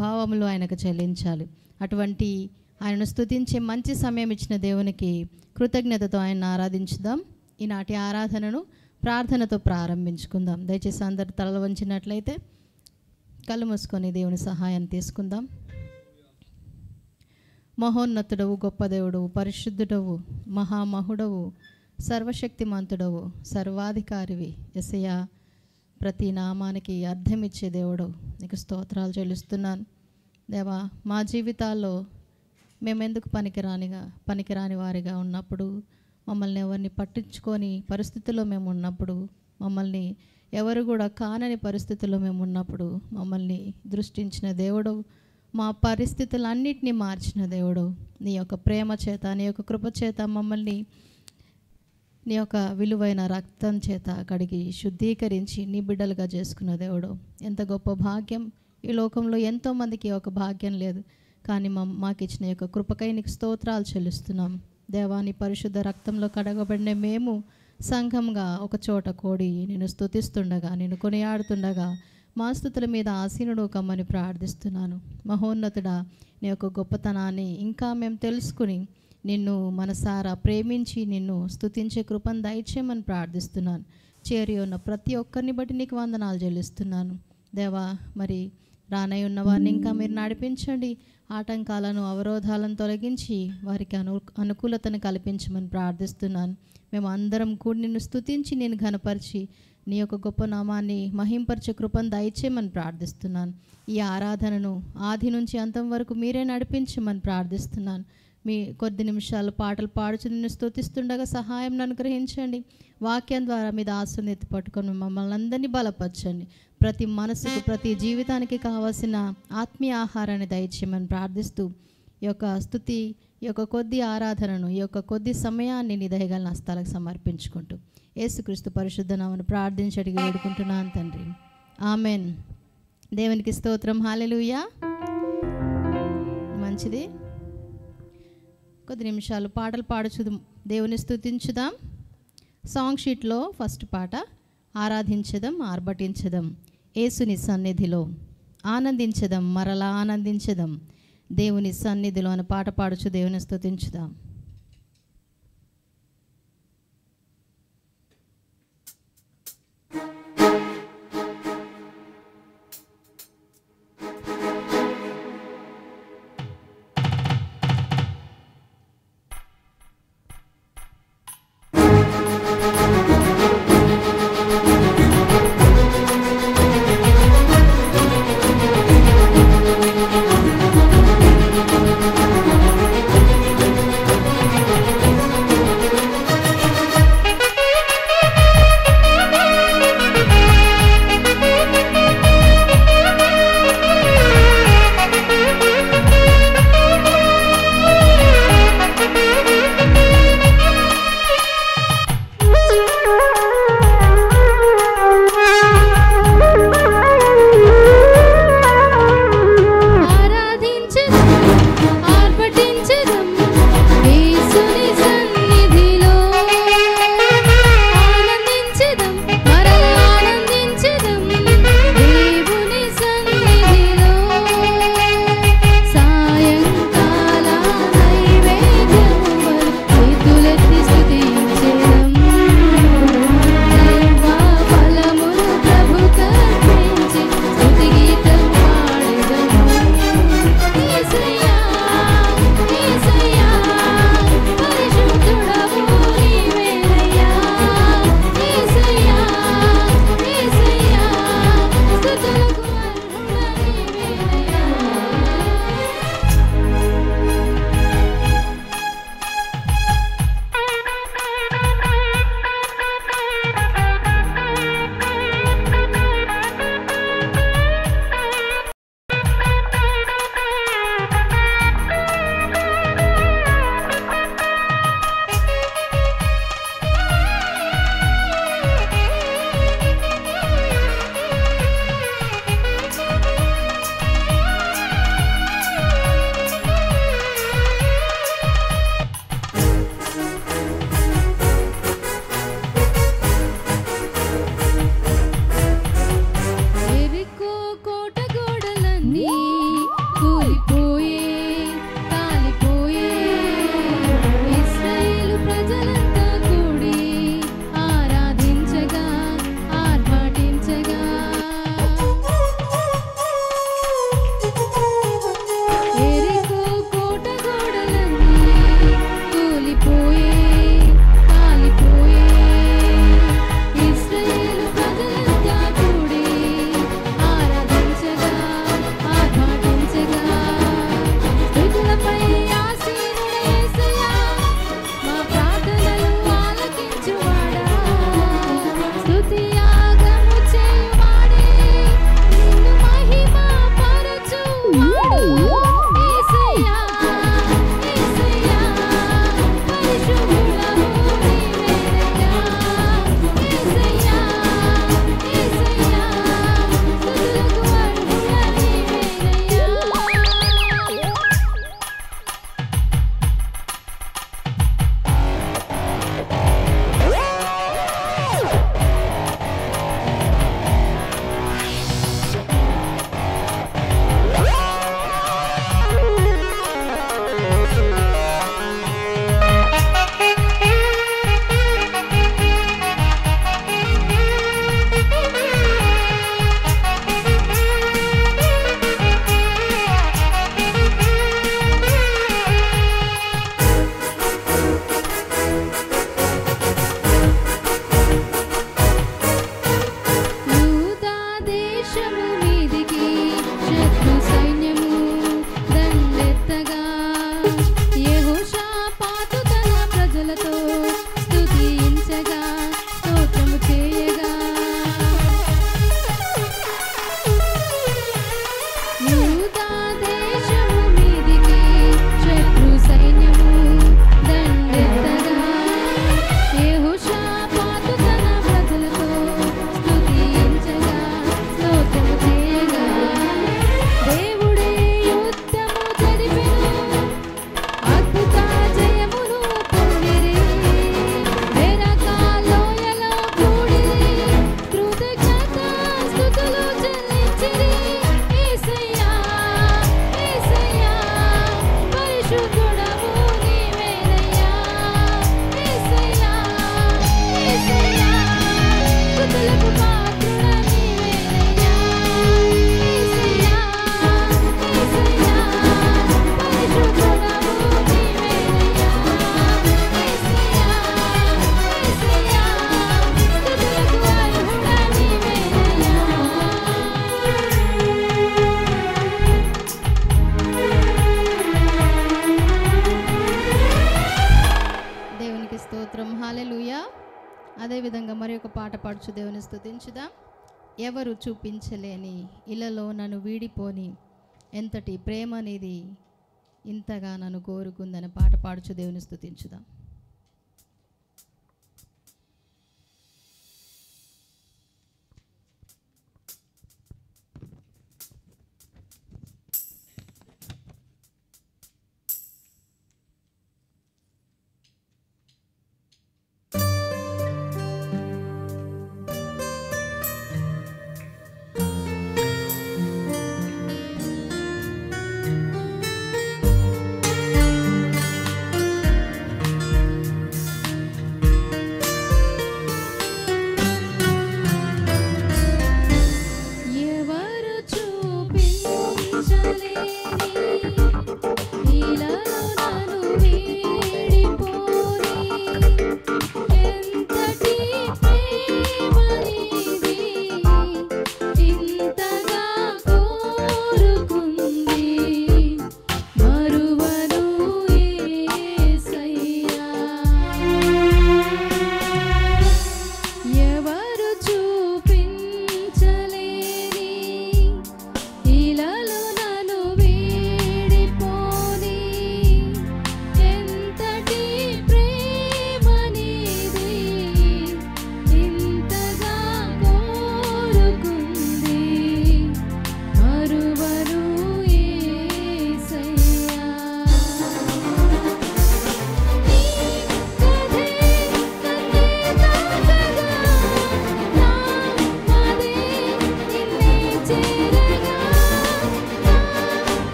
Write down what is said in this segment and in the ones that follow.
ప్రభావములు ఆయనకు చెల్లించాలి. అటువంటి ఆయనను స్తుతించే మంచి సమయం ఇచ్చిన దేవునికి కృతజ్ఞతతో ఆయన ఆరాధించుదాం. ఈనాటి ఆరాధనను ప్రార్థనతో ప్రారంభించుకుందాం. దయచేసి అందరు తలలు వంచినట్లయితే కళ్ళు మూసుకొని దేవుని సహాయం తీసుకుందాం. మహోన్నతుడవు, గొప్ప దేవుడవు, పరిశుద్ధుడవు, మహామహుడవు, సర్వశక్తిమంతుడవు, సర్వాధికారివి యేసయ్యా, ప్రతి నామానికి అర్థమిచ్చే దేవుడు నీకు స్తోత్రాలు చెల్లిస్తున్నాను. దేవా, మా జీవితాల్లో మేమెందుకు పనికిరాని వారిగా ఉన్నప్పుడు, మమ్మల్ని ఎవరిని పట్టించుకొని పరిస్థితుల్లో మేము ఉన్నప్పుడు, మమ్మల్ని ఎవరు కూడా కానని పరిస్థితుల్లో మేము ఉన్నప్పుడు మమ్మల్ని దృష్టించిన దేవుడు, మా పరిస్థితులన్నిటినీ మార్చిన దేవుడు, నీ యొక్క ప్రేమ చేత, నీ యొక్క కృప చేత మమ్మల్ని నీ యొక్క విలువైన రక్తం చేత కడిగి శుద్ధీకరించి నీ బిడ్డలుగా చేసుకున్న దేవుడు. ఎంత గొప్ప భాగ్యం! ఈ లోకంలో ఎంతోమందికి ఒక భాగ్యం లేదు, కానీ మాకు ఇచ్చిన యొక్క కృపకై నీకు స్తోత్రాలు చెల్లిస్తున్నాం. దేవాని పరిశుద్ధ రక్తంలో కడగబడిన మేము సంఘంగా ఒక చోట కూడి నేను స్తుతిస్తుండగా, నేను కొనియాడుతుండగా మా స్తుతుల మీద ఆసీనుడు కమ్మని ప్రార్థిస్తున్నాను. మహోన్నతుడా, నీ యొక్క గొప్పతనాన్ని ఇంకా మేము తెలుసుకుని నిన్ను మనసారా ప్రేమించి నిన్ను స్తుతించే కృపను దయచేయమని ప్రార్థిస్తున్నాను. చేరి ఉన్న ప్రతి ఒక్కరిని బట్టి నీకు వందనాలు చెల్లిస్తున్నాను. దేవా, మరి రానై ఉన్న వారిని ఇంకా మీరు నడిపించండి. ఆటంకాలను, అవరోధాలను తొలగించి వారికి అనుకూలతను కల్పించమని ప్రార్థిస్తున్నాను. మేము అందరం కూడి నిన్ను స్తుతించి నేను ఘనపరిచి నీ యొక్క గొప్ప నామాన్ని మహింపరిచే కృపను దయచేయమని ప్రార్థిస్తున్నాను. ఈ ఆరాధనను ఆది నుంచి అంతం వరకు మీరే నడిపించమని ప్రార్థిస్తున్నాను. మీ కొద్ది నిమిషాలు పాటలు పాడుచు నిన్ను స్తుతిస్తుండగా సహాయం అనుగ్రహించండి. వాక్యం ద్వారా మీ దాసుని ఎత్తి పట్టుకొని మమ్మల్ని అందరినీ బలపరచండి. ప్రతి మనసుకు, ప్రతి జీవితానికి కావాల్సిన ఆత్మీయ ఆహారాన్ని దయచేయమని ప్రార్థిస్తూ ఈ యొక్క స్తుతి, ఈ యొక్క కొద్ది ఆరాధనను, ఈ యొక్క కొద్ది సమయాన్ని నీ దయగల హస్తాలకు సమర్పించుకుంటూ యేసుక్రీస్తు పరిశుద్ధ నామమున ప్రార్థించి అడిగి వేడుకుంటున్నాను తండ్రి, ఆమెన్. దేవునికి స్తోత్రం, హల్లెలూయా. మంచిది, కొద్ది నిమిషాలు పాటలు పాడుచు దేవుని స్తుతించుదాం. సాంగ్ షీట్లో ఫస్ట్ పాట ఆరాధించదం, ఆర్భటించదం, యేసుని సన్నిధిలో ఆనందించదం, మరలా ఆనందించదం, దేవుని సన్నిధిలో అని పాట పాడుచు దేవుని స్తుతించుదాం. Thank you. అదేవిధంగా మరి ఒక పాట పాడుచు దేవుని స్తుతించుదాం. ఎవరు చూపించలేని ఇలలో నన్ను వీడిపోని ఎంతటి ప్రేమ అనేది ఇంతగా నన్ను కోరుకుందని పాట పాడుచు దేవుని స్తుతించుదాం.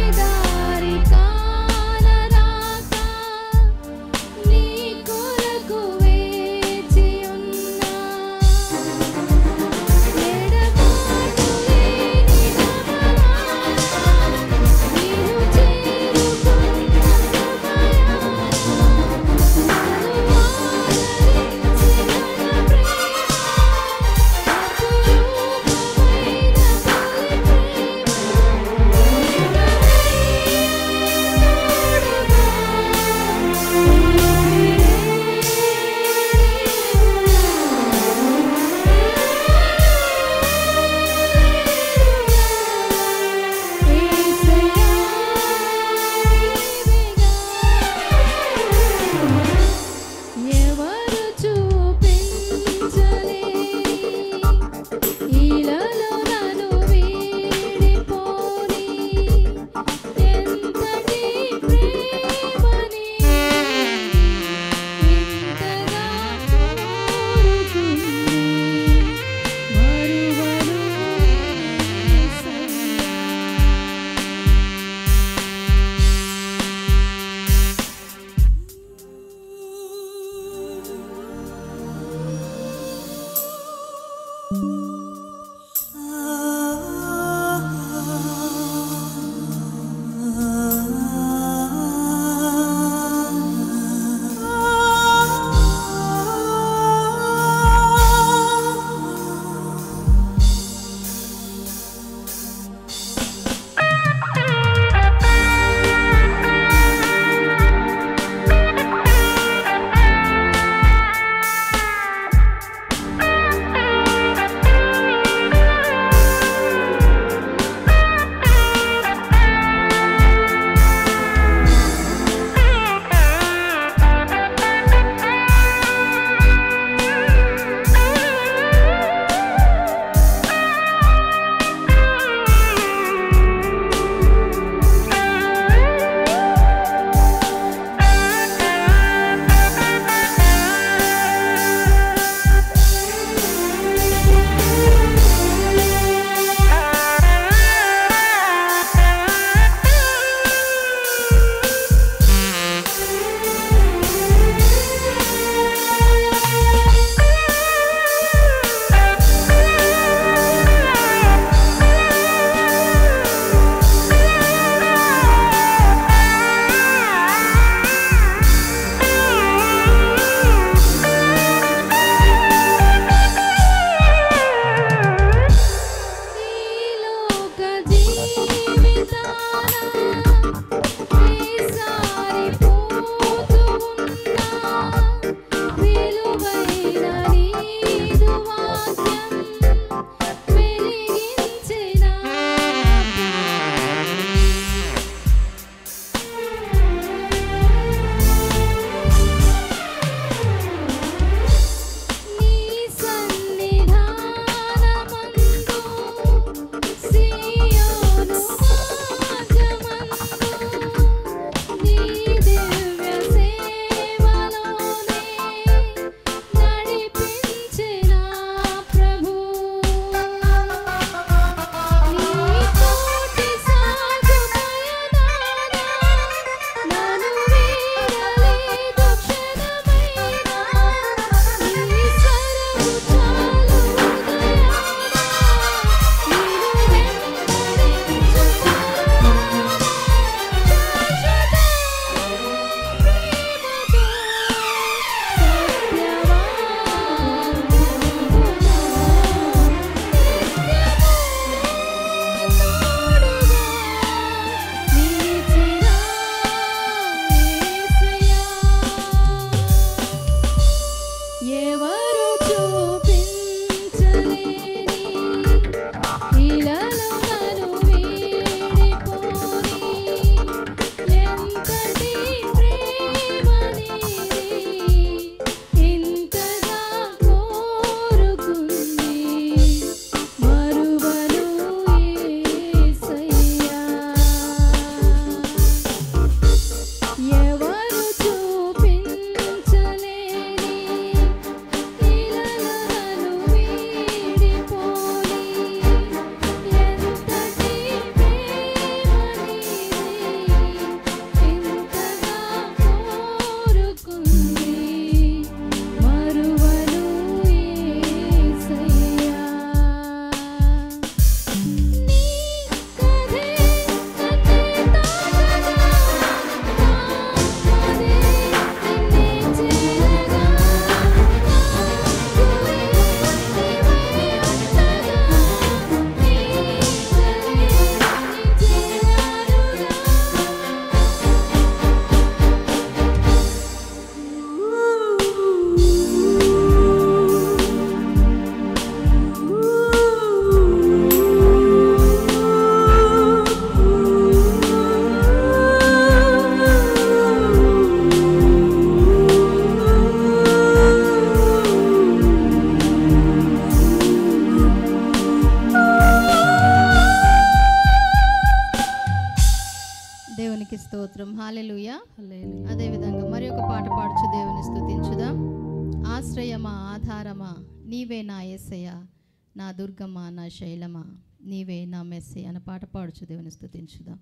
ఏ దారి దేవునికి స్తోత్రం. హల్లెలూయా. అదే విధంగా మరి ఒక పాట పాడుచు దేవుని స్తుతించుదాం. ఆశ్రయమా ఆధారమా నీవే నా యేసయ్య, నా దుర్గమా నా శైలమా నీవే నా మెస్సయ్య అన్న పాట పాడుచు దేవుని స్తుతించుదాం.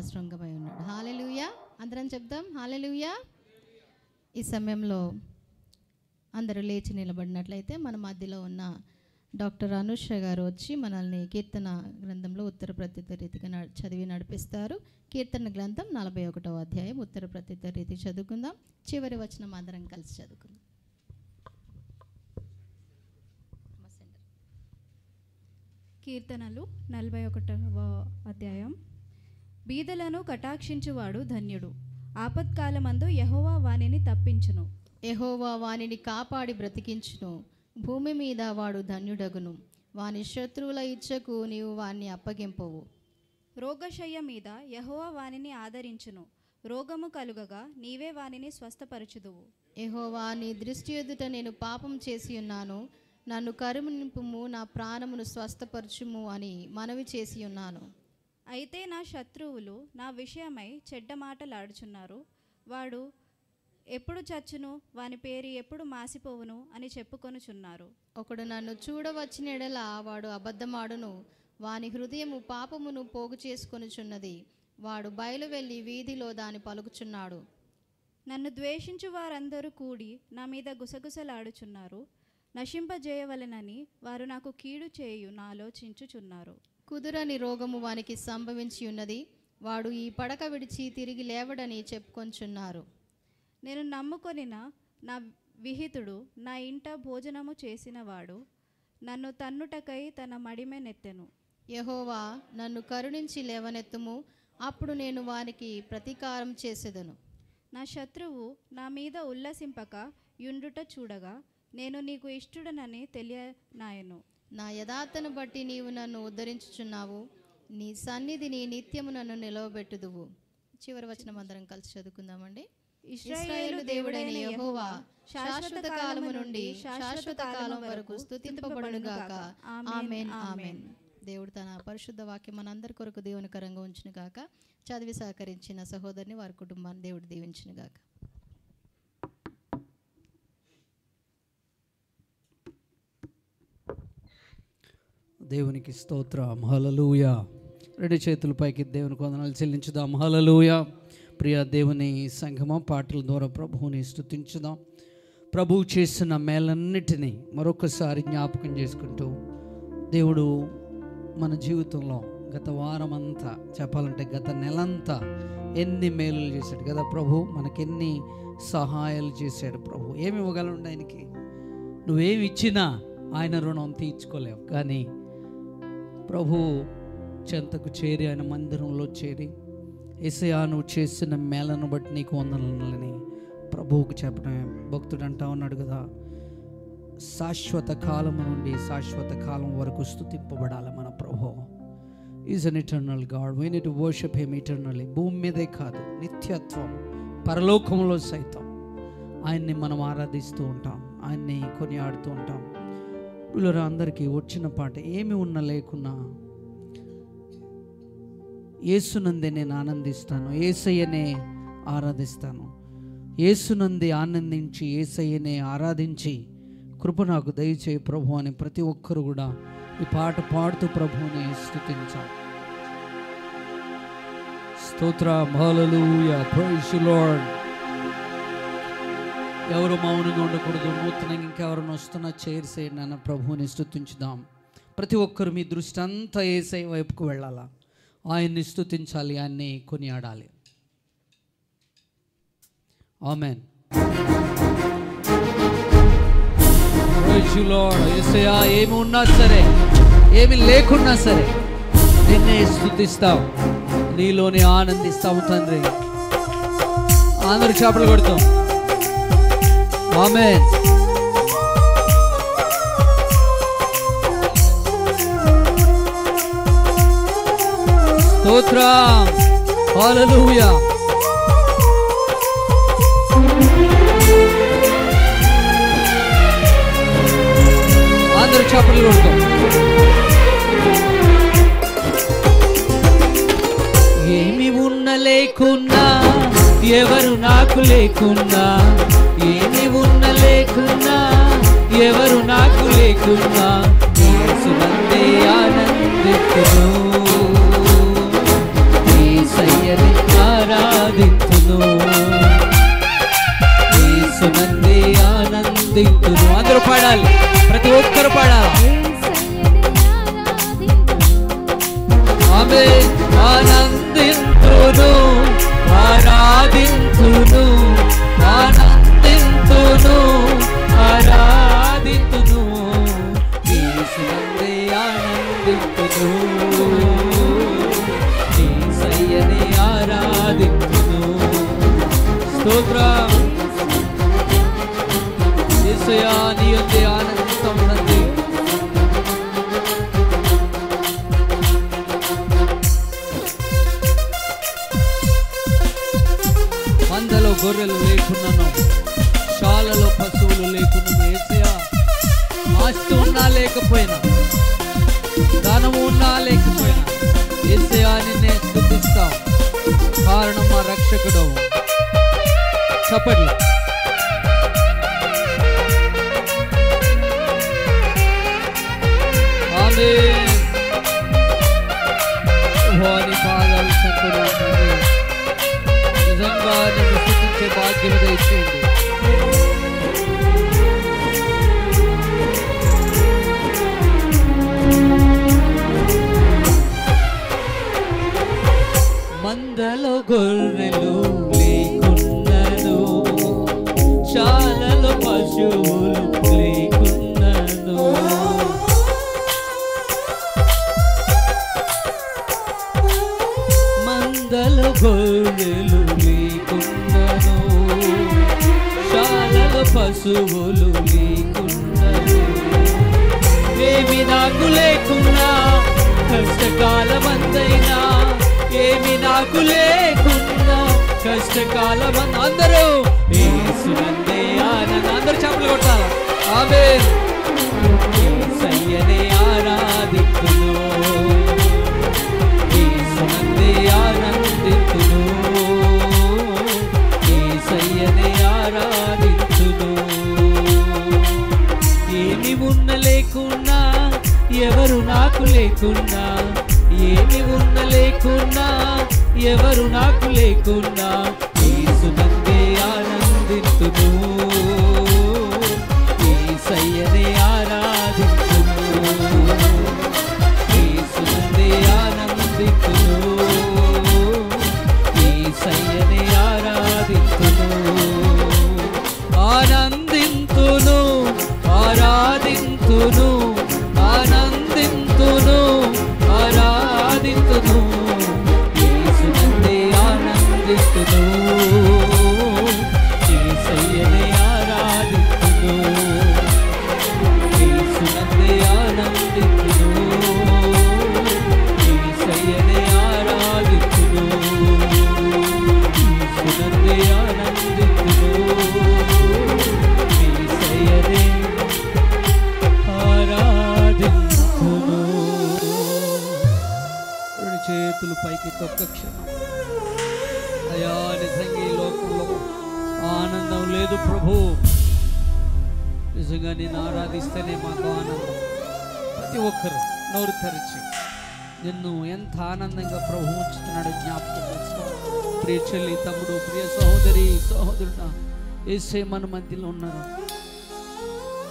శృంగమై ఉన్నాడు. హల్లెలూయా. అందరం చెప్దాం హల్లెలూయా. ఈ సమయంలో అందరూ లేచి నిలబడినట్లయితే మన మధ్యలో ఉన్న డాక్టర్ అనుష గారు వచ్చి మనల్ని కీర్తన గ్రంథంలో ఉత్తర ప్రత్యుత్త రీతిగా చదివి నడిపిస్తారు. కీర్తన గ్రంథం 41వ అధ్యాయం ఉత్తర ప్రత్యుత్త రీతి చదువుకుందాం. చివరి వచనం అందరం కలిసి చదువుకుందాం. కీర్తనలు 41వ అధ్యాయం. బీదలను కటాక్షించువాడు ధన్యుడు. ఆపత్కాలమందు యెహోవా వానిని తప్పించును. యెహోవా వానిని కాపాడి బ్రతికించును. భూమి మీద వాడు ధన్యుడగును. వాని శత్రువుల ఇచ్చకు నీవు వాణ్ణి అప్పగింపవు. రోగశయ్య మీద యెహోవా వానిని ఆదరించును. రోగము కలుగగా నీవే వానిని స్వస్థపరచుదువు. యెహోవా నీ దృష్టి ఎదుట నేను పాపం చేసి ఉన్నాను, నన్ను కరుణింపుము, నా ప్రాణమును స్వస్థపరచుము అని మనవి చేసి ఉన్నాను. అయితే నా శత్రువులు నా విషయమై చెడ్డ మాటలాడుచున్నారు. వాడు ఎప్పుడు చచ్చును, వాని పేరు ఎప్పుడు మాసిపోవును అని చెప్పుకొనుచున్నారు. ఒకడు నన్ను చూడవచ్చిన ఎడల వాడు అబద్ధమాడును. వాని హృదయము పాపమును పోగు చేసుకొనుచున్నది. వాడు బయలు వెళ్ళి వీధిలో దాని పలుకుచున్నాడు. నన్ను ద్వేషించు వారందరూ కూడి నా మీద గుసగుసలాడుచున్నారు. నశింపజేయవలెనని వారు నాకు కీడు చేయు ఆలోచించుచున్నారు. కుదురని రోగము వానికి సంభవించి ఉన్నది. వాడు ఈ పడక విడిచి తిరిగి లేవడని చెప్పుకొంచున్నారు. నేను నమ్ముకొనిన నా విహితుడు నా ఇంట భోజనము చేసినవాడు నన్ను తన్నుటకై తన మడిమె నెత్తెను. యెహోవా నన్ను కరుణించి లేవనెత్తుము, అప్పుడు నేను వానికి ప్రతీకారం చేసేదను. నా శత్రువు నా మీద ఉల్లసింపక యుండుట చూడగా నేను నీకు ఇష్టుడనని తెలియనాయను. నా యథార్థను బట్టి నీవు నన్ను ఉద్ధరించుచున్నావు. నీ సన్నిధిని నిత్యము నన్ను నిలవబెట్టుదువు. చివరి వచనం అందరం కలిసి చదువుకుందామండి. ఇశ్రాయేలు దేవుడైన యెహోవా శాశ్వత కాలము నుండి శాశ్వత కాలం వరకు స్తుతింపబడునుగాక. ఆమేన్ ఆమేన్. దేవుడు తన పరిశుద్ధ వాక్యం మనందరి కొరకు దేవునికరంగా ఉంచును గాక. చదివి సహకరించిన సహోదరిని వారి కుటుంబాన్ని దేవుడు దీవించును గాక. దేవునికి స్తోత్రం. హల్లెలూయా. రెండు చేతుల పైకి దేవునికి వందనాలు చెల్లించుదాం. హల్లెలూయా. ప్రియ దేవుని సంగమం, పాటల ద్వారా ప్రభువుని స్తుతించుదాం. ప్రభువు చేసిన మేలన్నిటినీ మరొకసారి జ్ఞాపకం చేసుకుంటూ, దేవుడు మన జీవితంలో గత వారం అంతా చెప్పాలంటే గత నెలంతా ఎన్ని మేలులు చేశాడు కదా ప్రభు. మనకెన్ని సహాయాలు చేశాడు ప్రభు. ఏమి ఇవ్వగలండి ఆయనకి? నువ్వేమి ఇచ్చినా ఆయన రుణం తీర్చుకోలేవు. కానీ ప్రభు చెంతకు చేరి, ఆయన మందిరంలో చేరి, యేసయ్యా నువ్వు చేసిన మేలను బట్టి నీకు వందనాలని ప్రభువుకు చెప్పడమే. భక్తుడు అంటా ఉన్నాడు కదా, శాశ్వత కాలం నుండి శాశ్వత కాలం వరకు స్తుతింపబడాలి మన ప్రభు. Is an eternal God. We need to worship him eternally. భూమి మీదే కాదు, నిత్యత్వం పరలోకంలో సైతం ఆయన్ని మనం ఆరాధిస్తూ ఉంటాం, ఆయన్ని కొనియాడుతూ ఉంటాం. పిల్లలు అందరికీ వచ్చిన పాట ఏమి ఉన్నా లేకున్నా యేసునందే నేను ఆనందిస్తాను, యేసయ్యనే ఆరాధిస్తాను. యేసునందే ఆనందించి యేసయ్యనే ఆరాధించి కృప నాకు దయచేయి ప్రభు అని ప్రతి ఒక్కరు కూడా ఈ పాట పాడుతూ ప్రభువుని స్తుతించాలి. స్తోత్రం. హల్లెలూయా. Praise the Lord. ఎవరు మౌనంగా ఉండకూడదు. నూతనంగా ఇంకెవరైనా వస్తున్నా చైర్స్ వేయండి అన్న ప్రభువుని స్తుతించుదాం. ప్రతి ఒక్కరు మీ దృష్టి అంతా యేసయ్య వైపుకు వెళ్ళాలా, ఆయన్ని స్తుతించాలి, ఆయన్ని కొనియాడాలి. Amen. Praise the Lord. Yesayya ఏమి ఉన్నా సరే, ఏమి లేకున్నా సరే నిన్నే స్తుతిస్తాం, నీలోనే ఆనందిస్తాము తండ్రి. అందరూ చప్పట్లు కొడతాం. ఆమేన్. స్తోత్రం. హల్లెలూయా. అందరూ చప్పట్లు కొడతాం. ఏమి ఉన్న లేకున్నా, ఎవరు నాకు లేకున్నా, ఏమి ఉన్న లేకున్నా, ఎవరు నాకు లేకున్నా, యేసునందే ఆనందింతును, యేసయ్యని ఆరాధింతును, యేసునందే ఆనందింతును. అందరూ పాడాలి, ప్రతి ఒక్కరు పాడాలి. ఆమేన్. ఆనందింతును, ఆరాధింతును, ఆనందింతును, ఆరాధింతును, యేసునందే ఆనందింతును, యేసయ్యని ఆరాధింతును. స్తోత్రం. యేసయ్యా నీ యందే ఆనందిస్తూ ఉన్నది. మందలో గొర్రెలు లేకున్నాను, శాలలో పశువులు లేకున్నాను. యేసయ్యా ఆస్తి ఉన్నా లేకపోయినా, ధనము ఉన్నా లేకపోయినా, యేసయ్యా నిన్నే స్తుతిస్తాం. కారణం మా రక్షకుడు. చెప్పండి. ఆమేన్. నీ పాదాలు చెందుతున్నాను. నిజంగా నిన్ను స్తుతించే భాగ్యం దయచేయండి. మందలో గొర్రెలు లేకున్నను, శాలలో పశువులు లేకున్నను, మందలో గొర్రెలు లేకున్నను, శాలలో పశువులు లేకున్నను, ఏమి నాకు లేకున్నా కష్టకాలమందైనా, ఏమి నాకు లేకున్నా కష్టకాలం. అందరూ యేసునందే ఆనంద. అందరూ చప్పట్లు కొట్టాలి. ఆమేన్. యేసయ్యనే ఆరాధింతును, యేసునందే ఆనందింతును, యేసయ్యనే ఆరాధింతును. ఏమి ఉన్న లేకున్నా, ఎవరు నాకు లేకున్నా, ఏమి ఉన్న లేకున్నా, ఎవరు నాకు లేకున్నా, యేసునందే ఆనందింతును, యేసయ్యనే ఆరాధింతును, యేసునందే ఆనందింతును, యేసయ్యనే ఆరాధింతును, ఆనందింతును, ఆరాధింతును, ఆనందింతును, ఆరాధింతును, యేసునందే ఆనందింతును, యేసయ్యనే ఆరాధింతును, యేసునందే ఆనందింతును, యేసయ్యనే ఆరాధింతును, యేసునందే ఆనందింతును, యేసయ్యనే ఆరాధింతును. రెండు చేతులు పైకి తొక్క క్షణం. అయ్యా నిజంగా ఈ లోకంలో ఆనందం లేదు ప్రభు. నిజంగా నేను ఆరాధిస్తేనే మాకు ఆనందం. ప్రతి ఒక్కరు నోరు తెరిచి నిన్ను ఎంత ఆనందంగా ప్రభు ఉంచుతున్నాడు జ్ఞాపకం చేసుకో. ప్రియ చెల్లి, తమ్ముడు, ప్రియ సహోదరి, సహోదరుడు, యేసే మన మధ్యలో ఉన్నారు.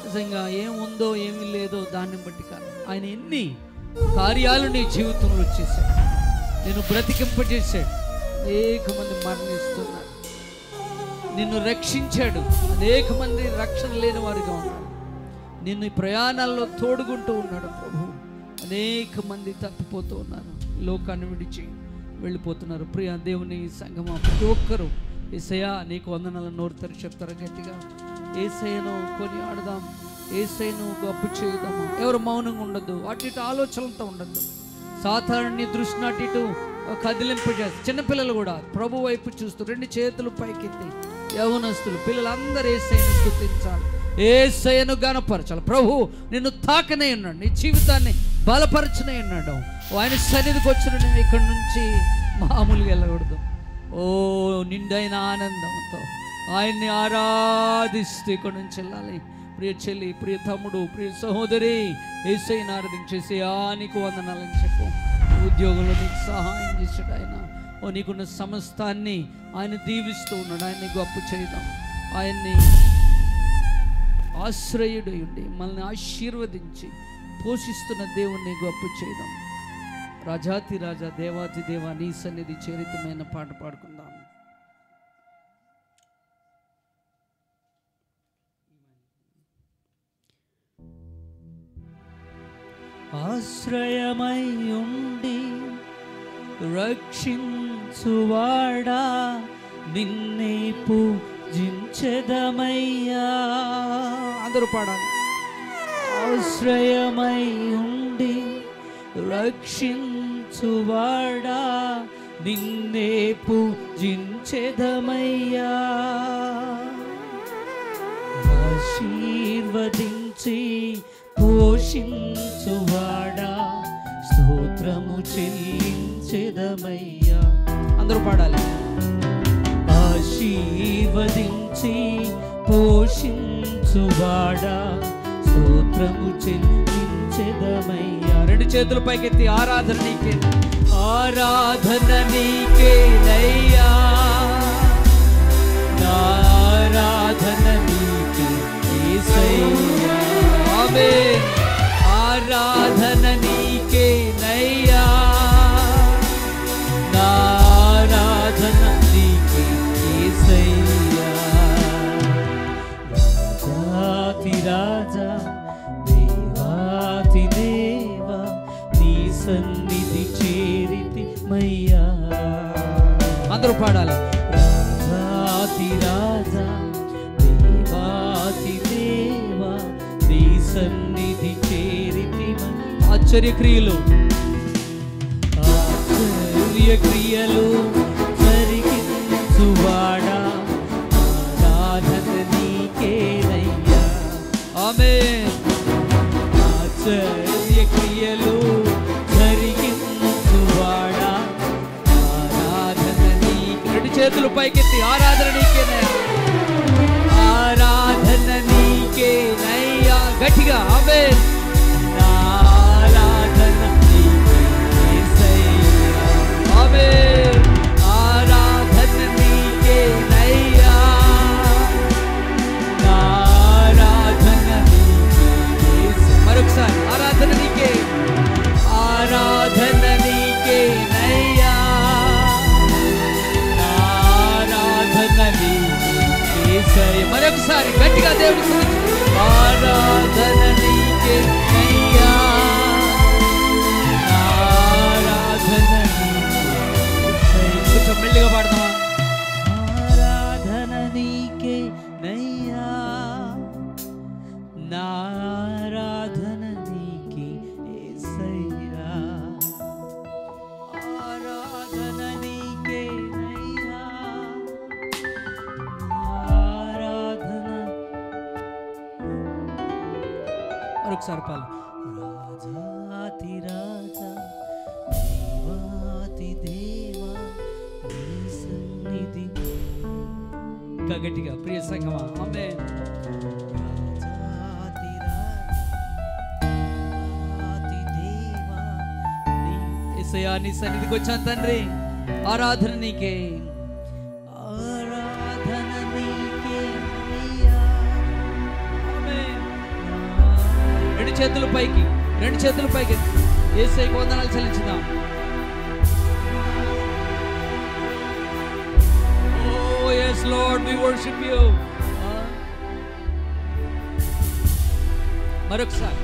నిజంగా ఏముందో ఏమి లేదో దాన్ని బట్టి కాదు, ఆయన ఎన్ని కార్యాలు నీ జీవితంలో చేశాడు, నేను బ్రతికింపజేశాడు. అనేక మంది మరణిస్తున్నారు, నిన్ను రక్షించాడు. అనేక మంది రక్షణ లేని వారిగా ఉన్నారు, నిన్ను ప్రయాణాల్లో తోడుకుంటూ ఉన్నాడు ప్రభు. అనేక మంది తప్పిపోతూ ఉన్నారు, లోకాన్ని విడిచి వెళ్ళిపోతున్నారు. ప్రియ దేవుని సంగమా, ప్రతి ఒక్కరూ యేసయ్యా నీకు వందనాలు నోరు తెరిచి చెప్తారు గట్టిగా. యేసయ్యను కొనియాడదాం, యేసయ్యను గొప్ప చేద్దాము. ఎవరు మౌనంగా ఉండద్దు, అటు ఇటు ఆలోచనలతో ఉండద్దు. సాధారణ నీ దృష్టిని అటు ఇటు కదిలింపజేస్తారు. చిన్నపిల్లలు కూడా ప్రభు వైపు చూస్తూ రెండు చేతులు పైకెత్తి, యవనస్తులు, పిల్లలందరూ యేసయ్యను స్తుతించాలి, యేసయ్యను గణపరచాలి. ప్రభు నిన్ను తాకనే ఉన్నాడు, నీ జీవితాన్ని బలపరచనే ఉన్నాడు. ఆయన సన్నిధికి వచ్చిన నువ్వు ఇక్కడి నుంచి మామూలుగా వెళ్ళకూడదు. ఓ నిండైన ఆనందంతో ఆయన్ని ఆరాధిస్తూ ఇక్కడి నుంచి వెళ్ళాలి. ప్రియ చెల్లి, ప్రియ తమ్ముడు, ప్రియ సహోదరి, యేసయ్యను ఆరాధించేసి నీకు వందనాలని చెప్పు. ఉద్యోగంలో నీకు సహాయం చేసాడు ఆయన. ఓ ఓ నీకున్న సమస్తాన్ని ఆయన దీవిస్తూ ఉన్నాడు. ఆయన్ని గొప్ప చేద్దాం. ఆయన్ని ఆశ్రయుడై ఉండి మనల్ని ఆశీర్వదించి పోషిస్తున్న దేవుణ్ణి గొప్ప చేద్దాం. రాజాతి రాజా, దేవాతి దేవా, నీ సన్నిధి చేరితమైన పాట పాడుకుందాం. ఆశ్రయమై ఉండి రక్షించువాడా, నిన్నే పూజించెదమయ్యా. అందరూ పాడాలి. ఆశ్రయమై ఉండి రక్షించువాడా, నిన్నే పూజించెదమయ్యా. ఆశీర్వదించి పోషించువాడా, స్తోత్రము చెల్లించెదమయ్యా. అందరూ పాడాలి. ఆశీర్వదించి పోషించువాడా, స్తోత్రము చెల్లించెదమయ్యా. రెండు చేతుల పైకెత్తి ఆరాధన నీకే, ఆరాధన నీకేనయ్యా. నా ఆరాధన నీకే యేసయ్యా. ఆమేన్. ఆరాధన నీకేనయ్యా. నా ఆరాధన నీకే యేసయ్యా. రాజాతి రాజా, దేవాతి దేవా, నీ సన్నిధి చేరితిమయ్యా. అందరూ పాడాలి. రాజాతి రాజా, దేవాతి దేవా, నీ సన్నిధి చేరితిమయ్యా. ఆశ్చర్యక్రియలు, ఆశ్చర్యక్రియలు జరిగించువాడా, ఆరాధన నీకేనయ్యా. ఆమేన్. ఆశ్చర్యక్రియలు జరిగించువాడా, ఆరాధన నీకే. రెండు చేతులు పైకెత్తి ఆరాధన నీకేనయ్యా. ఆరాధన నీకేనయ్యా. గట్టిగా ఆమేన్. నా ఆరాధన నీకే యేసయ్యా. ఆమేన్. ఆరాధన నీకేనయ్యా. నా ఆరాధన నీకే యేసయ్యా. మరొకసారి ఆరాధన నీకే. ఆరాధన నీకేనయ్యా. నా ఆరాధన నీకే యేసయ్యా. మరొకసారి గట్టిగా దేవుడికి ఆరాధన నీకేనయ్యా. నా ఆరాధన నీకే యేసయ్యా. కొంచెం మెల్లిగా పాడతామా? ఆరాధన నీకేనయ్యా. నా ఆరాధన నీకే యేసయ్యా. ఆరాధన నీకేనయ్యా. ఆరాధన. మరొకసారి పాలు. రాజాతి రాజా, దేవాతి దేవా, నీ సన్నిధి. ఇంకా గట్టిగా ప్రియ సంగమా. ఆమేన్. రాజాతి రాజాతి దేవా, యేసయ్యా నీ సన్నిధికి వచ్చాను తండ్రి. ఆరాధన నీకే. ఆరాధన నీకేనయ్యా. ఆమేన్. రెండు చేతులు పైకి, రెండు చేతులు పైకి యేసయ్యకు వందనాలు చెల్లించుదాం. Oh yes Lord, we worship you. మరొకసారి.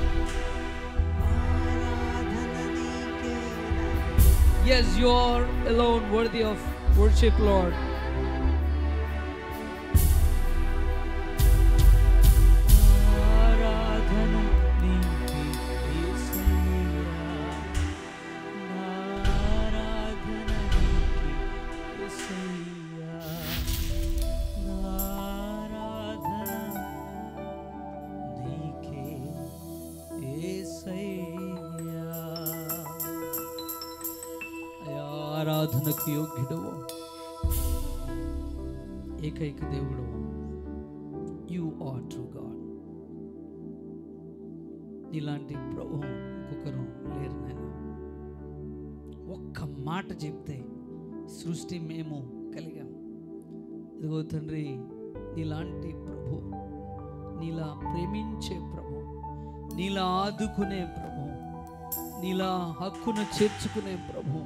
Yes, you are alone worthy of worship, Lord. ఆరాధన నీకే యేసయ్యా. నా ఆరాధన నీకే యేసయ్యా. నా ఆరాధన నీకే యేసయ్యా. ఆరాధనకు యోగ్యుడవు, ఏకైక దేవుడు. You are true God. ఇలాంటి ప్రభు ఇంకొకరు లేరు నాయన. ఒక్క మాట చెప్తే సృష్టి మేము కలిగాము. ఇదిగో తండ్రి, నీలాంటి ప్రభు, నీలా ప్రేమించే ప్రభు, నీలా ఆదుకునే ప్రభు, నీలా హక్కును చేర్చుకునే ప్రభు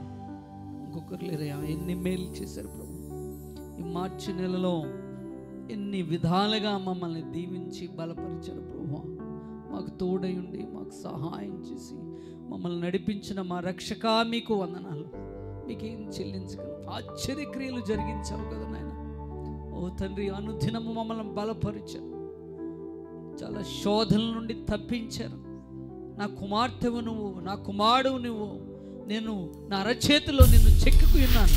ఇంకొకరు లేరయ్యా. ఎన్ని మేలు చేశారు ప్రభు. ఈ మార్చి నెలలో ఎన్ని విధాలుగా మమ్మల్ని దీవించి బలపరిచారు ప్రభు. మాకు తోడై ఉండి మాకు సహాయం చేసి మమ్మల్ని నడిపించిన మా రక్షక మీకు వందనాలు. మీకేం చెల్లించగలం. ఆశ్చర్యక్రియలు జరిగించావు కదా నాయన. ఓ తండ్రి, అనుదినము మమ్మల్ని బలపరిచారు. చాలా శోధనల నుండి తప్పించారు. నా కుమార్తెవు నువ్వు, నా కుమారుడు నువ్వు, నేను నా అరచేతిలో నిన్ను చెక్కుకు ఉన్నాను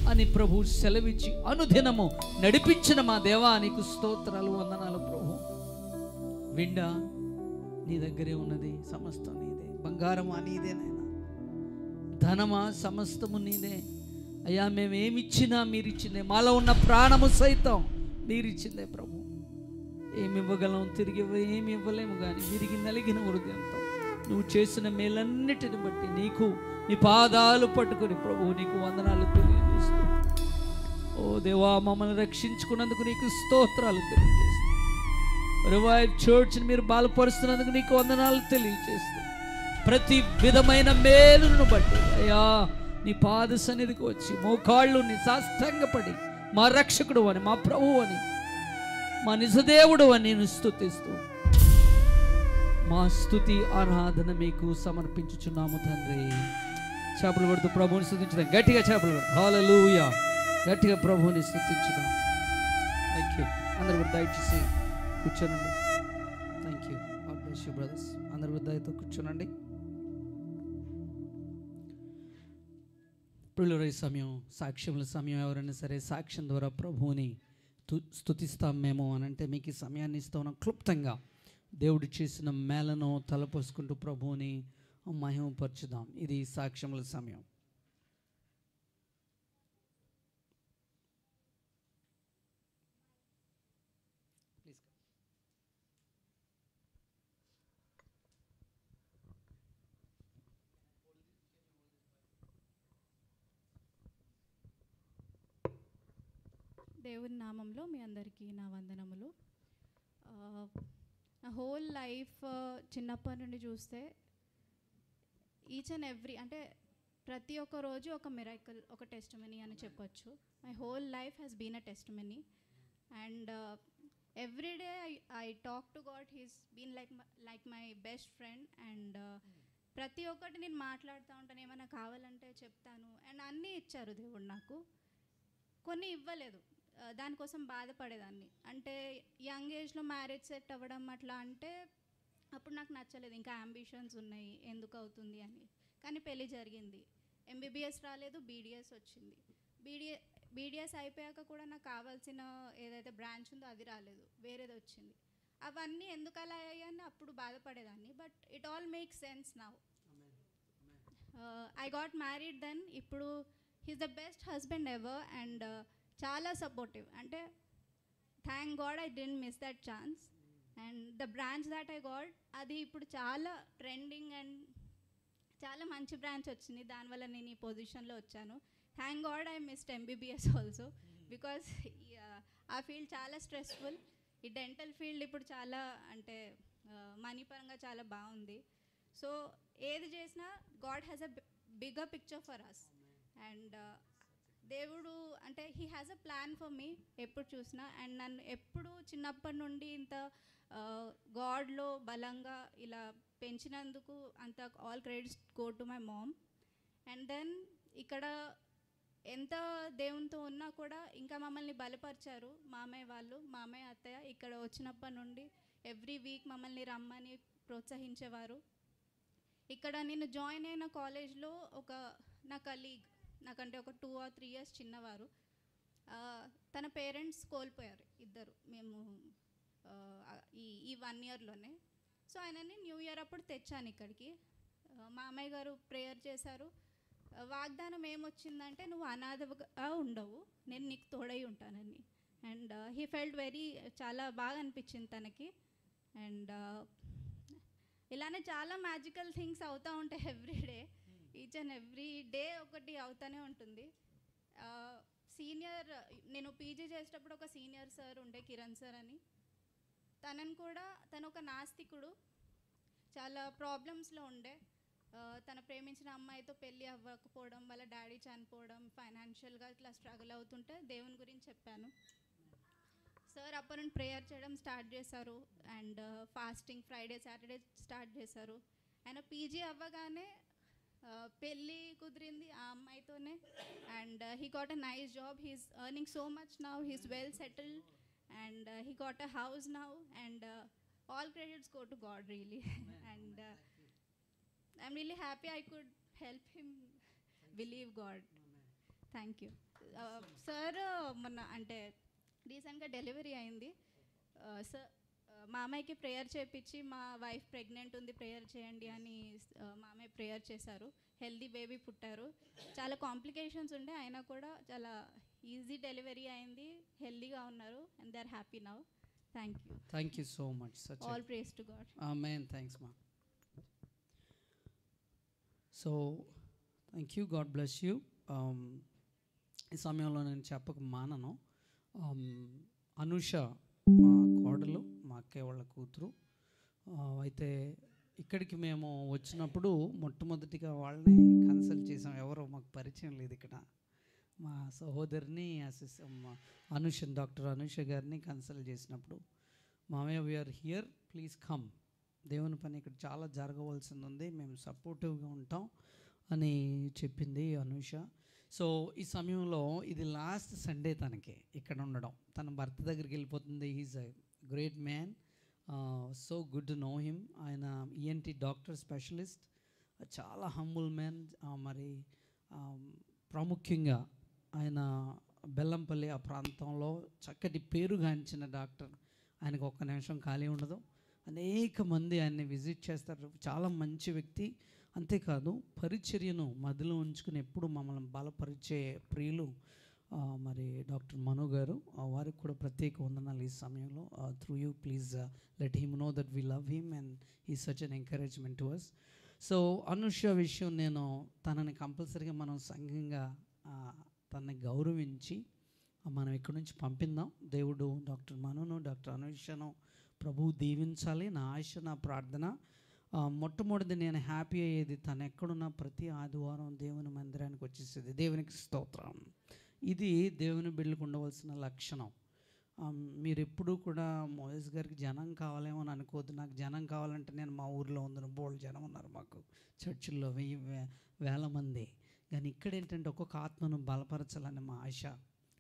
అని ప్రభు సెలవిచ్చి అనుదినము నడిపించిన మా దేవా నీకు స్తోత్రాలు, వందనాలు ప్రభు. విండా నీ దగ్గరే ఉన్నది, సమస్తం నీదే. బంగారమా నీదే నాయనా, ధనమా సమస్తము నీదే అయ్యా. మేమేమిచ్చినా మీరిచ్చిందే, మాలో ఉన్న ప్రాణము సైతం మీరిచ్చిందే ప్రభు. ఏమి ఇవ్వగలం, తిరిగి ఏమి ఇవ్వలేము. కానీ విరిగి నలిగిన హృదయంతో నువ్వు చేసిన మేలన్నిటిని బట్టి నీకు నీ పాదాలు పట్టుకొని ప్రభు నీకు వందనాలు తెలియజేస్తూ, ఓ దేవా మమ్మల్ని రక్షించుకున్నందుకు నీకు స్తోత్రాలు తెలియజేస్తూ, రివైవ్ చర్చ్ని మీరు బలపరుస్తున్నందుకు నీకు వందనాలు తెలియజేస్తూ, ప్రతి విధమైన మేలును బట్టి అయ్యా నీ పాద సన్నిధికి వచ్చి మోకాళ్ళు నీ సాష్టాంగపడి మా రక్షకుడు అని, మా ప్రభువు అని, మా నిజదేవుడు అని నేను స్తుతిస్తూ మా స్తుతి ఆరాధన మీకు సమర్పించుచున్నాము తండ్రి. చేపలు కొడుతూ ప్రభువుని స్తుతించుదాం. గట్టిగా చేపలు కొడుతూ హల్లెలూయా, గట్టిగా ప్రభువుని స్తుతించుదాం. Thank you. అందరు కూడా దయచేసి కూర్చోనండి. Thank you. God bless you brothers. అందరు కూడా దయతో కూర్చోనండి. పిల్లల సమయం, సాక్ష్యముల సమయం. ఎవరైనా సరే సాక్ష్యం ద్వారా ప్రభువుని స్తుతిస్తాం మేము అని అంటే మీకు ఈ సమయాన్ని ఇస్తాం. క్లుప్తంగా దేవుడు చేసిన మేలను తలపోసుకుంటూ ప్రభువుని మహిమపరచుదాం. ఇది సాక్ష్యముల సమయం. దేవుని నామంలో మీ అందరికీ నా వందనములు. నా హోల్ లైఫ్ చిన్నప్పటి నుండి చూస్తే ఈచ్ అండ్ ఎవ్రీ అంటే ప్రతి ఒక్క రోజు ఒక మిరాకిల్, ఒక టెస్టిమనీ అని చెప్పొచ్చు. My whole life has been a testimony and every day I talk to God. He's been like my best friend and ప్రతి ఒక్కటి నేను మాట్లాడుతూ ఉంటాను. ఏమైనా కావాలంటే చెప్తాను అండ్ అన్నీ ఇచ్చారు దేవుడు నాకు. కొన్ని ఇవ్వలేదు, దానికోసం బాధపడేదాన్ని. అంటే యంగ్ ఏజ్లో మ్యారేజ్ సెట్ అవ్వడం అట్లా అంటే అప్పుడు నాకు నచ్చలేదు. ఇంకా అంబిషన్స్ ఉన్నాయి, ఎందుకు అవుతుంది అని. కానీ పెళ్ళి జరిగింది. ఎంబీబీఎస్ రాలేదు, బీడీఎస్ వచ్చింది. బీడీఎస్ అయిపోయాక కూడా నాకు కావాల్సిన ఏదైతే బ్రాంచ్ ఉందో అది రాలేదు, వేరేది వచ్చింది. అవన్నీ ఎందుకు అలా అయ్యాయని అప్పుడు బాధపడేదాన్ని. But it all make sense now. I got married then. ఇప్పుడు he's the best husband ever and చాలా సపోర్టివ్. అంటే thank God I didn't miss that chance. And the branch that I got అది ఇప్పుడు చాలా ట్రెండింగ్ అండ్ చాలా మంచి branch వచ్చింది. దానివల్ల నేను ఈ పొజిషన్లో వచ్చాను. Thank God I missed MBBS also because ఆ ఫీల్డ్ చాలా స్ట్రెస్ఫుల్. ఈ డెంటల్ ఫీల్డ్ ఇప్పుడు చాలా అంటే మనీ పరంగా చాలా బాగుంది. సో ఏది చేసినా God has a bigger picture for us. And దేవుడు అంటే he has a plan for me ఎప్పుడు చూసినా. అండ్ నన్ను ఎప్పుడు చిన్నప్పటి నుండి ఇంత గాడ్లో బలంగా ఇలా పెంచినందుకు అంత all credits go to my mom. And then ఇక్కడ ఎంత దేవునితో ఉన్నా కూడా ఇంకా మమ్మల్ని బలపరిచారు మామయ్య వాళ్ళు, మామయ్య అత్తయ్య. ఇక్కడ వచ్చినప్పటి నుండి ఎవ్రీ వీక్ మమ్మల్ని రమ్మని ప్రోత్సహించేవారు. ఇక్కడ నేను జాయిన్ అయిన కాలేజ్లో నా కలీగ్, నాకంటే ఒక 2 or 3 years చిన్నవారు, తన పేరెంట్స్ కోల్పోయారు ఇద్దరు మేము ఈ 1 yearలోనే. సో ఆయనని న్యూ ఇయర్ అప్పుడు తెచ్చాను ఇక్కడికి. మా అమ్మాయి గారు ప్రేయర్ చేశారు. వాగ్దానం ఏమొచ్చిందంటే నువ్వు అనాథగా ఉండవు, నేను నీకు తోడై ఉంటానని. అండ్ హీ ఫెల్ట్ చాలా బాగా అనిపించింది తనకి. అండ్ ఇలానే చాలా మ్యాజికల్ థింగ్స్ అవుతూ ఉంటాయి every day. Each and every day ఒకటి అవుతూనే ఉంటుంది. సీనియర్, నేను పీజీ చేసేటప్పుడు ఒక సీనియర్ సార్ ఉండే, కిరణ్ సార్ అని. తను ఒక నాస్తికుడు, చాలా ప్రాబ్లమ్స్లో ఉండే. తన ప్రేమించిన అమ్మాయితో పెళ్ళి అవ్వకపోవడం, వాళ్ళ డాడీ చనిపోవడం, ఫైనాన్షియల్గా ఇట్లా స్ట్రగుల్ అవుతుంటే దేవుని గురించి చెప్పాను. సార్ అప్పటి నుండి ప్రేయర్ చేయడం స్టార్ట్ చేశారు and fasting Friday Saturday start చేశారు. ఆయన పీజీ అవ్వగానే పెళ్ళి కుదిరింది ఆ అమ్మాయితోనే. And he got a nice job, he's earning so much now, he's well settled and he got a house now, and all credits go to God really. And I'm really happy I could help him believe God. Thank you. Sir, మొన్న అంటే రీసెంట్గా delivery అయింది. Sir మా అమ్మాయికి prayer చేయించి, మా wife pregnant ఉంది prayer చేయండి అని మా అమ్మాయి ప్రేయర్ చేశారు. హెల్దీ బేబీ పుట్టారు. చాలా కాంప్లికేషన్స్ ఉండే, అయినా కూడా చాలా ఈజీ డెలివరీ అయింది, హెల్దీగా ఉన్నారు and they are happy now. Thank you so much. All praise to God. Amen. Thanks మా. So thank you, God bless you. ఈ సమయంలో నేను చెప్పక మానను, అనుష మా కోడలు, మా అక్కయ్య వాళ్ళ కూతురు. అయితే ఇక్కడికి మేము వచ్చినప్పుడు మొట్టమొదటిగా వాళ్ళని కన్సల్ట్ చేసాం. ఎవరో మాకు పరిచయం లేదు ఇక్కడ. మా సహోదరిని అనుష, డాక్టర్ అనుష గారిని కన్సల్ట్ చేసినప్పుడు, మామయ్య వీఆర్ హియర్, ప్లీజ్ కమ్, దేవుని పని ఇక్కడ చాలా జరగవలసింది ఉంది, మేము సపోర్టివ్గా ఉంటాం అని చెప్పింది అనుష. సో ఈ సమయంలో ఇది లాస్ట్ సండే తనకి ఇక్కడ ఉండడం. తన భర్త దగ్గరికి వెళ్ళిపోతుంది. He's a great man, so good to know him. ఆయన ఈఎన్టీ డాక్టర్ స్పెషలిస్ట్, చాలా హంబుల్ మ్యాన్. మరి ప్రాముఖ్యంగా ఆయన బెల్లంపల్లి ఆ ప్రాంతంలో చక్కటి పేరుగాంచిన డాక్టర్. ఆయనకు ఒక్క నిమిషం ఖాళీ ఉండదు, అనేక మంది ఆయన్ని విజిట్ చేస్తారు. చాలా మంచి వ్యక్తి. అంతేకాదు పరిచర్యను మధ్యలో ఉంచుకుని ఎప్పుడు మమ్మల్ని బలపరిచే ప్రియులు మరి డాక్టర్ మను గారు. వారికి కూడా ప్రత్యేక వందనాలు ఈ సమయంలో. Through you please let him know that we love him and he such an encouragement to us. So Anusha విషయం, నేను తనని కంపల్సరీగా మనం సంఘంగా తనని గౌరవించి మనం ఇక్కడి నుంచి పంపిందాం. దేవుడు డాక్టర్ మనును, డాక్టర్ అనుషను ప్రభువు దీవించాలి. నా ఆశ, నా ప్రార్థన. మొట్టమొదటి నేను హ్యాపీ అయ్యేది తను ఎక్కడున్నా ప్రతి ఆదివారం దేవుని మందిరానికి వచ్చేసేది. దేవునికి స్తోత్రం. ఇది దేవుని బిడ్డలకు ఉండవలసిన లక్షణం. మీరు ఎప్పుడూ కూడా మోయస్ గారికి జనం కావాలేమో అని అనుకోవద్దు. నాకు జనం కావాలంటే నేను మా ఊర్లో ఉంది, బోల్డ్ జనం ఉన్నారు మాకు చర్చిల్లో, వేల మంది. కానీ ఇక్కడ ఏంటంటే ఒక్కొక్క ఆత్మను బలపరచాలని మా ఆశ.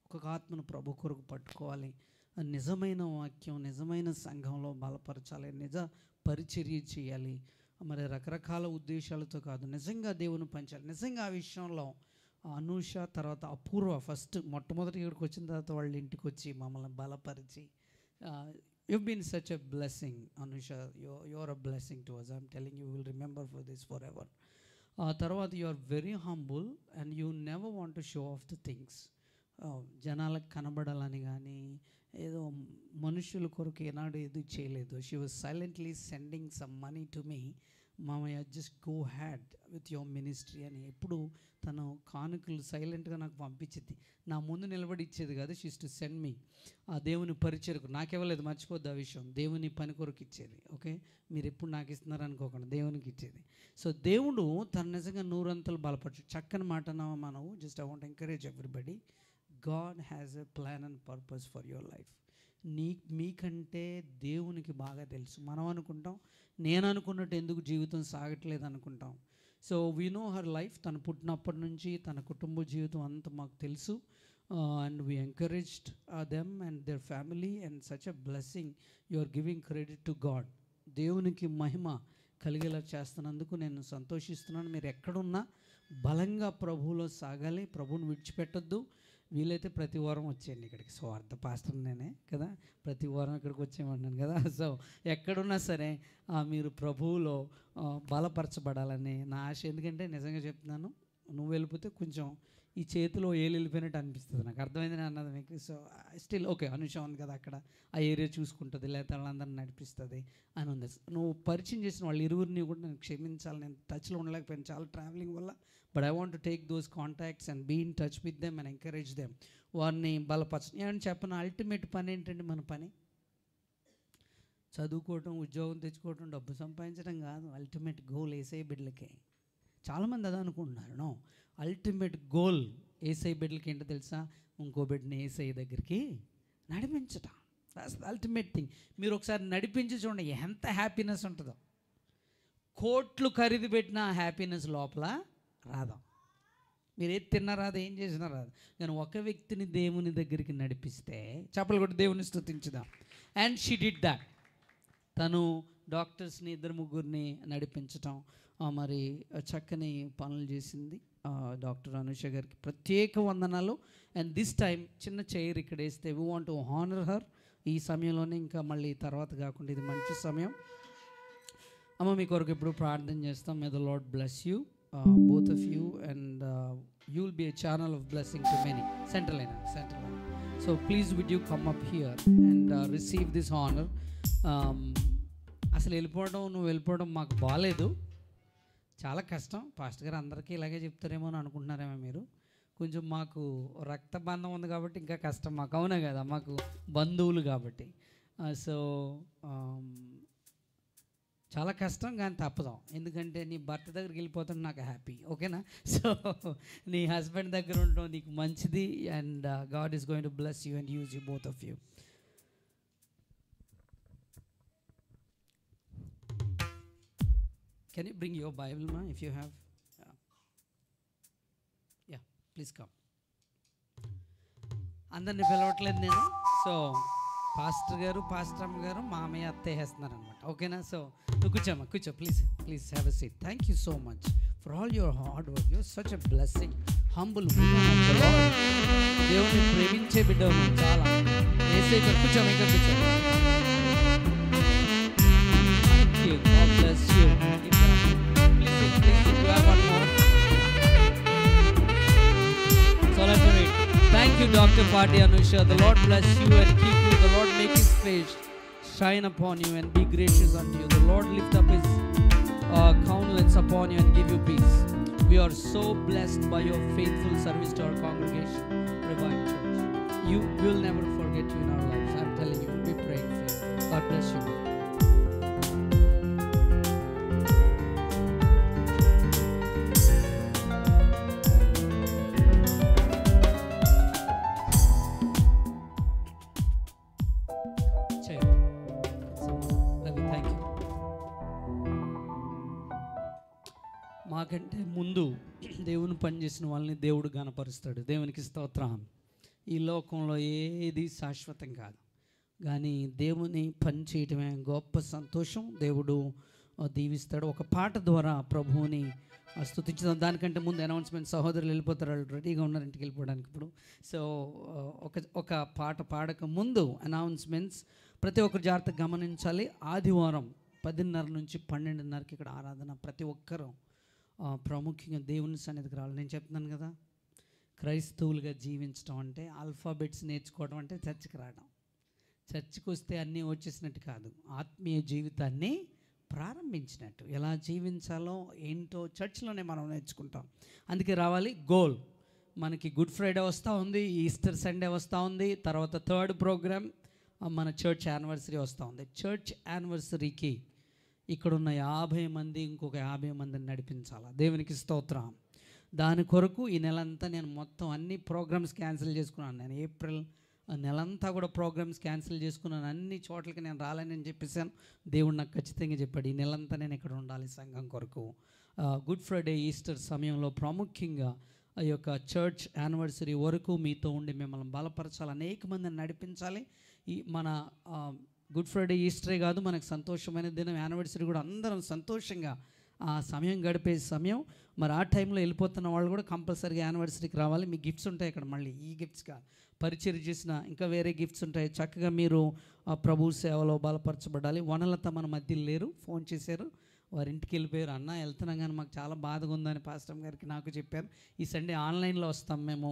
ఒక్కొక్క ఆత్మను ప్రభు కొరకు పట్టుకోవాలి, నిజమైన వాక్యం నిజమైన సంఘంలో బలపరచాలి, నిజ పరిచర్య చేయాలి. మరి రకరకాల ఉద్దేశాలతో కాదు, నిజంగా దేవుని పంచాలి. నిజంగా ఆ విషయంలో అనూష తర్వాత అపూర్వ ఫస్ట్ మొట్టమొదటి ఇక్కడికి వచ్చిన తర్వాత వాళ్ళ ఇంటికి వచ్చి మమ్మల్ని బలపరిచి, you been such a blessing Anusha, you are a blessing to us. I'm telling you will remember for this forever. తర్వాత you are very humble and you never want to show off the things. జనాలకు కనబడాలని కానీ ఏదో మనుషుల కొరకు ఏనాడు ఏది చేయలేదు. She was silently sending some money to me, మామయ్య just go ahead with your ministry అని. ఎప్పుడు తను కానుకలు సైలెంట్గా నాకు పంపించేది, నా ముందు నిలబడి ఇచ్చేది కాదు. She to send me. ఆ దేవుని పరిచయకు నాకెవ్వలేదు, మర్చిపోద్దు ఆ విషయం. దేవుని పని కొరకు ఇచ్చేది. ఓకే, మీరు ఎప్పుడు నాకు ఇస్తున్నారు అనుకోకుండా దేవునికి ఇచ్చేది. సో దేవుడు తను నిజంగా నూరంతలు బలపరచు. చక్కని మాట అన్నావా మనము. Just I want encourage everybody, God has a plan and purpose for your life. మీకంటే దేవునికి బాగా తెలుసు. మనం అనుకుంటాం నేను అనుకున్నట్టు ఎందుకు జీవితం సాగట్లేదు అనుకుంటాం. So we know her life. తను పుట్టినప్పటి నుంచి తన కుటుంబ జీవితం అంతా మాకు తెలుసు. And we encouraged them and their family and such a blessing. You are giving credit to God. దేవునికి మహిమ కలిగేలా చేస్తున్నందుకు నేను సంతోషిస్తున్నాను. మీరు ఎక్కడున్నా బలంగా ప్రభువులో సాగాలి, ప్రభువుని విడిచిపెట్టొద్దు. వీలైతే ప్రతి వారం వచ్చేయండి ఇక్కడికి. స్వార్థ పాస్టర్ నేనే కదా, ప్రతి వారం ఇక్కడికి వచ్చేయమన్నాను కదా. సో ఎక్కడున్నా సరే మీరు ప్రభువులో బలపరచబడాలని నా ఆశ. ఎందుకంటే నిజంగా చెప్తున్నాను, నువ్వు వెళ్ళిపోతే కొంచెం ఈ చేతిలో ఏళ్ళు వెళ్ళిపోయినట్టు అనిపిస్తుంది. నాకు అర్థమైందని అన్నది మీకు. సో స్టిల్ ఓకే, అనుష ఉంది కదా అక్కడ, ఆ ఏరియా చూసుకుంటుంది, లేకపోతే వాళ్ళందరినీ నడిపిస్తుంది అని ఉంది. నువ్వు పరిచయం చేసిన వాళ్ళు ఇరువురిని కూడా నేను క్షమించాలి, నేను టచ్లో ఉండలేకపోయాను చాలా ట్రావెలింగ్ వల్ల. But I want to take those contacts and be in touch with them and encourage them. వారిని బలపరచడం. ఏమని చెప్పను, అల్టిమేట్ పని ఏంటంటే మన పని చదువుకోవటం, ఉద్యోగం తెచ్చుకోవటం, డబ్బు సంపాదించడం కాదు. అల్టిమేట్ గోల్ ఏసై బిడ్డలకే. చాలామంది అదే అనుకుంటున్నారు. నో, అల్టిమేట్ గోల్ ఏసై బిడ్డలకి ఏంటో తెలుసా? ఇంకో బిడ్డని ఏసై దగ్గరికి నడిపించటం. That's the ultimate thing. మీరు ఒకసారి నడిపించి చూడండి ఎంత హ్యాపీనెస్ ఉంటుందో. కోట్లు ఖరీదు పెట్టిన హ్యాపీనెస్ లోపల రాదు. మీరు ఏది తిన్నా రాదు, ఏం చేసినా రాదు. కానీ ఒక వ్యక్తిని దేవుని దగ్గరికి నడిపిస్తే, చెప్పలు కూడా దేవుని స్తుతించుదాం. And she did that. తను డాక్టర్స్ని 2-3 నడిపించటం, మరి చక్కని పనులు చేసింది డాక్టర్ అనుష గారికి. ప్రత్యేక వందనాలు. అండ్ దిస్ టైం చిన్న చైర్ ఇక్కడ వేస్తే we want to honour her. ఈ సమయంలోనే, ఇంకా మళ్ళీ తర్వాత కాకుండా ఇది మంచి సమయం. అమ్మ మీ కొరకు ఇప్పుడు ప్రార్థన చేస్తాం. May the lord bless you both of you, and you will be a channel of blessing to many. Central line. So please would you come up here and receive this honor. అసలు నువ్వు వెళ్ళిపోవడం మాకు బాగాలేదు, చాలా కష్టం. Pastor గారు అందరికీ ఇలాగే చెప్తారేమో అని అనుకుంటున్నారేమో మీరు. కొంచెం మాకు రక్త బంధం ఉంది కాబట్టి ఇంకా కష్టం మాకు, అవునా కదా, మాకు బంధువులు కాబట్టి. సో చాలా కష్టం, కానీ తప్పదాం. ఎందుకంటే నీ భర్త దగ్గరికి వెళ్ళిపోతాను నాకు హ్యాపీ, ఓకేనా? సో నీ హస్బెండ్ దగ్గర ఉండడం నీకు మంచిది. And God is going to bless you and use you, both of you. Can you bring your Bible, ma, if you have? Yeah, please come. అందరిని పిలవట్లేదు నేను. సో పాస్టర్ గారు, పాస్టర్ అమ్మ గారు, మామయ్య, అత్తయ్య వేస్తున్నారు అనమాట, ఓకేనా? సో నువ్వు కూర్చోమ్మా, కూర్చో, please have a seat. Thank you so much for all your hard work. Your such a blessing, humble women of the lord. దేవుని ప్రేమించే బిడ్డ చాలా. కూర్చోమ్మ, ఇంకా కూర్చో. God bless you. Please, you have one more. So let me read. Thank you, Dr. Patti Anusha. The Lord bless you and keep you. The Lord make His face shine upon you and be gracious unto you. The Lord lift up His countenance upon you and give you peace. We are so blessed by your faithful service to our congregation, Revive Church. You will never forget you in our lives. I'm telling you, we pray for you. God bless you. మాకంటే ముందు దేవుని పనిచేసిన వాళ్ళని దేవుడు గణపరుస్తాడు. దేవునికి స్తోత్రం. ఈ లోకంలో ఏది శాశ్వతం కాదు, కానీ దేవుని పని చేయటమే గొప్ప సంతోషం. దేవుడు దీవిస్తాడు. ఒక పాట ద్వారా ప్రభువుని స్తుతించుదాం. దానికంటే ముందు అనౌన్స్మెంట్. సహోదరులు వెళ్ళిపోతారు, వాళ్ళు రెడీగా ఉన్నారు ఇంటికి వెళ్ళిపోవడానికి ఇప్పుడు. సో ఒక పాట పాడక ముందు అనౌన్స్మెంట్స్ ప్రతి ఒక్కరు జాగ్రత్తగా గమనించాలి. ఆదివారం 10:30 నుంచి 12:30కి ఇక్కడ ఆరాధన. ప్రతి ఒక్కరూ ప్రాముఖ్యంగా దేవుని సన్నిధికి రావాలి. నేను చెప్తున్నాను కదా, క్రైస్తవులుగా జీవించడం అంటే ఆల్ఫాబెట్స్ నేర్చుకోవడం అంటే చర్చికి రావడం. చర్చికి వస్తే అన్నీ వచ్చేసినట్టు కాదు, ఆత్మీయ జీవితాన్ని ప్రారంభించినట్టు. ఎలా జీవించాలో ఏంటో చర్చ్లోనే మనం నేర్చుకుంటాం. అందుకే రావాలి. గోల్ మనకి గుడ్ ఫ్రైడే వస్తూ ఉంది, ఈస్టర్ సండే వస్తూ ఉంది, తర్వాత 3rd ప్రోగ్రామ్ మన చర్చ్ యానివర్సరీ వస్తూ ఉంది. చర్చ్ యానివర్సరీకి ఇక్కడున్న 50 మంది ఇంకొక 50 మందిని నడిపించాలి. దేవునికి స్తోత్రం. దాని కొరకు ఈ నెలంతా నేను మొత్తం అన్ని ప్రోగ్రామ్స్ క్యాన్సిల్ చేసుకున్నాను. నేను ఏప్రిల్ నెలంతా కూడా ప్రోగ్రామ్స్ క్యాన్సిల్ చేసుకున్నాను. అన్ని చోట్లకి నేను రాలేనని చెప్పేసాను. దేవుడు నాకు ఖచ్చితంగా చెప్పాడు, ఈ నెలంతా నేను ఇక్కడ ఉండాలి సంఘం కొరకు. గుడ్ ఫ్రైడే, ఈస్టర్ సమయంలో ప్రాముఖ్యంగా ఆ యొక్క చర్చ్ యానివర్సరీ వరకు మీతో ఉండి మిమ్మల్ని బలపరచాలి, అనేక మందిని నడిపించాలి. ఈ మన గుడ్ ఫ్రైడే, ఈస్టరే కాదు, మనకు సంతోషమైన దినం యానివర్సరీ కూడా. అందరం సంతోషంగా ఆ సమయం గడిపే సమయం. మరి ఆ టైంలో వెళ్ళిపోతున్న వాళ్ళు కూడా కంపల్సరీగా యానివర్సరీకి రావాలి. మీ గిఫ్ట్స్ ఉంటాయి ఇక్కడ. మళ్ళీ ఈ గిఫ్ట్స్ కాదు, పరిచయం చేసిన ఇంకా వేరే గిఫ్ట్స్ ఉంటాయి. చక్కగా మీరు ప్రభు సేవలో బలపరచబడాలి. వనలత మన మధ్యలో లేరు, ఫోన్ చేశారు. వారి ఇంటికి వెళ్ళిపోయారు. అన్న వెళ్తున్నాం కానీ మాకు చాలా బాధగా ఉందని పాస్టర్ గారికి నాకు చెప్పారు. ఈ సండే ఆన్లైన్లో వస్తాం మేము,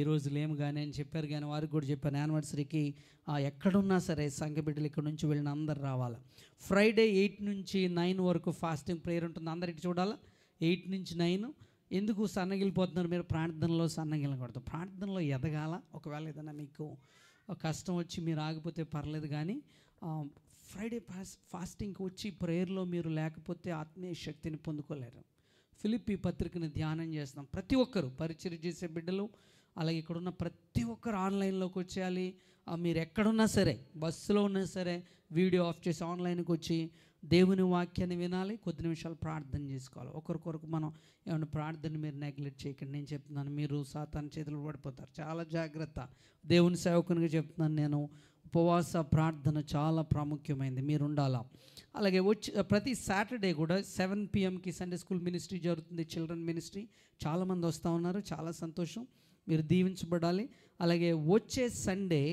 ఈరోజు లేము కానీ అని చెప్పారు. కానీ వారికి కూడా చెప్పాను, యానివర్సరీకి ఎక్కడున్నా సరే సంఘ బిడ్డలు ఇక్కడ నుంచి వెళ్ళిన అందరు రావాలి. ఫ్రైడే 8 నుంచి 9 వరకు ఫాస్టింగ్ ప్రేయర్ ఉంటుంది. అందరికి చూడాలా, 8 నుంచి 9. ఎందుకు సన్నగిలిపోతున్నారు మీరు? ప్రార్థనలో సన్నగిలకూడదు, ప్రార్థనలో ఎదగాల. ఒకవేళ ఏదైనా మీకు కష్టం వచ్చి మీరు ఆగిపోతే పర్లేదు, కానీ ఫ్రైడే ఫాస్టింగ్కి వచ్చి ప్రేయర్లో మీరు లేకపోతే ఆత్మీయ శక్తిని పొందుకోలేరు. ఫిలిప్పీ పత్రికని ధ్యానం చేస్తున్నాం. ప్రతి ఒక్కరు పరిచర్య చేసే బిడ్డలు, అలాగే ఇక్కడున్న ప్రతి ఒక్కరు ఆన్లైన్లోకి వచ్చేయాలి. మీరు ఎక్కడున్నా సరే, బస్సులో ఉన్నా సరే వీడియో ఆఫ్ చేసి ఆన్లైన్కి వచ్చి దేవుని వాక్యాన్ని వినాలి. కొద్ది నిమిషాలు ప్రార్థన చేసుకోవాలి. ఒకరికొరకు మనం ఏమైనా ప్రార్థన మీరు నెగ్లెక్ట్ చేయకండి. నేను చెప్తున్నాను, మీరు సాతాను చేతులు పడిపోతారు. చాలా జాగ్రత్త. దేవుని సేవకునిగా చెప్తున్నాను నేను, ఉపవాస ప్రార్థన చాలా ప్రాముఖ్యమైనది, మీరు ఉండాలా. అలాగే ప్రతి సాటర్డే కూడా 7 PM సండే స్కూల్ మినిస్ట్రీ జరుగుతుంది, చిల్డ్రన్ మినిస్ట్రీ. చాలామంది వస్తూ ఉన్నారు, చాలా సంతోషం, మీరు దీవించబడాలి. అలాగే వచ్చే Sunday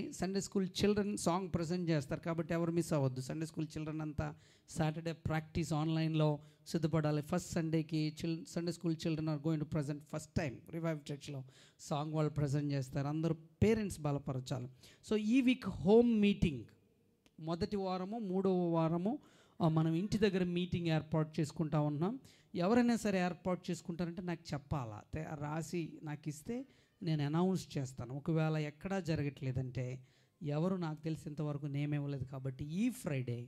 school children song present చేస్తారు, కాబట్టి ఎవరు మిస్ అవ్వద్దు. సండే స్కూల్ చిల్డ్రన్ అంతా సాటర్డే ప్రాక్టీస్ ఆన్లైన్లో సిద్ధపడాలి. ఫస్ట్ సండేకి Sunday school children are going to present first time revive చర్చ్లో సాంగ్ వాళ్ళు ప్రజెంట్ చేస్తారు. అందరూ పేరెంట్స్ బలపరచాలి. సో ఈ వీక్ హోమ్ మీటింగ్, మొదటి వారము 3వ వారము మనం ఇంటి దగ్గర మీటింగ్ ఏర్పాటు చేసుకుంటా ఉన్నాం. ఎవరైనా సరే ఏర్పాటు చేసుకుంటారంటే నాకు చెప్పాలా, రాసి నాకు ఇస్తే నేను అనౌన్స్ చేస్తాను. ఒకవేళ ఎక్కడా జరగట్లేదంటే, ఎవరు నాకు తెలిసినంతవరకు నేమ్ ఇవ్వలేదు, కాబట్టి ఈ ఫ్రైడే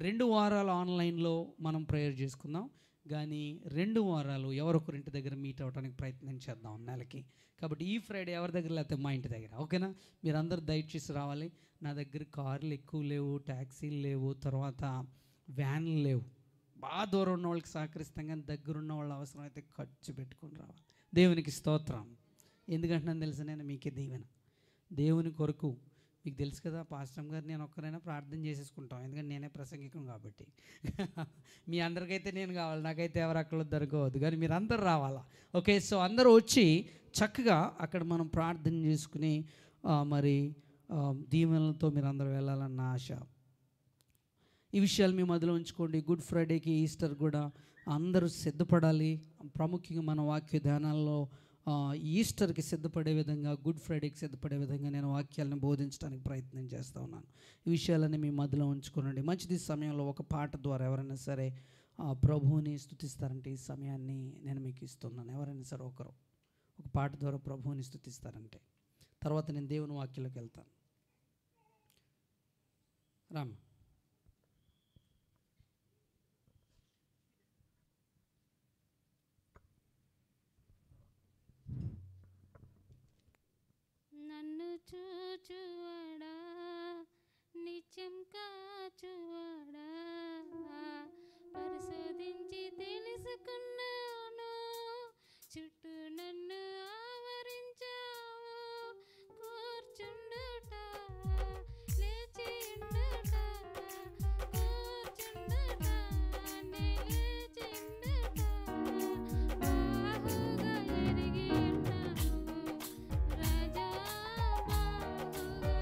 2 వారాలు ఆన్లైన్లో మనం ప్రేయర్ చేసుకుందాం. కానీ 2 వారాలు ఎవరొకరింటి దగ్గర మీట్ అవ్వడానికి ప్రయత్నం చేద్దాం నెలకి. కాబట్టి ఈ ఫ్రైడే ఎవరి దగ్గర, లేకపోతే మా ఇంటి దగ్గర, ఓకేనా? మీరందరూ దయచేసి రావాలి. నా దగ్గర కార్లు ఎక్కువ లేవు, ట్యాక్సీలు లేవు, తర్వాత వ్యాన్లు లేవు. బాగా దూరం ఉన్న వాళ్ళకి సహకరిస్తాం, కానీ దగ్గరున్న వాళ్ళు అవసరమైతే ఖర్చు పెట్టుకుని రావాలి. దేవునికి స్తోత్రం. ఎందుకంటున్నాను తెలుసా, నేను మీకే దీవెన. దేవుని కొరకు మీకు తెలుసు కదా, పాస్టర్ గారు నేను ఒక్కరైనా ప్రార్థన చేసేసుకుంటాం, ఎందుకంటే నేనే ప్రసంగికం కాబట్టి. మీ అందరికైతే నేను కావాలి, నాకైతే ఎవరు అక్కడ దొరకవద్దు, కానీ మీరు అందరు రావాలా. ఓకే, సో అందరూ వచ్చి చక్కగా అక్కడ మనం ప్రార్థన చేసుకుని మరి దీవెనలతో మీరు అందరూ వెళ్ళాలన్న ఆశ. ఈ విషయాలు మీ మధ్యలో ఉంచుకోండి. గుడ్ ఫ్రైడేకి, ఈస్టర్ కూడా అందరూ సిద్ధపడాలి. ప్రాముఖ్యంగా మన వాక్య ధ్యానాల్లో ఈస్టర్కి సిద్ధపడే విధంగా, గుడ్ ఫ్రైడేకి సిద్ధపడే విధంగా నేను వాక్యాలను బోధించడానికి ప్రయత్నం చేస్తూ ఉన్నాను. ఈ విషయాలన్నీ మీ మధ్యలో ఉంచుకోనండి. మంచిది. సమయంలో ఒక పాట ద్వారా ఎవరైనా సరే ప్రభువుని స్తుతిస్తారంటే ఈ సమయాన్ని నేను మీకు ఇస్తున్నాను. ఎవరైనా సరే ఒకరు ఒక పాట ద్వారా ప్రభువుని స్తుతిస్తారంటే, తర్వాత నేను దేవుని వాక్యంలోకి వెళ్తాను. రామ్. నన్ను చూచువాడా, నిత్యం కాచువాడా, పరిశోధించి తెలుసుకున్నాను, చుట్టూ నన్ను ఆవరించావు. కూర్చుండుట, లేచిండుట, కూర్చుండుట, లేచిండుట, బాహుగా ఎరిగి ఉన్నాను రాజా, బాహుగా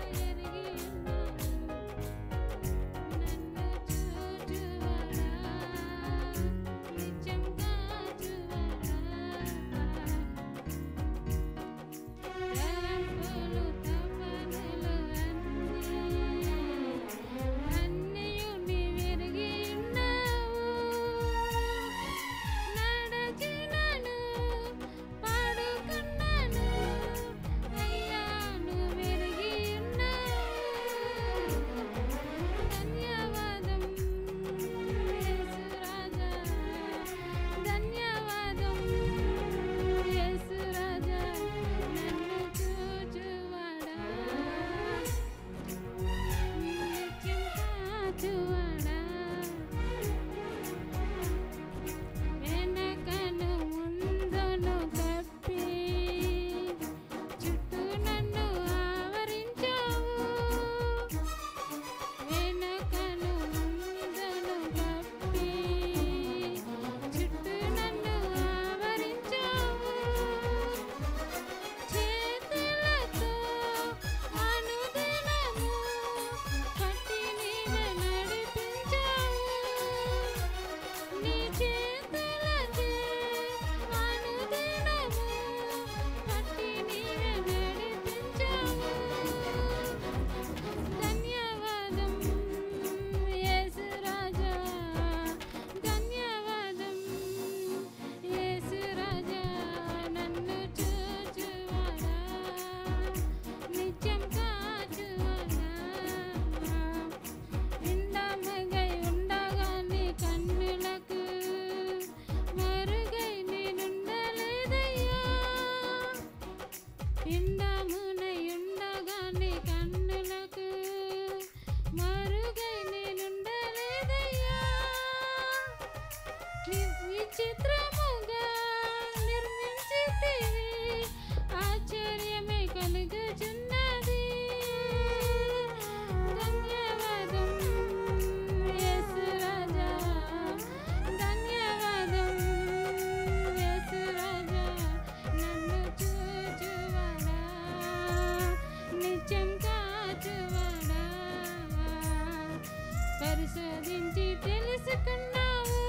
పరిశోధించి తెలుసుకున్నావు,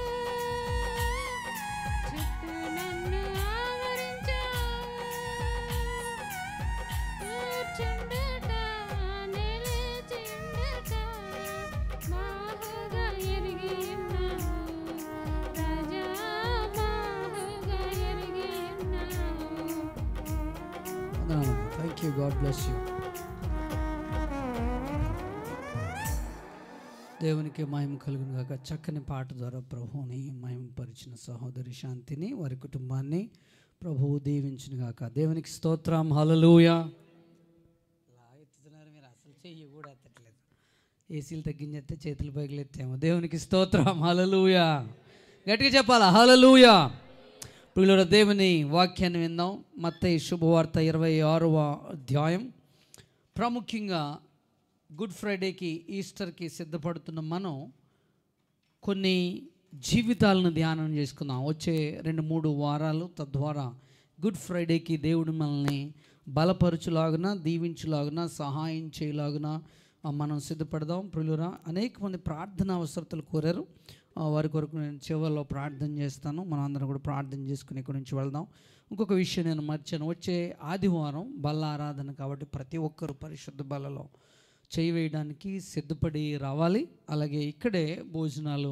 చుట్టూ నన్ను ఆవరించావు. కూర్చుండుట నిలిచిండుట బాహుగా ఎరిగి ఉన్నావు రాజా, బాహుగా ఎరిగి ఉన్నావు. Thank you. God bless you. దేవునికి మహిమ కలుగును గాక. చక్కని పాట ద్వారా ప్రభువుని మహిమపరిచిన సహోదరి శాంతిని, వారి కుటుంబాన్ని ప్రభువు దీవించును గాక. దేవునికి స్తోత్రం. హల్లెలూయా. ఎత్తుతున్నారు మీరు, అసలు చెయ్యి కూడా ఎత్తట్లేదు. ఏసీలు తగ్గించేస్తే చేతులు పైకి ఎత్తాము. దేవునికి స్తోత్రం. హల్లెలూయా. గట్టిగా చెప్పాలా హల్లెలూయా. ప్రియులారా, దేవుని వాక్యాన్ని విందాం. మత్తయి శుభవార్త 26వ అధ్యాయం. ప్రాముఖ్యంగా గుడ్ ఫ్రైడేకి, ఈస్టర్కి సిద్ధపడుతున్న మనం కొన్ని జీవితాలను ధ్యానం చేసుకుందాం వచ్చే 2-3 వారాలు. తద్వారా గుడ్ ఫ్రైడేకి దేవుడు మనల్ని బలపరచులాగున, దీవించులాగున, సహాయం చేయలాగున మనం సిద్ధపడదాం. ప్రియులారా, అనేక మంది ప్రార్థన అవసరతలు కోరారు. వారి కొరకు నేను చివరిలో ప్రార్థన చేస్తాను. మనం అందరం కూడా ప్రార్థన చేసుకుని ఇక్కడి నుంచి వెళ్దాం. ఇంకొక విషయం నేను మర్చాను. వచ్చే ఆదివారం బల్ల ఆరాధన కాబట్టి ప్రతి ఒక్కరు పరిశుద్ధ బలలో చేయి వేయడానికి సిద్ధపడి రావాలి. అలాగే ఇక్కడే భోజనాలు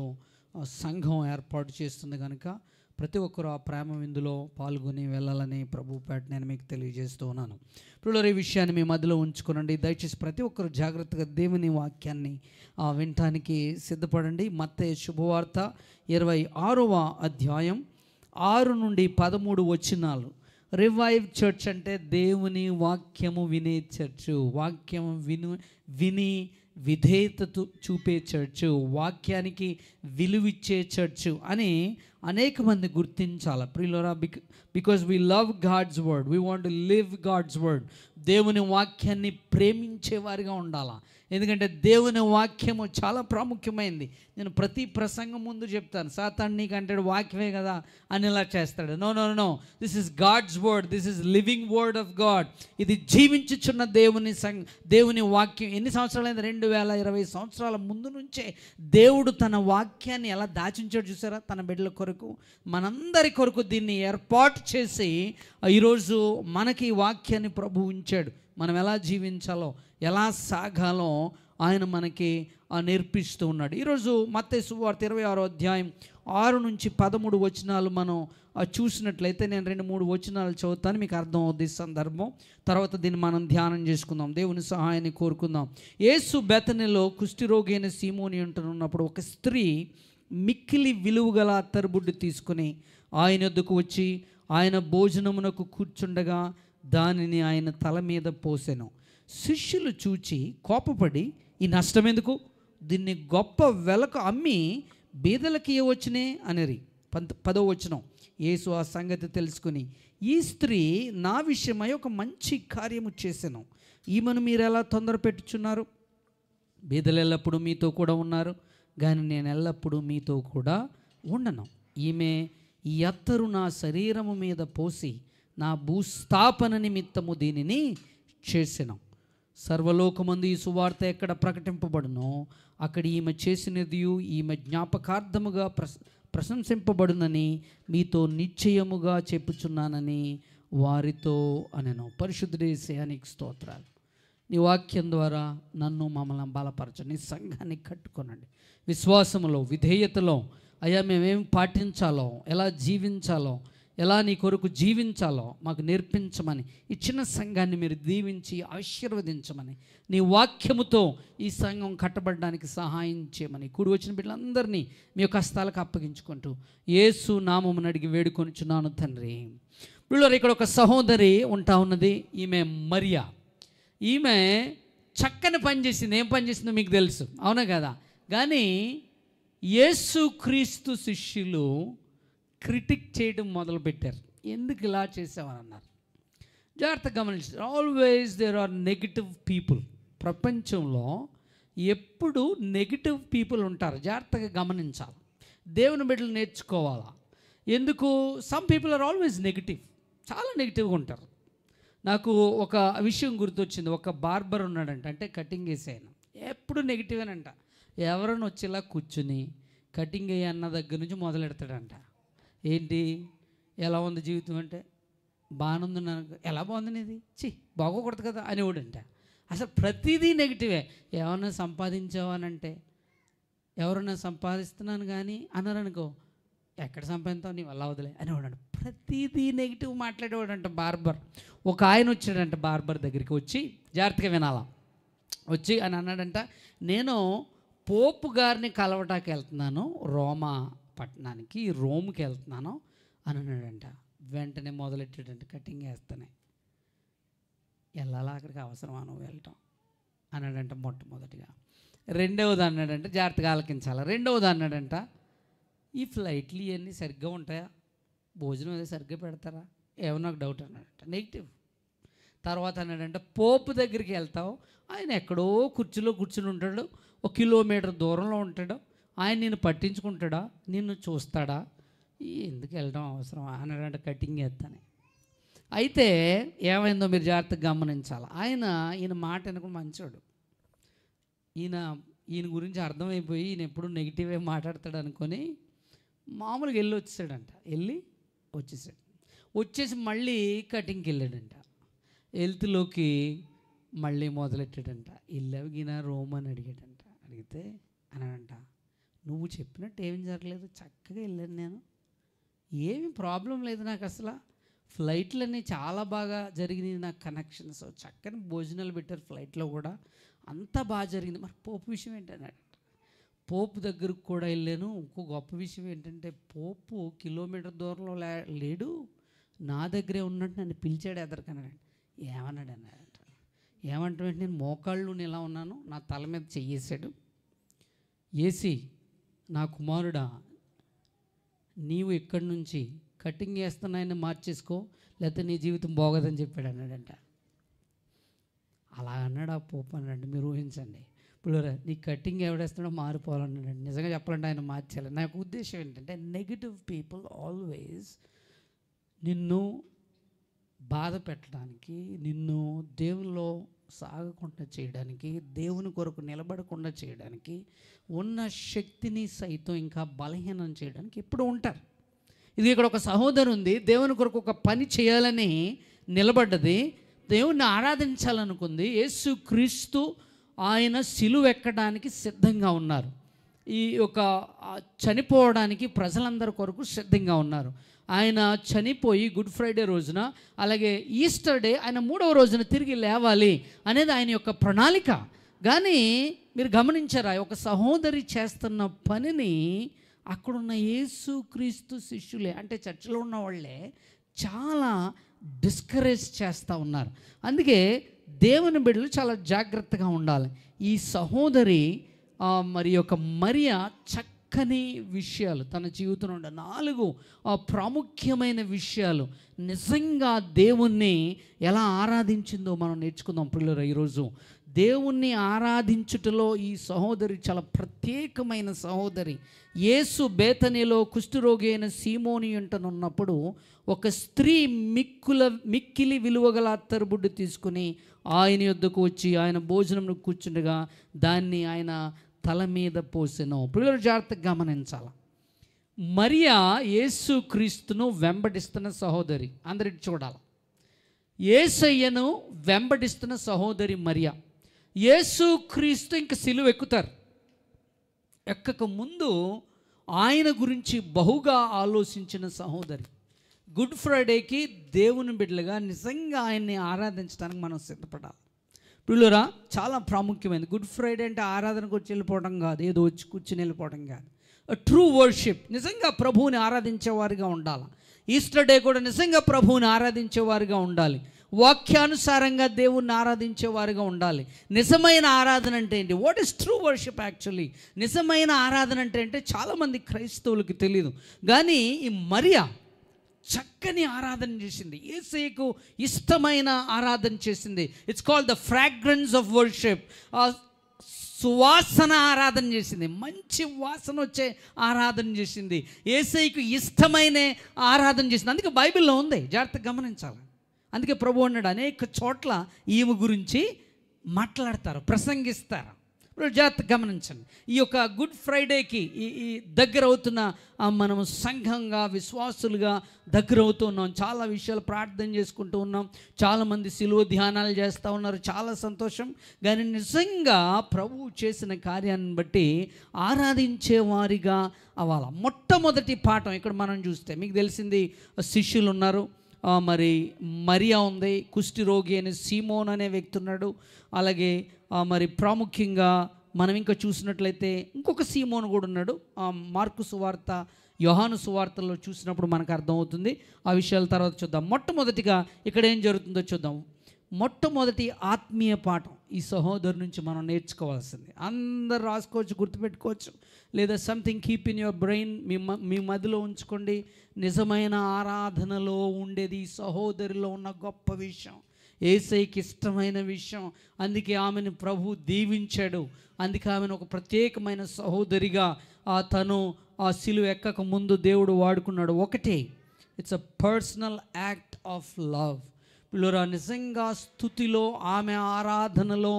సంఘం ఏర్పాటు చేస్తుంది కనుక ప్రతి ఒక్కరు ఆ ప్రేమ విందులో పాల్గొని వెళ్ళాలని ప్రభుపేట నేను మీకు తెలియజేస్తూ ఉన్నాను. ఇప్పుడు ఈ విషయాన్ని మీ మధ్యలో ఉంచుకోనండి. దయచేసి ప్రతి ఒక్కరు జాగ్రత్తగా దేవుని వాక్యాన్ని వినటానికి సిద్ధపడండి. మత్తయి శుభవార్త 26వ అధ్యాయం 6-13 వచనాలు. రివైవ్ చర్చ్ అంటే దేవుని వాక్యము వినే చర్చు, వాక్యము విని విధేయత చూపే చర్చు, వాక్యానికి విలువిచ్చే చర్చు అని అనేక మంది గుర్తించాలి. ప్రియులారా, because we love God's word, we want to live God's word. దేవుని వాక్యాన్ని ప్రేమించే వారిగా ఉండాలా. ఎందుకంటే దేవుని వాక్యము చాలా ప్రాముఖ్యమైనది. నేను ప్రతి ప్రసంగం ముందు చెప్తాను, సాతాను నీకు అంటాడు వాక్యమే కదా అని ఇలా చేస్తాడు. No no no, this is God's word, this is living word of God. ఇది జీవించుచున్న దేవుని వాక్యం. ఎన్ని సంవత్సరాలైంది? 2020 సంవత్సరాల ముందు నుంచే దేవుడు తన వాక్యాన్ని ఎలా దాచించాడు చూసారా, తన బిడ్డల కొరకు, మనందరి కొరకు దీన్ని ఏర్పాటు చేసి ఈరోజు మనకి ఈ వాక్యాన్ని ప్రభు ఉంచాడు. మనం ఎలా జీవించాలో, ఎలా సాగాలో ఆయన మనకి నేర్పిస్తూ ఉన్నాడు. ఈరోజు మత్తయి సువార్త 26వ అధ్యాయం 6-13 వచనాలు మనం చూసినట్లయితే నేను 2-3 వచనాలు చదువుతాను, మీకు అర్థం అవుద్ది సందర్భం. తర్వాత దీన్ని మనం ధ్యానం చేసుకుందాం, దేవుని సహాయాన్ని కోరుకుందాం. యేసు బెతనిలో కుష్ఠరోగి అయిన సీమోని అంటున్నప్పుడు ఒక స్త్రీ మిక్కిలి విలువగల అత్తరుబుడ్డు తీసుకుని ఆయన వద్దకు వచ్చి ఆయన భోజనమునకు కూర్చుండగా దానిని ఆయన తల మీద పోసెను. శిష్యులు చూచి కోపపడి, ఈ నష్టం ఎందుకు? దీన్ని గొప్ప వెలకు అమ్మి బీదలకి ఇవ్వచ్చునే అనిరి. 10వ వచనం. యేసు ఆ సంగతి తెలుసుకుని, ఈ స్త్రీ నా విషయమై ఒక మంచి కార్యము చేసెను, ఈమెను మీరు ఎలా తొందర పెట్టుచున్నారు? బీదలు ఎల్లప్పుడూ మీతో కూడా ఉన్నారు, కానీ నేను ఎల్లప్పుడూ మీతో కూడా ఉండను. ఈమె ఈ అత్తరు నా శరీరము మీద పోసి నా భూస్థాపన నిమిత్తము దీనిని చేసెను. సర్వలోకమందు ఈ సువార్త ఎక్కడ ప్రకటింపబడునో అక్కడ ఈమె చేసినదియు ఈమె జ్ఞాపకార్థముగా ప్రశంసింపబడునని మీతో నిశ్చయముగా చెప్పుచున్నానని వారితో అనెను. పరిశుద్ధుడే యేసయ్యానికి స్తోత్రాలు. నీ వాక్యం ద్వారా నన్ను మమ్మల్ని బలపరచండి, నీ సంఘాన్ని కట్టుకొనండి. విశ్వాసములో, విధేయతలో అయ్యా మేమేం పాటించాలో, ఎలా జీవించాలో, ఎలా నీ కొరకు జీవించాలో మాకు నేర్పించమని, ఈ చిన్న సంఘాన్ని మీరు దీవించి ఆశీర్వదించమని, నీ వాక్యముతో ఈ సంఘం కట్టబడడానికి సహాయం చేయమని కూడి వచ్చిన బిడ్డలందరినీ మీ యొక్క హస్తాలకు అప్పగించుకుంటూ యేసు నామమును అడిగి వేడుకొనుచున్నాను తండ్రి. వీళ్ళు ఇక్కడ ఒక సహోదరి ఉంటా ఉన్నది, ఈమె మరియా. ఈమె చక్కని పని చేసింది. ఏం పని చేసిందో మీకు తెలుసు, అవునా కదా? కానీ యేసు క్రీస్తు శిష్యులు క్రిటిక్ చేయడం మొదలుపెట్టారు. ఎందుకు ఇలా చేసామని అన్నారు. జాగ్రత్తగా గమనించారు. Always there are negative people. ప్రపంచంలో ఎప్పుడు నెగిటివ్ పీపుల్ ఉంటారు. జాగ్రత్తగా గమనించాలి, దేవుని బిడ్డలు నేర్చుకోవాలా. ఎందుకు? Some people are always negative, చాలా నెగిటివ్గా ఉంటారు. నాకు ఒక విషయం గుర్తొచ్చింది. ఒక బార్బర్ ఉన్నాడంట, అంటే కటింగ్ వేసాయన, ఎప్పుడు నెగిటివేనంట. ఎవరైనా వచ్చేలా కూర్చుని కటింగ్ అయ్యి అన్న దగ్గర నుంచి మొదలెడతాడంట. ఏంటి ఎలా ఉంది జీవితం అంటే, బాగానే ఉంది నాకు. ఎలా బాగుంది నీది, బాగోకూడదు కదా అనేవాడంట. అసలు ప్రతిదీ నెగిటివే. ఏమన్నా సంపాదించావనంటే, ఎవరన్నా సంపాదిస్తున్నాను కానీ అన్నారనుకో, ఎక్కడ సంపాదిస్తావు నీ వల్ల అవదులే అనేవాడు. ప్రతిదీ నెగిటివ్ మాట్లాడేవాడంట బార్బర్. ఒక ఆయన వచ్చాడంట బార్బర్ దగ్గరికి. వచ్చి జాగ్రత్తగా వినాలా, వచ్చి అని అన్నాడంట, నేను పోపు గారిని కలవటానికి వెళ్తున్నాను, రోమా పట్టణానికి, రోమ్కి వెళ్తున్నాను అని అన్నాడంట. వెంటనే మొదలెట్టాడంట కటింగ్ వేస్తానే. వెళ్ళాలా అక్కడికి, అవసరమా నువ్వు వెళ్ళటం అన్నాడంట మొట్టమొదటిగా. రెండవది అన్నాడంట, జాగ్రత్తగా ఆలకించాలి. రెండవది అన్నాడంట, ఈ ఫ్లైట్లు ఇవన్నీ సరిగ్గా ఉంటాయా, భోజనం అదే సరిగ్గా పెడతారా, ఏమో నాకు డౌట్ అన్నాడంట, నెగిటివ్. తర్వాత అన్నాడంట, పోపు దగ్గరికి వెళ్తావు, ఆయన ఎక్కడో కుర్చీలో కూర్చుని ఉంటాడు, 1 కిలోమీటర్ దూరంలో ఉంటాడు, ఆయన నిన్ను పట్టించుకుంటాడా, నిన్ను చూస్తాడా, ఎందుకు వెళ్ళడం అవసరం అన్నాడంట కటింగ్ వేస్తానే. అయితే ఏమైందో మీరు జాగ్రత్తగా గమనించాలి. ఈయన మాట అనుకుని మంచోడు. ఈయన గురించి అర్థమైపోయి ఈయన ఎప్పుడు నెగిటివే మాట్లాడతాడు అనుకొని మామూలుగా వెళ్ళి వచ్చేసాడంట. వచ్చేసి మళ్ళీ కటింగ్కి వెళ్ళాడంట. హెల్త్లోకి మళ్ళీ మొదలెట్టాడంట. వెళ్ళావు గిన రోమ్ అని అడిగాడంట. అడిగితే అన్నాడంట, నువ్వు చెప్పినట్టు ఏం జరగలేదు, చక్కగా వెళ్ళాను నేను, ఏమి ప్రాబ్లం లేదు నాకు, అసలు ఫ్లైట్లన్నీ చాలా బాగా జరిగినాయి నాకు, కనెక్షన్స్, చక్కని భోజనాలు పెట్టారు ఫ్లైట్లో కూడా, అంతా బాగా జరిగింది. మరి పోపు విషయం ఏంటన్నాడు. పోపు దగ్గరకు కూడా వెళ్ళాను. ఇంకో గొప్ప విషయం ఏంటంటే, పోపు కిలోమీటర్ దూరంలో లేడు, నా దగ్గరే ఉన్నట్టు నన్ను పిలిచాడు ఎదరికన్నాడు. ఏమన్నాడు అన్నాడంట. ఏమంటే, నేను మోకాళ్ళు ఇలా ఉన్నాను, నా తల మీద చెయ్యేశాడు, ఏసి నా కుమారుడా నీవు ఇక్కడి నుంచి కటింగ్ వేస్తున్నాయని మార్చేసుకో, లేకపోతే నీ జీవితం బాగోదని చెప్పాడు అన్నాడంట. అలా అన్నాడు ఆ పోపు అన్నాడు. మీరు ఊహించండి. ఇప్పుడు నీ కటింగ్ ఎవడేస్తున్నాడో మారిపోవాలన్నాడు. నిజంగా చెప్పాలంటే ఆయన మార్చాలి. నాకు ఉద్దేశం ఏంటంటే, నెగిటివ్ పీపుల్ ఆల్వేస్ నిన్ను బాధ పెట్టడానికి, నిన్ను దేవునిలో సాగకుండా చేయడానికి, దేవుని కొరకు నిలబడకుండా చేయడానికి, ఉన్న శక్తిని సైతం ఇంకా బలహీనం చేయడానికి ఎప్పుడు ఉంటారు. ఇది ఇక్కడ ఒక సహోదరు ఉంది, దేవుని కొరకు ఒక పని చేయాలని నిలబడ్డది, దేవుణ్ణి ఆరాధించాలనుకుంది. యేసు క్రీస్తు ఆయన సిలువ ఎక్కడానికి సిద్ధంగా ఉన్నారు, ఈ యొక్క చనిపోవడానికి ప్రజలందరి కొరకు సిద్ధంగా ఉన్నారు. ఆయన చనిపోయి గుడ్ ఫ్రైడే రోజున, అలాగే ఈస్టర్ డే ఆయన 3వ రోజున తిరిగి లేవాలి అనేది ఆయన యొక్క ప్రణాళిక. కానీ మీరు గమనించారా, ఒక సహోదరి చేస్తున్న పనిని అక్కడున్న యేసు క్రీస్తు శిష్యులే, అంటే చర్చిలో ఉన్న వాళ్ళే చాలా డిస్కరేజ్ చేస్తూ ఉన్నారు. అందుకే దేవుని బిడ్డలు చాలా జాగ్రత్తగా ఉండాలి. ఈ సహోదరి మరి యొక్క మరియా చక్కని విషయాలు తన జీవితంలో ఉండే 4 ప్రాముఖ్యమైన విషయాలు నిజంగా దేవుణ్ణి ఎలా ఆరాధించిందో మనం నేర్చుకుందాం పిల్లలు. ఈరోజు దేవుణ్ణి ఆరాధించుటలో ఈ సహోదరి చాలా ప్రత్యేకమైన సహోదరి. యేసు బేతనీలో కుష్ఠరోగి అయిన సీమోని అంటనున్నప్పుడు ఒక స్త్రీ మిక్కిలి విలువగల అత్తరుబుడ్డు తీసుకుని ఆయన యొద్దకు వచ్చి ఆయన భోజనంను కూర్చుండగా దాన్ని ఆయన తల మీద పోసెను. పిల్లలు జాగ్రత్తగా గమనించాలి. మరియా యేసు క్రీస్తును వెంబడిస్తున్న సహోదరి. అందరికి చూడాలి. యేసయ్యను వెంబడిస్తున్న సహోదరి మరియా. యేసు క్రీస్తు ఇంక సిలువ ఎక్కుతారు. ఎక్కక ముందు ఆయన గురించి బహుగా ఆలోచించిన సహోదరి. గుడ్ ఫ్రైడేకి దేవుని బిడ్డలుగా నిజంగా ఆయన్ని ఆరాధించడానికి మనం సిద్ధపడాలి. పిల్లరా, చాలా ప్రాముఖ్యమైనది. గుడ్ ఫ్రైడే అంటే ఆరాధనకు వచ్చి వెళ్ళిపోవడం కాదు, ఏదో వచ్చి కూర్చుని వెళ్ళిపోవడం కాదు. ట్రూ వర్షిప్, నిజంగా ప్రభువుని ఆరాధించేవారిగా ఉండాలి. ఈస్టర్ డే కూడా నిజంగా ప్రభువుని ఆరాధించేవారిగా ఉండాలి. వాక్యానుసారంగా దేవుణ్ణి ఆరాధించేవారిగా ఉండాలి. నిజమైన ఆరాధన అంటే ఏంటి? What is true worship actually? నిజమైన ఆరాధన అంటే చాలామంది క్రైస్తవులకి తెలియదు. కానీ ఈ మరియా చక్కని ఆరాధన చేసింది, యేసయ్యకు ఇష్టమైన ఆరాధన చేసింది. It's called the fragrance of worship. సువాసన ఆరాధన చేసింది, మంచి వాసన వచ్చే ఆరాధన చేసింది, యేసయ్యకు ఇష్టమైన ఆరాధన చేసింది. అందుకే బైబిల్లో ఉంది, జాగ్రత్తగా గమనించాలి. అందుకే ప్రభు అన్నాడు, అనేక చోట్ల ఈమె గురించి మాట్లాడతారు, ప్రసంగిస్తారు. జాగ్రత్తగా గమనించండి. ఈ యొక్క గుడ్ ఫ్రైడేకి ఈ దగ్గర అవుతున్న మనము సంఘంగా విశ్వాసులుగా దగ్గర అవుతున్నాం. చాలా విషయాలు ప్రార్థన చేసుకుంటూ ఉన్నాం. చాలామంది సిలువ ధ్యానాలు చేస్తూ ఉన్నారు. చాలా సంతోషం. కానీ నిజంగా ప్రభువు చేసిన కార్యాన్ని బట్టి ఆరాధించే వారిగా అవ్వాలి. మొట్టమొదటి పాఠం ఇక్కడ మనం చూస్తే మీకు తెలిసింది, శిష్యులు ఉన్నారు, మరి మరియా ఉంది, కుష్టి రోగి అనే సీమోన్ అనే వ్యక్తి ఉన్నాడు. అలాగే మరి ప్రాముఖ్యంగా మనం ఇంకా చూసినట్లయితే ఇంకొక సీమోను కూడా ఉన్నాడు. మార్కు సువార్త, యోహాను సువార్తల్లో చూసినప్పుడు మనకు అర్థమవుతుంది. ఆ విషయాల తర్వాత చూద్దాం. మొట్టమొదటిగా ఇక్కడ ఏం జరుగుతుందో చూద్దాం. మొట్టమొదటి ఆత్మీయ పాఠం ఈ సహోదరు నుంచి మనం నేర్చుకోవాల్సింది. అందరు రాసుకోవచ్చు, గుర్తుపెట్టుకోవచ్చు, లేదా something keep in your brain, మీ మదిలో ఉంచుకోండి. నిజమైన ఆరాధనలో ఉండేది ఈ సహోదరిలో ఉన్న గొప్ప విషయం, యేసయ్యకి ఇష్టమైన విషయం. అందుకే ఆమెను ప్రభు దీవించాడు. అందుకే ఆమెను ఒక ప్రత్యేకమైన సహోదరిగా తను ఆ సిలువ ఎక్కక ముందు దేవుడు వాడుకున్నాడు. ఒకటి, it's a personal act of love. పిల్లరా, నిజంగా స్తుతిలో ఆమె ఆరాధనలో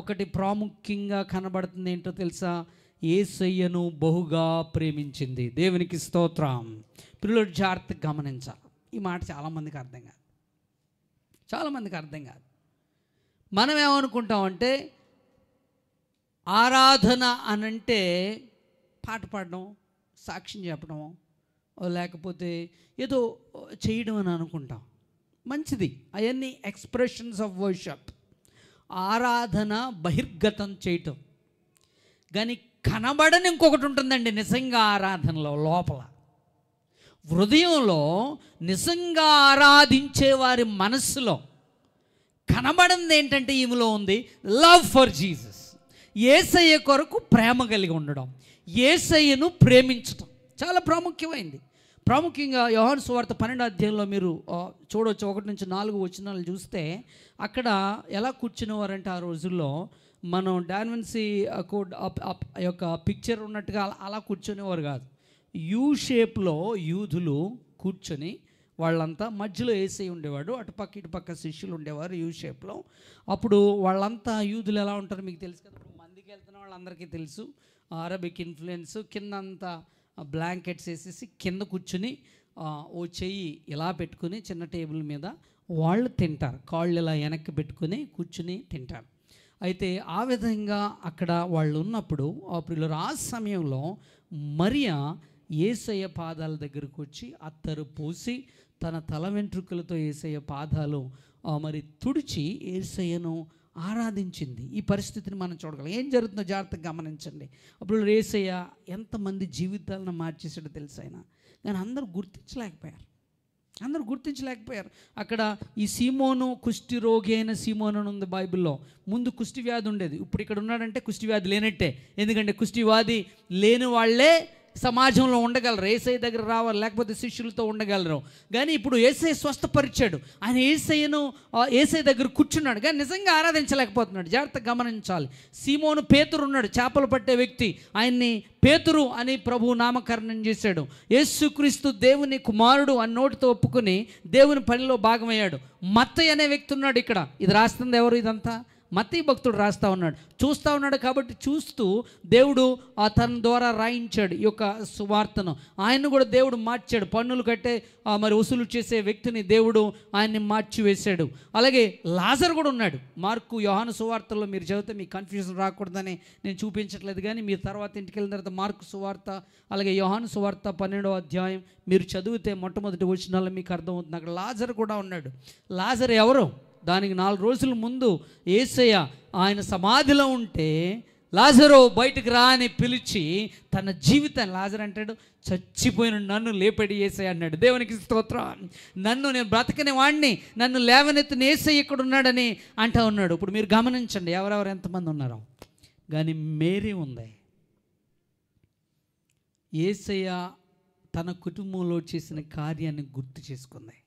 ఒకటి ప్రాముఖ్యంగా కనబడుతుంది. ఏంటో తెలుసా? యేసయ్యను బహుగా ప్రేమించింది. దేవునికి స్తోత్రం. పిల్లలు జాగ్రత్తగా గమనించాలి. ఈ మాట చాలామందికి అర్థం కాదు. చాలామందికి అర్థం కాదు. మనం ఏమనుకుంటామంటే ఆరాధన అనంటే పాట పాడడం, సాక్ష్యం చెప్పడం, లేకపోతే ఏదో చేయడం అని అనుకుంటాం. మంచిది, అవన్నీ ఎక్స్ప్రెషన్స్ ఆఫ్ వర్షిప్. ఆరాధన బహిర్గతం చేయటం. కానీ కనబడని ఇంకొకటి ఉంటుందండి నిజంగా ఆరాధనలో. లోపల హృదయంలో నిజంగా ఆరాధించే వారి మనస్సులో కనబడింది ఏంటంటే ఈమెలో ఉంది లవ్ ఫర్ జీసస్. యేసయ్య కొరకు ప్రేమ కలిగి ఉండడం, యేసయ్యను ప్రేమించడం చాలా ప్రాముఖ్యమైంది. ప్రాముఖ్యంగా యోహాను సువార్త 12వ అధ్యాయంలో మీరు చూడవచ్చు. 1-4 వచనాలు చూస్తే అక్కడ ఎలా కూర్చునేవారంటే ఆ రోజుల్లో మనం డార్విన్సీ కోడ్ యొక్క పిక్చర్ ఉన్నట్టుగా అలా కూర్చునేవారు కాదు. యూ షేప్లో యూదులు కూర్చొని వాళ్ళంతా, మధ్యలో యేసయ్య ఉండేవాడు, అటుపక్క ఇటుపక్క శిష్యులు ఉండేవారు యూ షేప్లో. అప్పుడు వాళ్ళంతా యూదులు ఎలా ఉంటారు మీకు తెలుసు కదా. ఇప్పుడు మందికి వెళ్తున్న వాళ్ళందరికీ తెలుసు, అరబిక్ ఇన్ఫ్లుయెన్స్. కిందంతా బ్లాంకెట్స్ వేసేసి కింద కూర్చుని ఓ చెయ్యి ఇలా పెట్టుకుని చిన్న టేబుల్ మీద వాళ్ళు తింటారు. కాళ్ళు ఇలా వెనక్కి పెట్టుకుని కూర్చుని తింటారు. అయితే ఆ విధంగా అక్కడ వాళ్ళు ఉన్నప్పుడు అప్పుడు ఆ సమయంలో మరియా యేసయ్య పాదాల దగ్గరకు వచ్చి అత్తరు పోసి తన తల వెంట్రుకలతో యేసయ్య పాదాలు మరి తుడిచి యేసయ్యను ఆరాధించింది. ఈ పరిస్థితిని మనం చూడగలం. ఏం జరుగుతుందో జాగ్రత్తగా గమనించండి. అప్పుడు యేసయ్య ఎంతమంది జీవితాలను మార్చేసాడో తెలుసు ఆయన. కానీ అందరూ గుర్తించలేకపోయారు. అక్కడ ఈ సీమోను కుష్టి రోగి అయిన సీమోను అని ఉంది బైబిల్లో. ముందు కుష్టి వ్యాధి ఉండేది, ఇప్పుడు ఇక్కడ ఉన్నాడంటే కుష్టి వ్యాధి లేనట్టే. ఎందుకంటే కుష్టి వ్యాధి లేని వాళ్ళే సమాజంలో ఉండగలరు, యేసయ్య దగ్గర రావాలి, లేకపోతే శిష్యులతో ఉండగలరు. కానీ ఇప్పుడు యేసయ్య స్వస్థపరిచాడు. ఆయన యేసయ్య దగ్గర కూర్చున్నాడు, కానీ నిజంగా ఆరాధించలేకపోతున్నాడు. జాగ్రత్తగా గమనించాలి. సీమోను పేతురు ఉన్నాడు, చేపలు పట్టే వ్యక్తి. ఆయన్ని పేతురు అని ప్రభువు నామకరణం చేశాడు. యేసుక్రీస్తు దేవుని కుమారుడు అని నోటితో ఒప్పుకొని దేవుని పనిలో భాగమయ్యాడు. మత్తయి అనే వ్యక్తి ఉన్నాడు ఇక్కడ. ఇది రాస్తుంది ఎవరు? ఇదంతా మత్తయి భక్తుడు రాస్తూ ఉన్నాడు. చూస్తూ ఉన్నాడు కాబట్టి చూస్తూ దేవుడు తన ద్వారా రాయించాడు ఈ యొక్క సువార్తను. ఆయన్ను కూడా దేవుడు మార్చాడు. పన్నులు కట్టే మరి వసూలు చేసే వ్యక్తిని దేవుడు ఆయన్ని మార్చివేశాడు. అలాగే లాజరు కూడా ఉన్నాడు. మార్కు యోహాను సువార్తల్లో మీరు చదివితే మీకు కన్ఫ్యూజన్ రాకూడదని నేను చూపించట్లేదు, కానీ మీరు తర్వాత ఇంటికి వెళ్ళిన తర్వాత మార్కు సువార్త అలాగే యోహాను సువార్త 12వ అధ్యాయం మీరు చదివితే మొట్టమొదటి వచనాల్లో మీకు అర్థమవుతుంది. అక్కడ లాజరు కూడా ఉన్నాడు. లాజరు ఎవరు? దానికి 4 రోజుల ముందు యేసయ్య ఆయన సమాధిలో ఉంటే లాజరు బయటకు రా అని పిలిచి తన జీవితాన్ని, లాజరు అంటాడు చచ్చిపోయిన నన్ను లేపడి యేసయ్య అన్నాడు. దేవునికి స్తోత్రం. నేను బ్రతకని వాడిని, నన్ను లేవనెత్తిన యేసయ్య ఇక్కడ ఉన్నాడని అంటూ ఉన్నాడు. ఇప్పుడు మీరు గమనించండి ఎవరెవరు ఎంతమంది ఉన్నారో. కానీ మేరీ ఉంది. యేసయ్య తన కుటుంబంలో చేసిన కార్యాన్ని గుర్తు చేసుకుంది.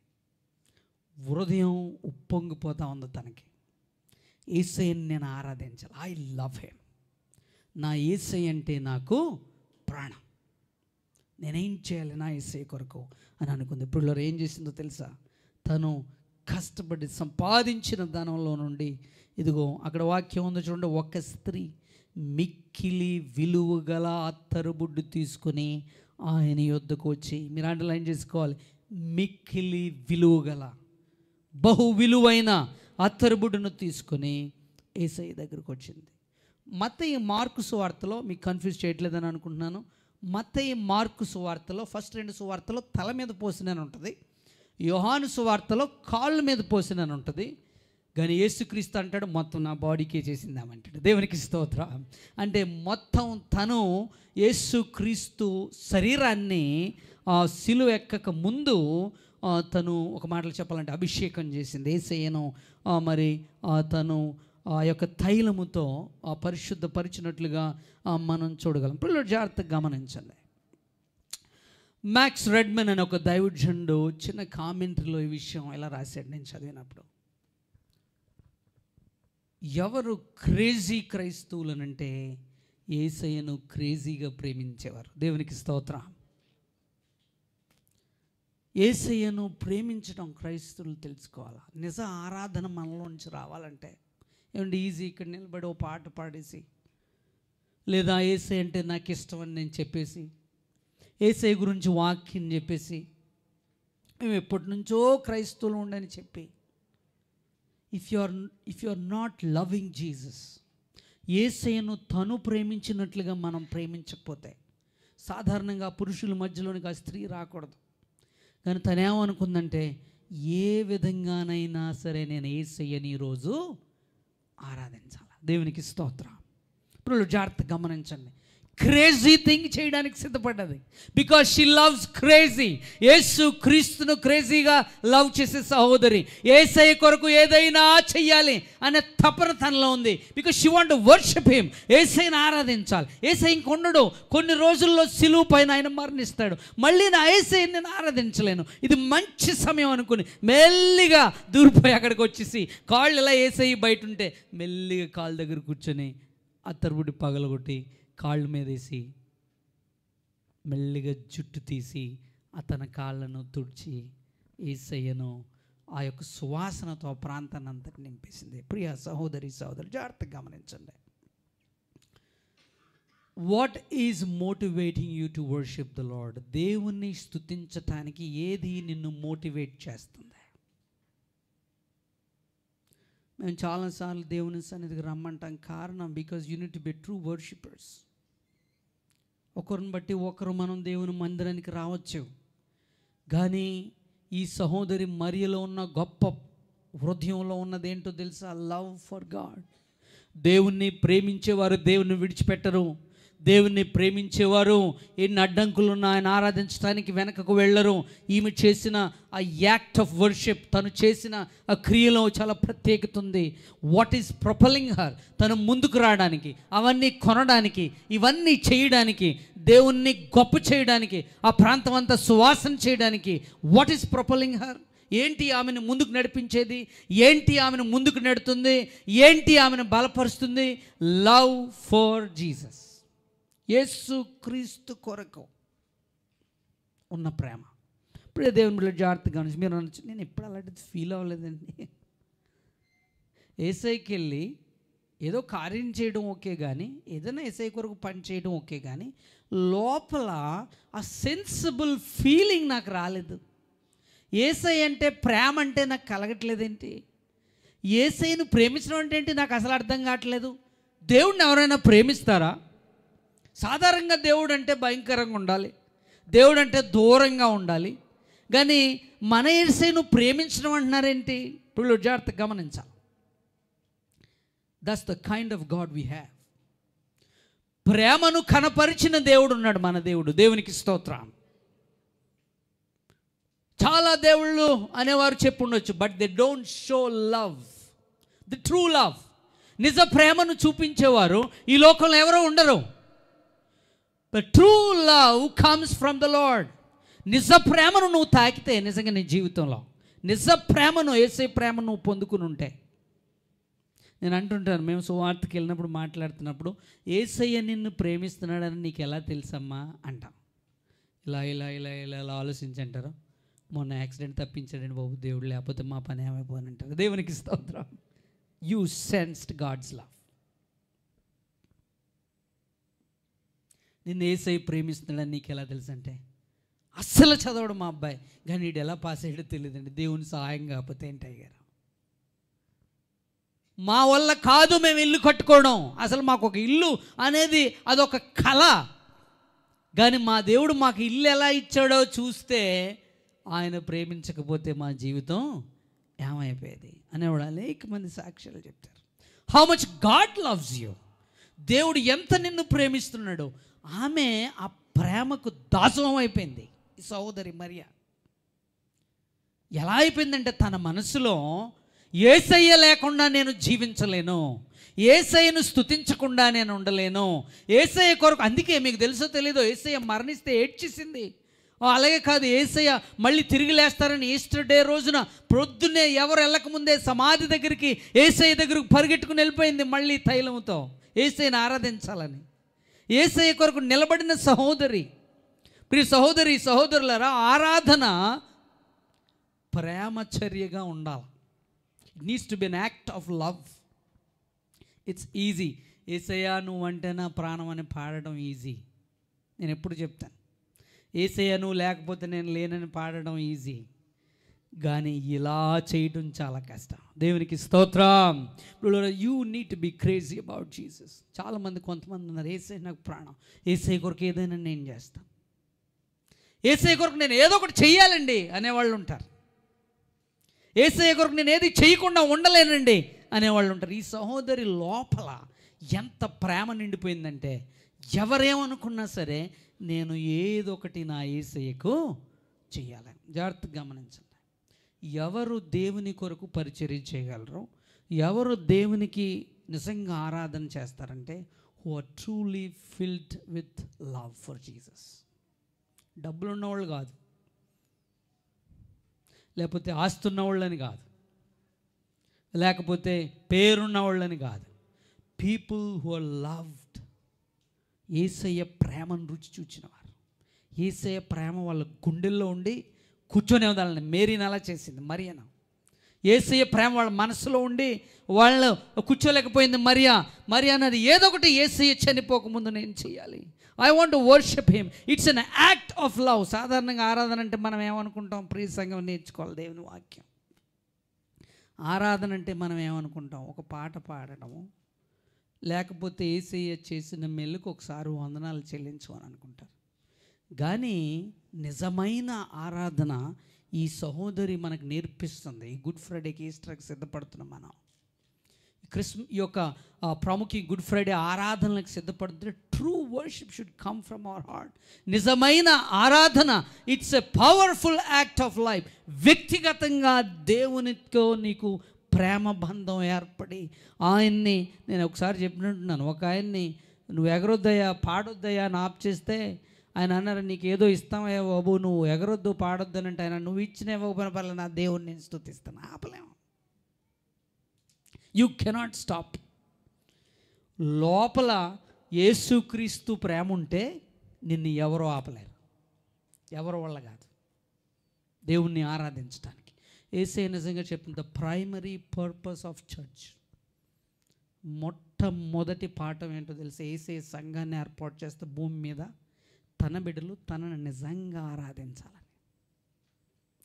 హృదయం ఉప్పొంగిపోతా ఉంది తనకి. యేసయ్యని నేను ఆరాధించాలి, ఐ లవ్ హిమ్, నా యేసయ్య అంటే నాకు ప్రాణం, నేనేం చేయాలి నా యేసయ్య కొరకు అని అనుకుంది. ఇప్పుడు ఏం చేసిందో తెలుసా? తను కష్టపడి సంపాదించిన ధనంలో నుండి ఇదిగో అక్కడ వాక్యం ఉంది చూడండి, ఒక స్త్రీ మిక్కిలి విలువ గల అత్తరుబుడ్డు తీసుకుని ఆయన యొద్దకు వచ్చి, మీరు అండర్లైన్ చేసుకోవాలి, మిక్కిలి విలువ గల బహు విలువైన అత్తరుబుడ్డును తీసుకొని యేసయ్య దగ్గరకు వచ్చింది. మత్తయి మార్కు సువార్తలో మీకు కన్ఫ్యూజ్ చేయట్లేదని అనుకుంటున్నాను. మత్తయి మార్కు సువార్తలో ఫస్ట్ 2 సువార్తలో తల మీద పోసినని ఉంటుంది, యోహాను సువార్తలో కాళ్ళ మీద పోసినని ఉంటుంది. కానీ యేసుక్రీస్తు అంటాడు మొత్తం నా బాడీకే చేసిందామంటాడు. దేవునికి స్తోత్రం. అంటే మొత్తం తను యేసుక్రీస్తు శరీరాన్ని సిలువ ఎక్కక ముందు తను ఒక మాటలు చెప్పాలంటే అభిషేకం చేసింది. యేసయ్యను మరి తను ఆ యొక్క తైలముతో పరిశుద్ధపరిచినట్లుగా మనం చూడగలం. పిల్లలు జాగ్రత్తగా గమనించండి. మ్యాక్స్ రెడ్మన్ అనే ఒక దైవజనుడు చిన్న కామెంటరీలో ఈ విషయం ఎలా రాశాడు నేను చదివినప్పుడు, ఎవరు క్రేజీ క్రైస్తవులనంటే యేసయ్యను క్రేజీగా ప్రేమించేవారు. దేవునికి స్తోత్రం. యేసయ్యను ప్రేమించడం క్రైస్తవులు తెలుసుకోవాలి. నిజ ఆరాధన మనలోంచి రావాలంటే ఏమంటే ఈజీ ఇక్కడ నిలబడి ఓ పాట పాడేసి, లేదా యేసయ్య అంటే నాకు ఇష్టం అని నేను చెప్పేసి, యేసయ్య గురించి వాక్యం చెప్పేసి, మేము ఎప్పటి నుంచో క్రైస్తవులు ఉండని చెప్పి, if you are not loving Jesus, యేసయ్యను తను ప్రేమించినట్లుగా మనం ప్రేమించకపోతే, సాధారణంగా పురుషుల మధ్యలోనికి ఆ స్త్రీ రాకూడదు. కానీ తనేమనుకుందంటే ఏ విధంగానైనా సరే నేను యేసయ్యని ఈరోజు ఆరాధించాలి. దేవునికి స్తోత్రం. ఇప్పుడు జాగ్రత్తగా గమనించండి, క్రేజీ థింగ్ చేయడానికి సిద్ధపడ్డది. Because she loves crazy. Yesu క్రీస్తును క్రేజీగా లవ్ చేసే సహోదరి, యేసయ్య కొరకు ఏదైనా చెయ్యాలి అనే తపన తనలో ఉంది. Because she want to worship him. యేసయ్యను ఆరాధించాలి. యేసయ్య ఇంకొండడు, కొన్ని రోజుల్లో సిలువ పైన ఆయన మరణిస్తాడు, మళ్ళీ నా యేసయ్యని నేను ఆరాధించలేను, ఇది మంచి సమయం అనుకుని మెల్లిగా దూరిపోయి అక్కడికి వచ్చేసి కాళ్ళు ఇలా యేసయ్య బయట ఉంటే మెల్లిగా కాళ్ళ దగ్గర కూర్చొని అత్తరుబుడి పగలగొట్టి కాళ్ళ మీద వేసి మెల్లిగా జుట్టు తీసి అతని కాళ్ళను తుడిచి యేసయ్యను ఆ యొక్క సువాసనతో ప్రాంతాన్ని అంతటి నింపేసింది. ప్రియ సహోదరి సహోదరు జాగ్రత్తగా గమనించండి. What is motivating you to worship the lord? దేవుణ్ణి స్తుతించటానికి ఏది నిన్ను మోటివేట్ చేస్తుంది? మేము చాలాసార్లు దేవుని సన్నిధికి రమ్మంటాం. కారణం because you need to be true worshippers. ఒకరిని బట్టి ఒకరు మనం దేవుని మందిరానికి రావచ్చు, కానీ ఈ సహోదరి మరియలో ఉన్న గొప్ప హృదయంలో ఉన్నదేంటో తెలుసా? Love for God. దేవుణ్ణి ప్రేమించేవారు దేవుణ్ణి విడిచిపెట్టరు. దేవుణ్ణి ప్రేమించేవారు ఎన్ని అడ్డంకులున్నా ఆయన ఆరాధించడానికి వెనకకు వెళ్ళరు. ఈమె చేసిన ఆ యాక్ట్ ఆఫ్ వర్షిప్, తను చేసిన ఆ క్రియలో చాలా ప్రత్యేకత ఉంది. What is propelling her? తను ముందుకు రావడానికి, అవన్నీ కొనడానికి, ఇవన్నీ చేయడానికి, దేవుణ్ణి గొప్ప చేయడానికి, ఆ ప్రాంతం అంతా సువాసన చేయడానికి వాట్ ఈజ్ ప్రొపలింగ్ హర్? ఏంటి ఆమెను ముందుకు నడిపించేది? ఏంటి ఆమెను ముందుకు నెడుతుంది? ఏంటి ఆమెను బలపరుస్తుంది? Love for Jesus. యేసు క్రీస్తు కొరకు ఉన్న ప్రేమ. ఇప్పుడే దేవుని బిడ్డలు జాగ్రత్తగా గమనించి, మీరు అనొచ్చు నేను ఎప్పుడు అలాంటిది ఫీల్ అవ్వలేదండి. యేసయ్యకి వెళ్ళి ఏదో కార్యం చేయడం ఓకే, కానీ ఏదైనా యేసయ్య కొరకు పని చేయడం ఓకే, కానీ లోపల ఆ సెన్సిబుల్ ఫీలింగ్ నాకు రాలేదు. యేసయ్య అంటే ప్రేమ అంటే నాకు కలగట్లేదేంటి? యేసయ్యను ప్రేమించడం అంటే ఏంటి నాకు అసలు అర్థం కావట్లేదు. దేవుడిని ఎవరైనా ప్రేమిస్తారా? సాధారణంగా దేవుడు అంటే భయంకరంగా ఉండాలి, దేవుడు అంటే దూరంగా ఉండాలి, కానీ మన యేసయ్యను ప్రేమించడం అంటున్నారేంటి? ఇప్పుడు జాగ్రత్తగా గమనించాలి. That's the kind of God we have. ప్రేమను కనపరిచిన దేవుడు ఉన్నాడు మన దేవుడు. దేవునికి స్తోత్రం. చాలా దేవుళ్ళు అనేవారు చెప్పుండొచ్చు, but they don't show love, the true love. నిజ ప్రేమను చూపించేవారు ఈ లోకంలో ఎవరో ఉండరు. But true love comes from the Lord. నిజ ప్రేమను నువ్వు తాకితే నిజంగా నీ జీవితంలో నిజ ప్రేమను, యేసయ్య ప్రేమను నువ్వు పొందుకుని ఉంటే, నేను అంటుంటాను, మేము సువార్తకి వెళ్ళినప్పుడు మాట్లాడుతున్నప్పుడు యేసయ్య నిన్ను ప్రేమిస్తున్నాడని నీకు ఎలా తెలుసమ్మా అంటాం. ఇలా ఇలా ఇలా ఇలా ఇలా ఆలోచించి అంటారు. మొన్న యాక్సిడెంట్ తప్పించాడండి బాబు దేవుడు, లేకపోతే మా పని ఏమైపోనంటారు. దేవునికి స్తోత్రం. You sensed God's love. నిన్ను యేసయ్య ప్రేమిస్తున్నాడని నీకు ఎలా తెలుసు అంటే, అస్సలు చదవడు మా అబ్బాయి, కానీ వీడు ఎలా పాస్ అయ్యాడో తెలియదండి. దేవుని సహాయం కాకపోతే ఏంటి అయ్యారు. మా వల్ల కాదు మేము ఇల్లు కట్టుకోవడం, అసలు మాకు ఒక ఇల్లు అనేది అదొక కళ. కానీ మా దేవుడు మాకు ఇల్లు ఎలా ఇచ్చాడో చూస్తే ఆయన ప్రేమించకపోతే మా జీవితం ఏమైపోయేది అనేవాడు అనేక మంది సాక్ష్యాలు చెప్తారు. How much God loves you. దేవుడు ఎంత నిన్ను ప్రేమిస్తున్నాడో. ఆమె ఆ ప్రేమకు దాసోహం అయిపోయింది. ఈ సహోదరి మరియా ఎలా అయిపోయిందంటే, తన మనసులో యేసయ్య లేకుండా నేను జీవించలేను, యేసయ్యను స్తుతించకుండా నేను ఉండలేను, యేసయ్య కొరకు. అందుకే మీకు తెలుసో తెలీదో, యేసయ్య మరణిస్తే ఏడ్చేసింది. అలాగే కాదు, యేసయ్య మళ్ళీ తిరిగి లేస్తారని ఈస్టర్ డే రోజున ప్రొద్దునే ఎవరు వెళ్ళకముందే సమాధి దగ్గరికి యేసయ్య దగ్గరకు పరిగెట్టుకుని వెళ్ళిపోయింది, మళ్ళీ తైలంతో యేసయ్యను ఆరాధించాలని. యేసయ్య కొరకు నిలబడిన సహోదరి. ప్రియ సహోదరి సహోదరులారా, ఆరాధన ప్రేమచర్యగా ఉండాలి. It needs to be an act of love. It's easy. యేసయ్యా నువ్వు అంటే నా ప్రాణం అని పాడడం ఈజీ. నేను ఎప్పుడు చెప్తాను, యేసయ్యా నువ్వు లేకపోతే నేను లేనని పాడడం ఈజీ, కానీ ఇలా చేయడం చాలా కష్టం. దేవునికి స్తోత్రం. You need to be crazy about Jesus. చాలామంది కొంతమంది ఉన్నారు, యేసయ్య నాకు ప్రాణం, యేసయ్య కొరకు ఏదైనా నేను చేస్తాను, యేసయ్య కొరకు నేను ఏదో ఒకటి చెయ్యాలండి అనేవాళ్ళు ఉంటారు. యేసయ్య కొరకు నేను ఏది చేయకుండా ఉండలేనండి అనేవాళ్ళు ఉంటారు. ఈ సహోదరి లోపల ఎంత ప్రేమ నిండిపోయిందంటే, ఎవరేమనుకున్నా సరే నేను ఏదొకటి నా యేసయ్యకు చెయ్యాలని. జాగ్రత్తగా గమనించండి. ఎవరు దేవుని కొరకు పరిచర్య చేయగలరో, ఎవరు దేవునికి నిజంగా ఆరాధన చేస్తారంటే, who are truly filled with love for Jesus. డబ్బులు ఉన్నవాళ్ళు కాదు, లేకపోతే ఆస్తున్న వాళ్ళని కాదు, లేకపోతే పేరున్న వాళ్ళని కాదు. People who are loved. Yesayya ప్రేమను రుచి చూచినవారు. యేసయ్య ప్రేమ వాళ్ళ గుండెల్లో ఉండి కూర్చొనే వాళ్ళని. మేరీని అలా చేసింది మరియను. యేసయ్య ప్రేమ వాళ్ళ మనసులో ఉండి వాళ్ళు కూర్చోలేకపోయింది మరియా. మరియా అన్నది ఏదో ఒకటి యేసయ్య చనిపోకముందు నేను చేయాలి. I want to worship him. It's an act of love. సాధారణంగా ఆరాధన అంటే మనం ఏమనుకుంటాం, ప్రియ సంఘం నేర్చుకోవాలి దేవుని వాక్యం. ఆరాధన అంటే మనం ఏమనుకుంటాం, ఒక పాట పాడటము, లేకపోతే యేసయ్య చేసిన మేలుకు ఒకసారి వందనాలు చెల్లించమని అనుకుంటారు. కానీ నిజమైన ఆరాధన ఈ సహోదరి మనకు నేర్పిస్తుంది. ఈ గుడ్ ఫ్రైడేకి, ఈస్టర్కి సిద్ధపడుతున్నాం మనం. ఈ యొక్క ప్రాముఖ్య గుడ్ ఫ్రైడే ఆరాధనలకు సిద్ధపడుతుంటే, true worship should come from our heart. నిజమైన ఆరాధన it's a powerful act of life. వ్యక్తిగతంగా దేవునితో నీకు ప్రేమ బంధం ఏర్పడి ఆయన్ని, నేను ఒకసారి చెప్పినట్టున్నాను, ఒక ఆయన్ని నువ్వు ఎగరొద్దయ్యా పాడొద్దయ్యా అని ఆప్ చేస్తే ఆయన అన్నారు, నీకు ఏదో ఇస్తామయ్యా బాబు, నువ్వు ఎగరొద్దు పాడొద్దు అని అంటే ఆయన, నువ్వు ఇచ్చిన ఇవ్వకపోయిన పర్లేదు నా దేవుడిని నేను స్తుతిస్తాను. ఆపలేము. You cannot stop. లోపల యేసుక్రీస్తు ప్రేమ ఉంటే నిన్ను ఎవరో ఆపలేరు. ఎవరి వల్ల కాదు దేవుణ్ణి ఆరాధించడానికి. యేసయ్య నిజంగా చెప్పింది, the primary purpose of church. మొట్టమొదటి పాఠం ఏంటో తెలుసా? యేసయ్య సంఘాన్ని ఏర్పాటు చేస్తే భూమి మీద తన బిడ్డలు తనను నిజంగా ఆరాధించాలని.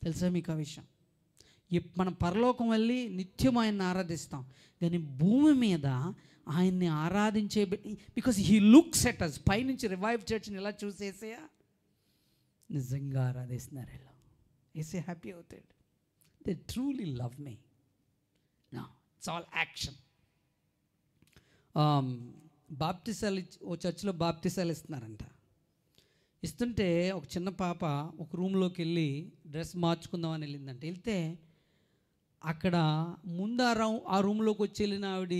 తెలుసా మీకు ఆ విషయం? మనం పరలోకం వెళ్ళి నిత్యం ఆయన్ని ఆరాధిస్తాం, కానీ భూమి మీద ఆయన్ని ఆరాధించే, because he looks at us. పైనుంచి రివైవ్ చర్చ్ని ఇలా చూసేసే నిజంగా ఆరాధిస్తున్నారు వీళ్ళు. యేసయ్య హ్యాపీ అవుతాడు. They truly love me. No, it's all action. బాప్టిసాలు, ఓ చర్చిలో బాప్టిసాలు ఇస్తున్నారంట. ఇస్తుంటే ఒక చిన్న పాప ఒక రూమ్లోకి వెళ్ళి డ్రెస్ మార్చుకుందామని వెళ్ళిందంట. వెళ్తే అక్కడ ముందు ఆ రూమ్లోకి వచ్చి వెళ్ళిన ఆవిడ,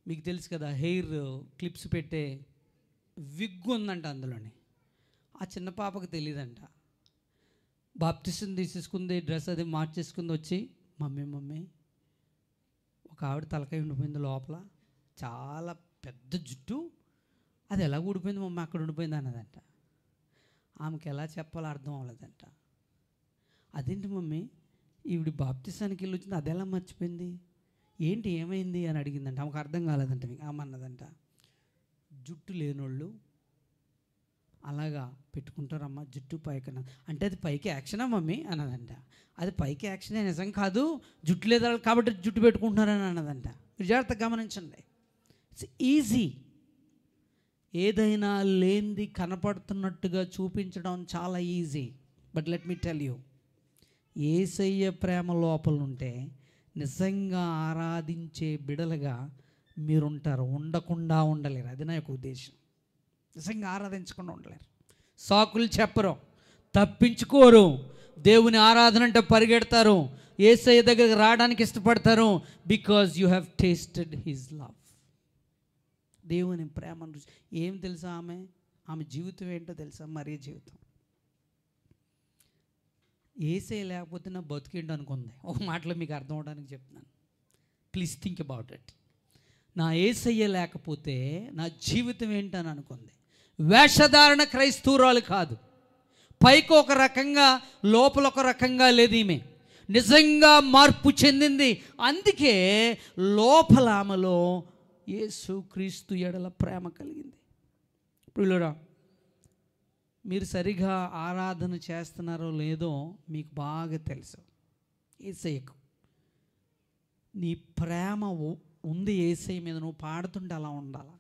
మీకు తెలుసు కదా, హెయిర్ క్లిప్స్ పెట్టే విగ్ ఉందంట అందులోని. ఆ చిన్న పాపకు తెలియదంట. బాప్టిజం తీసేసుకుంది, డ్రెస్ అది మార్చేసుకుంది. వచ్చి మమ్మీ ఒక ఆవిడ తలకాయ ఉండిపోయింది లోపల, చాలా పెద్ద జుట్టు, అది ఎలా ఊడిపోయింది మమ్మీ, అక్కడ ఉండిపోయింది అన్నదంట. ఆమెకి ఎలా చెప్పాలో అర్థం అవ్వలేదంట. అదేంటి మమ్మీ ఈవిడ బాప్తిసానికి వెళ్ళి వచ్చింది, అది ఎలా మర్చిపోయింది, ఏంటి ఏమైంది అని అడిగిందంట. ఆమెకు అర్థం కాలేదంట. మీకు అమ్మన్నదంట, జుట్టు లేనోళ్ళు అలాగా పెట్టుకుంటారమ్మా జుట్టు పైకన. అంటే అది పైకి యాక్షనా మమ్మీ అన్నదంట. అది పైకి యాక్షనే, నిజం కాదు, జుట్టు లేదు కాబట్టి జుట్టు పెట్టుకుంటున్నారని అన్నదంట. మీరు జాగ్రత్తగా గమనించండి. It's easy. ఏదైనా లేనిది కనపడుతున్నట్టుగా చూపించడం చాలా easy. But let me tell you, Yesayya ప్రేమ లోపల ఉంటే నిజంగా ఆరాధించే బిడలుగా మీరుంటారు. ఉండకుండా ఉండలేరు. అది నా యొక్క ఉద్దేశం. నిజంగా ఆరాధించకుండా ఉండలేరు. సాకులు చెప్పరు, తప్పించుకోరు. దేవుని ఆరాధన అంటే పరిగెడతారు, యేసయ్య దగ్గరికి రావడానికి ఇష్టపడతారు. Because you have tasted his love. దేవుని ప్రేమను రుచి. ఏం తెలుసా ఆమె జీవితం ఏంటో తెలుసా? మరీ జీవితం. యేసయ్య లేకపోతే నా బతుకేంటి అనుకుంది. ఒక మాటలో మీకు అర్థం అవడానికి చెప్తున్నాను. Please think about it. నా యేసయ్య లేకపోతే నా జీవితం ఏంటని అనుకుంది. వేషధారణ క్రైస్తవురాలు కాదు. పైకి ఒక రకంగా లోపల ఒక రకంగా లేదు. ఈమె నిజంగా మార్పు చెందింది. అందుకే లోపల ఆమెలో యేసుక్రీస్తు ఎడల ప్రేమ కలిగింది. ప్రియులారా, మీరు సరిగా ఆరాధన చేస్తున్నారో లేదో మీకు బాగా తెలుసు. యేసయ్యకు నీ ప్రేమ ఉంది యేసయ్య మీద. నువ్వు పాడుతుంటే అలా ఉండాలి,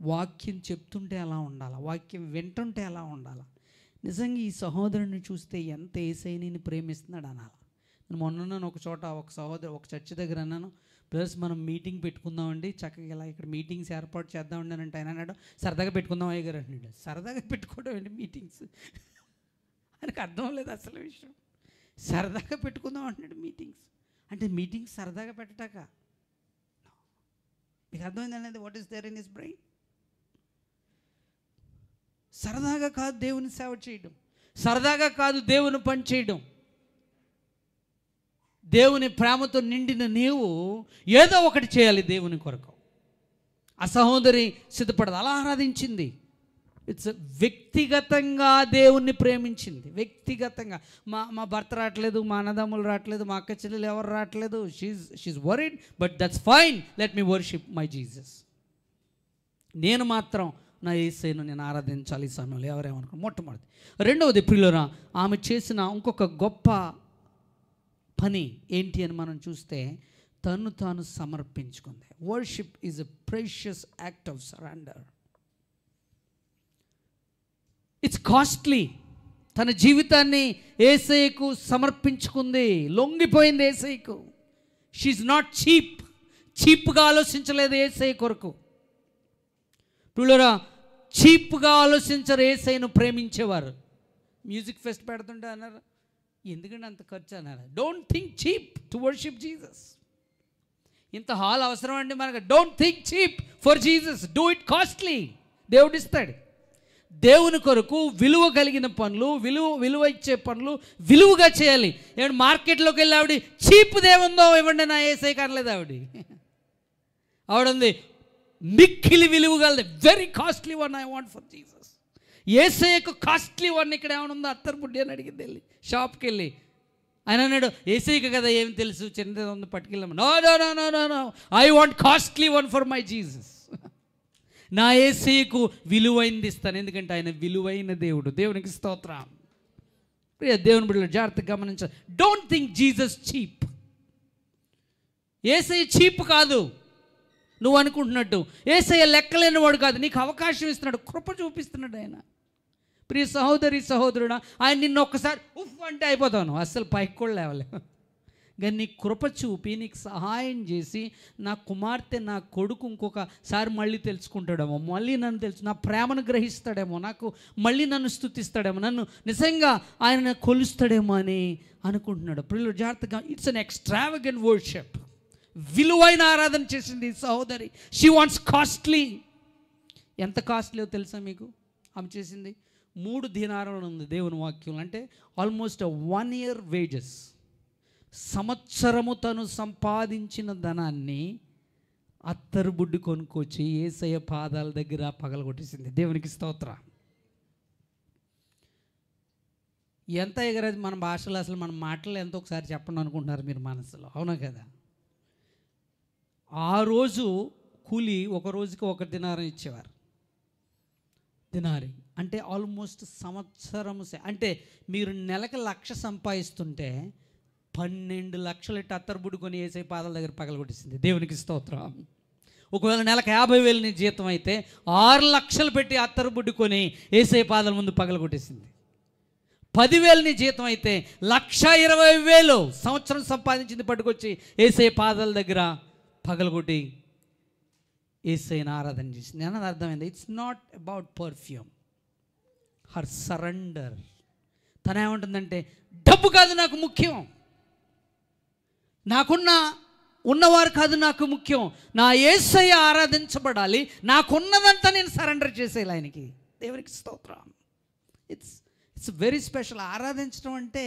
వాక్యం చెప్తుంటే అలా ఉండాలి, వాక్యం వింటుంటే అలా ఉండాలి. నిజంగా ఈ సహోదరుని చూస్తే ఎంత యేసయ్య నిన్ను ప్రేమిస్తున్నాడు అనాలి. నేను మొన్న ఒక చోట ఒక చర్చ్ దగ్గర అన్నాను, ప్లస్ మనం మీటింగ్ పెట్టుకుందామండి, చక్కగా ఇలా ఇక్కడ మీటింగ్స్ ఏర్పాటు చేద్దామండి అని అంటే ఆయన అన్నాడు, సరదాగా పెట్టుకుందాం అయ్య గారు అంటున్నాడు. సరదాగా పెట్టుకోవడం అండి మీటింగ్స్? ఆయనకు అర్థం లేదు అసలు విషయం. సరదాగా పెట్టుకుందాం అంటున్నాడు మీటింగ్స్. అంటే మీటింగ్స్ సరదాగా పెట్టాక మీకు అర్థమైంది అనేది what is there in his brain. సరదాగా కాదు దేవుని సేవ చేయడం, సరదాగా కాదు దేవుని పని చేయడం. దేవుని ప్రేమతో నిండిన నీవు ఏదో ఒకటి చేయాలి దేవుని కొరకు. ఆ సహోదరి సిద్ధపడదు, అలా ఆరాధించింది. ఇట్స్ వ్యక్తిగతంగా దేవుణ్ణి ప్రేమించింది. వ్యక్తిగతంగా మా భర్త రావట్లేదు, మా అన్నదమ్ములు రావట్లేదు, మా అక్క చెల్లెలు ఎవరు రావట్లేదు, she worried, but that's fine, let me worship my Jesus. నేను మాత్రం నా యేసయ్యను నేను ఆరాధించాలి ఈ సమయంలో. ఎవరేమనుకో మొట్టమొదటి. రెండవది ప్రియులారా, ఆమె చేసిన ఇంకొక గొప్ప పని ఏంటి అని మనం చూస్తే, తను తాను సమర్పించుకుంది. Worship is a precious act of surrender. It's costly. తన జీవితాన్ని యేసయ్యకు సమర్పించుకుంది, లొంగిపోయింది యేసయ్యకు. షీఈ్ నాట్ చీప్గా ఆలోచించలేదు యేసయ్య కొరకు. పిల్లరా, చీప్గా ఆలోచించరు యేసయ్యను ప్రేమించేవారు. మ్యూజిక్ ఫెస్ట్ పెడుతుంటే అన్నారు, ఎందుకంటే అంత ఖర్చు అన్నారు. Don't think cheap to worship Jesus. ఇంత హాల్ అవసరం అండి మనకు. Don't think cheap for Jesus, do it costly. దేవుడు ఇస్తాడు. దేవుని కొరకు విలువ కలిగిన పనులు, విలువ ఇచ్చే పనులు విలువగా చేయాలి. ఏమంటే మార్కెట్లోకి వెళ్ళి ఆవిడ చీప్ దేవుందో ఇవ్వండి నా యేసయ్యకి అనలేదు. ఆవిడంది మిక్కిలి విలువ గలది, very costly one I want for Jesus. యేసయ్యకు కాస్ట్లీ వన్ ఇక్కడ ఏమనుందో అత్తరు బుడ్డి అని అడిగింది వెళ్ళి షాప్కి వెళ్ళి. ఆయన అన్నాడు, యేసయ్యకు కదా ఏం తెలుసు, చిన్నది ఉంది పట్టుకెళ్ళాము. No no no no no no, I want costly one for my Jesus. నా యేసయ్యకు విలువైనది ఇస్తాను, ఎందుకంటే ఆయన విలువైన దేవుడు. దేవునికి స్తోత్రం. దేవుని బిడ్డలు జాగ్రత్తగా గమనించాలి. Don't think Jesus cheap. Yesayya cheap కాదు నువ్వు అనుకుంటున్నట్టు. యేసయ్య లెక్కలేని వాడు కాదు, నీకు అవకాశం ఇస్తున్నాడు, కృప చూపిస్తున్నాడు ఆయన. ప్రియ సహోదరి సహోదరుడా, ఆయన నిన్ను ఒక్కసారి ఉఫ్ అంటే అయిపోతాను, అస్సలు పైకి కూడా లేవలేవు. కానీ నీకు కృప చూపి నీకు సహాయం చేసి, నా కుమార్తె నా కొడుకు ఇంకొకసారి మళ్ళీ తెలుసుకుంటాడేమో, మళ్ళీ నన్ను నా ప్రేమను గ్రహిస్తాడేమో, నాకు మళ్ళీ నన్ను స్తుతిస్తాడేమో, నన్ను నిజంగా ఆయన కొలుస్తాడేమో అని అనుకుంటున్నాడు. ప్రియులు జాగ్రత్తగా, ఇట్స్ అన్ ఎక్స్ట్రావగెంట్ వర్షిప్. విలువైన ఆరాధన చేసింది సహోదరి. She wants costly. ఎంత కాస్ట్లీయో తెలుసా మీకు? ఆమె చేసింది 3 దినారాలు ఉంది దేవుని వాక్యం. అంటే ఆల్మోస్ట్ 1 year వేజెస్. సంవత్సరము తను సంపాదించిన ధనాన్ని అత్తరు బుడ్డి కొనుక్కొచ్చి యేసయ్య పాదాల దగ్గర పగలగొట్టేసింది. దేవునికి స్తోత్రం. ఎంత ఎగరది మన భాషలో అసలు మన మాటలు ఎంత ఒకసారి చెప్పండి అనుకుంటున్నారు మీరు మనసులో, అవునా కదా? ఆ రోజు కూలి ఒక రోజుకి 1 దినారం ఇచ్చేవారు. దినారి అంటే ఆల్మోస్ట్ సంవత్సరం, అంటే మీరు నెలకు 1,00,000 సంపాదిస్తుంటే 12 లక్షలు ఇట్టు అత్తరుబుడ్డు కొని యేసయ్య పాదాల దగ్గర పగలగొట్టేసింది. దేవునికి స్తోత్రం. ఒకవేళ నెలకు 50,000 నీ జీతం అయితే 6 లక్షలు పెట్టి అత్తరుబుడ్డు కొని యేసయ్య పాదాల ముందు పగలగొట్టేసింది. 10,000 నీ జీతం అయితే 1,20,000 సంవత్సరం సంపాదించింది పట్టుకొచ్చి యేసయ్య పాదాల దగ్గర పగలగొట్టి యేసయ్యను ఆరాధన చేసింది. అన్నది అర్థమైంది. It's not about perfume, her surrender. తనేమంటుందంటే డబ్బు కాదు నాకు ముఖ్యం, ఉన్నవారు కాదు నాకు ముఖ్యం, నా యేసయ్య ఆరాధించబడాలి, నాకున్నదంతా నేను సరెండర్ చేసేయాలి ఆయనకి. దేవునికి స్తోత్రం. It's very special. ఆరాధించడం అంటే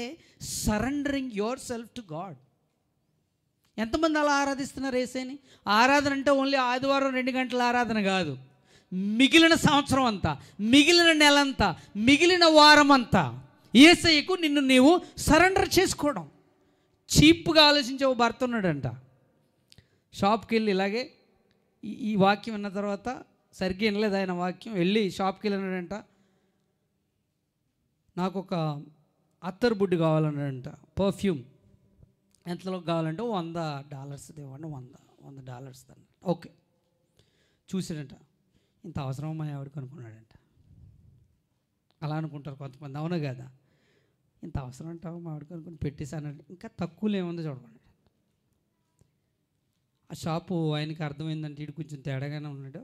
surrendering your self to God. ఎంతమంది అలా ఆరాధిస్తున్నారు యేసయ్యని? ఆరాధన అంటే ఓన్లీ ఆదివారం 2 గంటల ఆరాధన కాదు, మిగిలిన సంవత్సరం అంతా, మిగిలిన నెలంతా, మిగిలిన వారం అంతా యేసయ్యకు నిన్ను నీవు సరెండర్ చేసుకోవడం. చీప్గా ఆలోచించే ఓ భర్త ఉన్నాడంట. షాప్కి వెళ్ళి ఇలాగే ఈ వాక్యం విన్న తర్వాత సరిగ్గా వినలేదు ఆయన వాక్యం, వెళ్ళి షాప్కి వెళ్ళినాడంట. నాకు ఒక అత్తరు బుడ్డి కావాలన్నాడంట, పర్ఫ్యూమ్. ఎంతలో కావాలంటే $100 ఇవ్వండి, $100 అన్న. ఓకే, చూసాడంట. ఇంత అవసరం మా ఆవిడకి అనుకున్నాడంట. అలా అనుకుంటారు కొంతమంది, అవునా కదా? ఇంత అవసరం అంటావు మా ఆవిడకి అనుకుని పెట్టేసానంటే ఇంకా తక్కువలో ఏముందో చూడకండి. ఆ షాపు ఆయనకి అర్థమైందంటే ఇటు కొంచెం తేడాగానే ఉన్నాడు,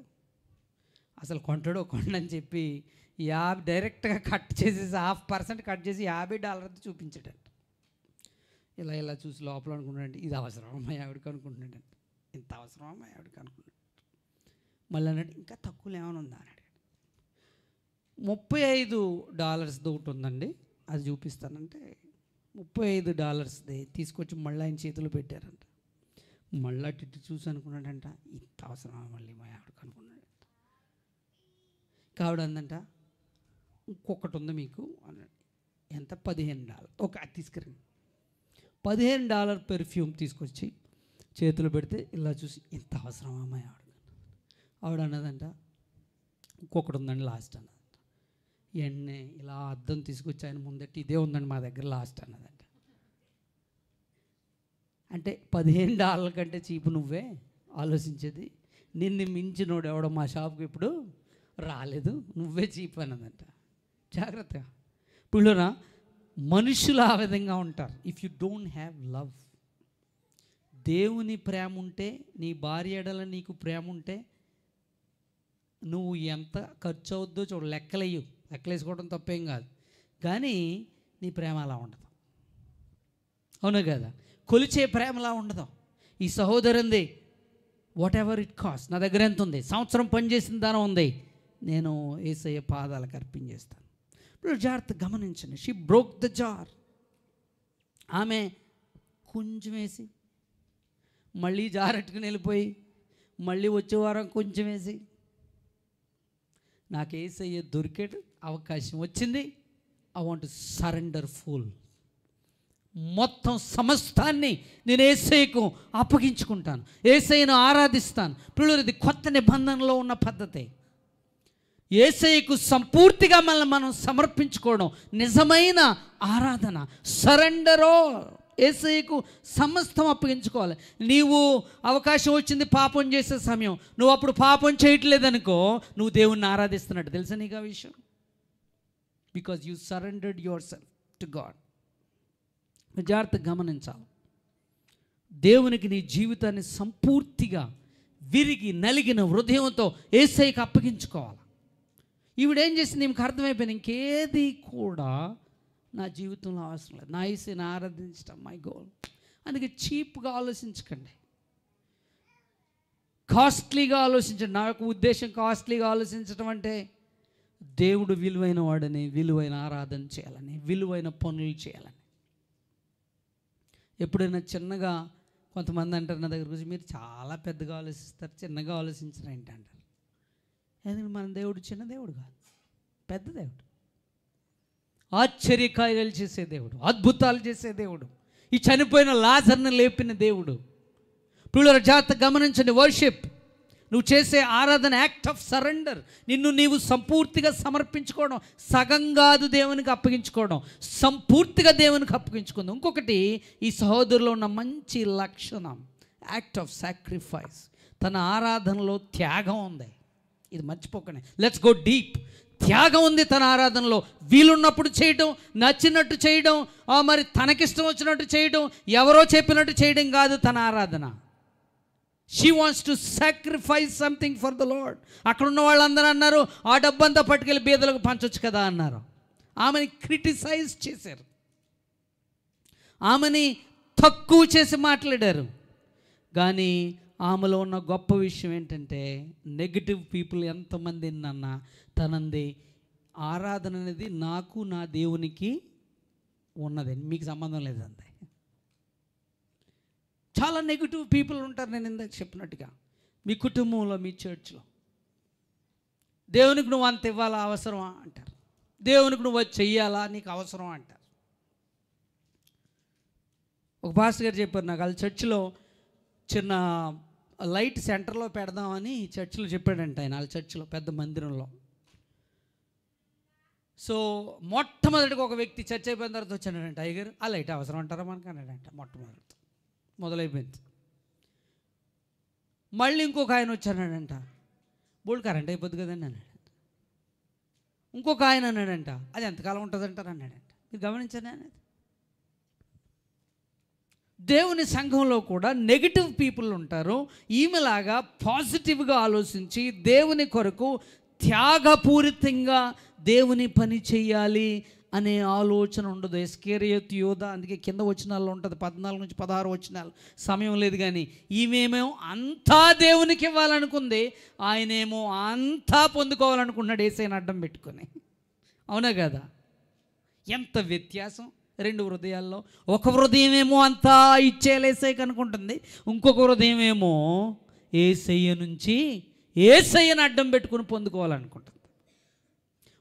అసలు కొంటాడో కొండని చెప్పి డైరెక్ట్గా కట్ చేసేసి 0.5% కట్ చేసి $50 చూపించాడంట. ఇలా చూసి లోపల అనుకున్నాడంటే ఇది అవసరమా మా ఆవిడకి అనుకుంటున్నాడంట. ఇంత అవసరమా మా ఆవిడకి అనుకున్నాడు. మళ్ళీ అన్నట్టు ఇంకా తక్కువలో ఏమైనా ఉందా అన్నాడు. $35 ఒకటి ఉందండి, అది చూపిస్తానంటే $35 తీసుకొచ్చి మళ్ళీ ఆయన చేతిలో పెట్టారంట. మళ్ళీ ఇటు చూసి అనుకున్నాడంట ఇంత అవసరమా మళ్ళీ మా ఆవిడకి అనుకున్నాడంట. కావిడ అందంట ఇంకొకటి ఉంది మీకు అన్నాడు. ఎంత? $15. ఓకే, అది తీసుకురండి. $15 పెర్ఫ్యూమ్ తీసుకొచ్చి చేతిలో పెడితే ఇలా చూసి ఇంత అవసరమా మా ఆవిడ అన్నదంట ఇంకొకటి ఉందండి లాస్ట్ అన్నదంట. ఎన్నే ఇలా అద్దం తీసుకొచ్చి ఆయన ముందట్టి ఇదే ఉందండి మా దగ్గర లాస్ట్ అన్నదంట. అంటే $15 కంటే చీపు నువ్వే ఆలోచించేది, నిన్ను మించినోడు ఎవడో మా షాప్కి ఇప్పుడు రాలేదు, నువ్వే చీపు అన్నదంట. జాగ్రత్త పిల్లరా, మనుషులు ఆ విధంగా ఉంటారు. If you don't have love, దేవుని ప్రేమ ఉంటే, నీ భార్య ఎడల నీకు ప్రేమ ఉంటే, నువ్వు ఎంత ఖర్చు అవుద్దో చూడు, లెక్కలేసుకోవడం తప్పేం కాదు, కానీ నీ ప్రేమ అలా ఉండదు, అవును కదా? కొలిచే ప్రేమలా ఉండదు. ఈ సహోదరుంది వాట్ ఎవర్ ఇట్ కాస్ట్, నా దగ్గర ఎంత ఉంది, సంవత్సరం పనిచేసిన దానం ఉంది, నేను యేసయ్య పాదాలకు అర్పించేస్తాను. ఇప్పుడు జాగ్రత్త గమనించండి. She broke the jar. ఆమె కొంచెం వేసి మళ్ళీ జారెట్టుకుని వెళ్ళిపోయి మళ్ళీ వచ్చే వారం కొంచెం వేసి, నాకు యేసయ్య దొరికేట అవకాశం వచ్చింది, I want to surrender full. మొత్తం సమస్తాన్ని నేను యేసయ్యకు అప్పగించుకుంటాను, యేసయ్యను ఆరాధిస్తాను. పిల్లలు, ఇది కొత్త నిబంధనలో ఉన్న పద్ధతి. యేసయ్యకు సంపూర్తిగా మనం సమర్పించుకోవడం నిజమైన ఆరాధన. సరెండరో యేసయ్యకు సమస్తం అప్పగించుకోవాలి. నీవు అవకాశం వచ్చింది పాపం చేసే సమయం, నువ్వు అప్పుడు పాపం చేయట్లేదనుకో, నువ్వు దేవుణ్ణి ఆరాధిస్తున్నట్టు. తెలుసా నీకు ఆ విషయం? Because you surrendered your self to God. జాగ్రత్తగా గమనించాలి. దేవునికి నీ జీవితాన్ని సంపూర్తిగా విరిగి నలిగిన హృదయంతో యేసయ్యకు అప్పగించుకోవాలి. ఈవిడేం చేసింది? ఈమెకు అర్థమైపోయింది, ఇంకేది కూడా నా జీవితంలో అవసరం లేదు, నా యేసయ్యను ఆరాధించడం మై గోల్. అందుకే చీప్గా ఆలోచించకండి, కాస్ట్లీగా ఆలోచించండి. నా యొక్క ఉద్దేశం కాస్ట్లీగా ఆలోచించడం అంటే దేవుడు విలువైన వాడని, విలువైన ఆరాధన చేయాలని, విలువైన పనులు చేయాలని. ఎప్పుడైనా చిన్నగా కొంతమంది అంటారు నా దగ్గర గురించి, మీరు చాలా పెద్దగా ఆలోచిస్తారు, చిన్నగా ఆలోచించరు ఏంటి అంటారు. ఎందుకంటే మన దేవుడు చిన్న దేవుడు కాదు, పెద్ద దేవుడు. ఆశ్చర్యకార్యాలు చేసే దేవుడు, అద్భుతాలు చేసే దేవుడు, ఈ చనిపోయిన లాజర్ని లేపిన దేవుడు. పిల్లల జాగ్రత్త గమనించండి. వర్షిప్, నువ్వు చేసే ఆరాధన యాక్ట్ ఆఫ్ సరెండర్. నిన్ను నీవు సంపూర్తిగా సమర్పించుకోవడం, సగం కాదు దేవునికి అప్పగించుకోవడం, సంపూర్తిగా దేవునికి అప్పగించుకుందాం. ఇంకొకటి ఈ సహోదరులో ఉన్న మంచి లక్షణం యాక్ట్ ఆఫ్ సాక్రిఫైస్. తన ఆరాధనలో త్యాగం ఉంది. ఇది మర్చిపోకండి. Let's go deep. త్యాగం ఉంది తన ఆరాధనలో. వీలున్నప్పుడు చేయడం, నచ్చినట్టు చేయడం, మరి తనకిష్టం వచ్చినట్టు చేయడం, ఎవరో చెప్పినట్టు చేయడం కాదు తన ఆరాధన. She wants to sacrifice something for the lord. అక్కడ ఉన్న వాళ్ళందరూ అన్నారు, ఆ డబ్బంతా పట్టుకెళ్ళి బీదలకు పంచొచ్చు కదా అన్నారు. ఆమెని క్రిటిసైజ్ చేశారు, ఆమెని తక్కువ చేసి మాట్లాడారు. కానీ ఆమెలో ఉన్న గొప్ప విషయం ఏంటంటే, నెగిటివ్ పీపుల్ ఎంతమంది అన్నా తనంది ఆరాధన అనేది నాకు నా దేవునికి ఉన్నది, మీకు సంబంధం లేదండి. చాలా నెగిటివ్ పీపుల్ ఉంటారు. నేను ఇందాక చెప్పినట్టుగా మీ కుటుంబంలో, మీ చర్చ్లో దేవునికి నువ్వు అంత ఇవ్వాలా, అవసరమా అంటారు. దేవునికి నువ్వు అది చెయ్యాలా, నీకు అవసరం అంటారు. ఒక పాస్టర్ గారు చెప్పారు నాకు, వాళ్ళ చర్చిలో చిన్న లైట్ సెంటర్లో పెడదామని చర్చిలో చెప్పాడంట ఆయన. వాళ్ళ చర్చిలో పెద్ద మందిరంలో. సో మొట్టమొదటిగా ఒక వ్యక్తి చర్చ్ అయిపోయిన తర్వాత వచ్చాడంట, అయ్యగారు ఆ లైట్ అవసరం అంటారా మనకు అన్నాడంట. మొదలైపోయింది. మళ్ళీ ఇంకొక ఆయన వచ్చాడంట, బోల్డ్ కరెంట్ అయిపోద్ది కదండి అన్నాడు. ఇంకొక ఆయన అన్నాడంట, అది ఎంతకాలం ఉంటుందంటారు అన్నాడంట. మీరు గమనించండి అనేది. దేవుని సంఘంలో కూడా నెగిటివ్ పీపుల్ ఉంటారు. ఈమెలాగా పాజిటివ్గా ఆలోచించి దేవుని కొరకు త్యాగపూరితంగా దేవుని పని చేయాలి అనే ఆలోచన ఉండదు. ఇస్కరియోతు యోధ, అందుకే కింద వచనాల్లో ఉంటుంది 14 నుంచి 16 వచనాలు, సమయం లేదు. కానీ ఈమెమో అంతా దేవునికి ఇవ్వాలనుకుంది, ఆయనేమో అంతా పొందుకోవాలనుకున్నాడు యేసయ్యని అడ్డం పెట్టుకొని. అవునా కదా? ఎంత వ్యత్యాసం రెండు హృదయాల్లో. ఒక హృదయం ఏమో అంతా ఇచ్చేయాలి యేసయ్యకి అనుకుంటుంది, ఇంకొక హృదయం ఏమో యేసయ్య నుంచి యేసయ్యని అడ్డం పెట్టుకుని పొందుకోవాలనుకుంటుంది.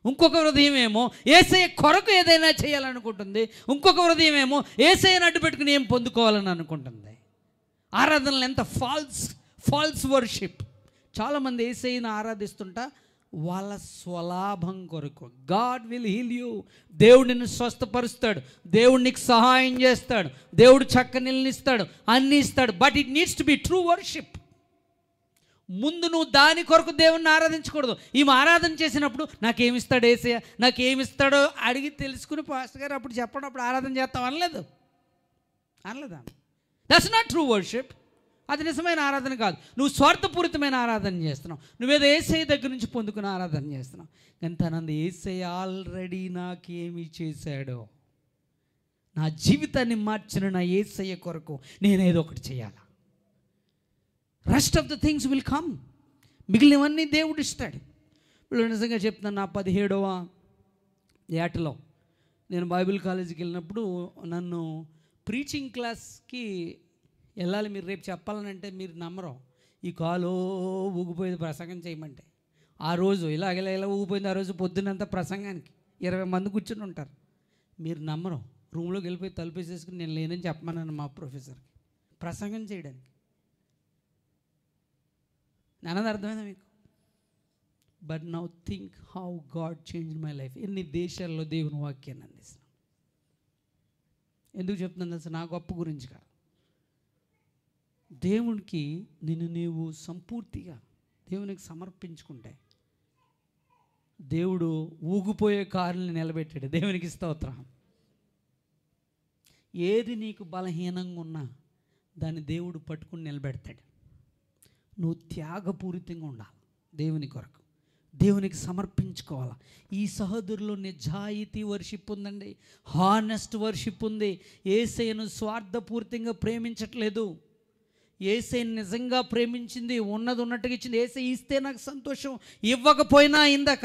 ఇంకొక హృదయం ఏమో యేసయ్య కొరకు ఏదైనా చేయాలనుకుంటుంది, ఇంకొక హృదయం ఏమో యేసయ్యని అడ్డు పెట్టుకుని ఏం పొందుకోవాలని అనుకుంటుంది. ఆరాధనలు ఎంత ఫాల్స్ వర్షిప్. చాలామంది యేసయ్యని ఆరాధిస్తుంటా వాళ్ళ స్వలాభం కొరకు. God will heal you. దేవుడు నిన్ను స్వస్థపరుస్తాడు, దేవుడు నీకు సహాయం చేస్తాడు, దేవుడు చక్కని నిలనిస్తాడు, అన్నీ ఇస్తాడు. But it needs to be true worship. ముందు నువ్వు దాని కొరకు దేవుణ్ణి ఆరాధించకూడదు. ఈమె ఆరాధన చేసినప్పుడు నాకేమిస్తాడు యేసయ్య, నాకేమిస్తాడో అడిగి తెలుసుకుని పాస్టర్ గారు అప్పుడు చెప్పండి, అప్పుడు ఆరాధన చేస్తాం అనలేదు. That's not true worship. అది నిజమైన ఆరాధన కాదు. నువ్వు స్వార్థపూరితమైన ఆరాధన చేస్తున్నావు. నువ్వేదో యేసయ్య దగ్గర నుంచి పొందుకుని ఆరాధన చేస్తున్నావు. కానీ తనంది యేసయ్య ఆల్రెడీ నాకేమి చేశాడో, నా జీవితాన్ని మార్చిన నా యేసయ్య కొరకు నేనేదో ఒకటి చేయాలా. Rest of the things will come. మిగిలినవన్నీ దేవుడు ఇస్తాడు. ఇప్పుడు నిజంగా చెప్తున్నాను, నా 17వ ఏటలో నేను బైబిల్ కాలేజీకి వెళ్ళినప్పుడు నన్ను ప్రీచింగ్ క్లాస్కి వెళ్ళాలి. మీరు రేపు చెప్పాలనంటే మీరు నమ్మరు, ఈ కాలో ఊగిపోయేది ప్రసంగం చేయమంటే. ఆ రోజు ఇలా ఊగిపోయింది. ఆ రోజు పొద్దున్నంతా ప్రసంగానికి 20 మంది కూర్చుని ఉంటారు. మీరు నమ్మరు, రూమ్లోకి వెళ్ళిపోయి తలుపేసేసుకుని నేను లేనని చెప్పమన్నాను మా ప్రొఫెసర్కి ప్రసంగం చేయడానికి. నాన్నది అర్థమైందా మీకు? But now think how God change my life. ఎన్ని దేశాల్లో దేవుని వాక్యాన్ని అందిస్తున్నాను. ఎందుకు చెప్తున్నాను తెలుసా? నా గొప్ప గురించి కాదు. దేవునికి నీవు సంపూర్తిగా దేవునికి సమర్పించుకుంటే దేవుడు ఊగిపోయే కారుని నిలబెట్టాడు. దేవునికి స్తోత్రం. ఏది నీకు బలహీనంగా ఉన్నా దాన్ని దేవుడు పట్టుకుని నిలబెడతాడు. నువ్వు త్యాగపూరితంగా ఉండాలి దేవుని కొరకు, దేవునికి సమర్పించుకోవాలి. ఈ సహోదరులో నిజాయితీ వర్షిప్ ఉందండి, హానెస్ట్ వర్షిప్ ఉంది. యేసయ్యను స్వార్థపూరితంగా ప్రేమించట్లేదు. యేసయ్యను నిజంగా ప్రేమించింది, ఉన్నది ఉన్నట్టుగా ఇచ్చింది. యేసయ్య ఇస్తే నాకు సంతోషం, ఇవ్వకపోయినా ఇందాక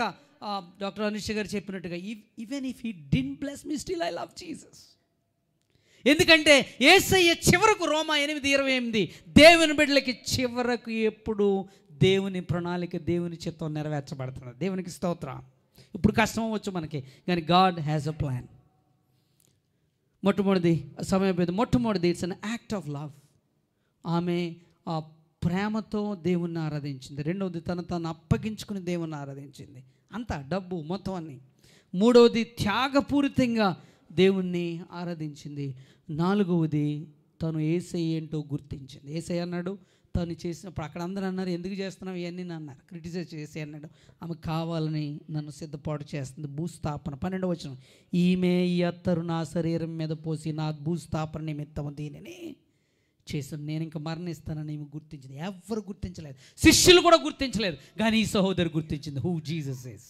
డాక్టర్ అనుష గారు చెప్పినట్టుగా even if he didn't bless me still I love Jesus. ఎందుకంటే యేసయ్య చివరకు రోమా 8:28 దేవుని బిడ్డలకి చివరకు ఎప్పుడు దేవుని ప్రణాళిక, దేవుని చిత్తం నెరవేర్చబడుతున్నది. దేవునికి స్తోత్రం. ఇప్పుడు కష్టం అవ్వచ్చు మనకి, కానీ గాడ్ హ్యాస్ అ ప్లాన్. మొట్టమొదటిది సమయం పోయింది. మొట్టమొదటిది it's an act of love. ఆమె ఆ ప్రేమతో దేవుణ్ణి ఆరాధించింది. రెండవది తను అప్పగించుకుని దేవుణ్ణి ఆరాధించింది, అంతా డబ్బు మొత్తం అన్ని. మూడవది త్యాగపూరితంగా దేవుణ్ణి ఆరాధించింది. నాలుగవది తను యేసయ్య ఏంటో గుర్తించింది. యేసయ్య అన్నాడు తను చేసినప్పుడు అక్కడ అందరూ అన్నారు ఎందుకు చేస్తున్నావు ఇవన్నీ అన్నారు, క్రిటిసైజ్ చేసి అన్నాడు ఆమె కావాలని నన్ను సిద్ధపాటు చేస్తుంది. భూస్థాపన 12వ వచనం, ఈమె ఈ అత్తరు నా శరీరం మీద పోసి నా భూస్థాపన నిమిత్తము దీనిని చేశాను, నేను ఇంకా మరణిస్తానని ఈమె గుర్తించింది. ఎవరు గుర్తించలేదు, శిష్యులు కూడా గుర్తించలేదు, కానీ ఈ సహోదరు గుర్తించింది హూ జీసస్ ఇస్.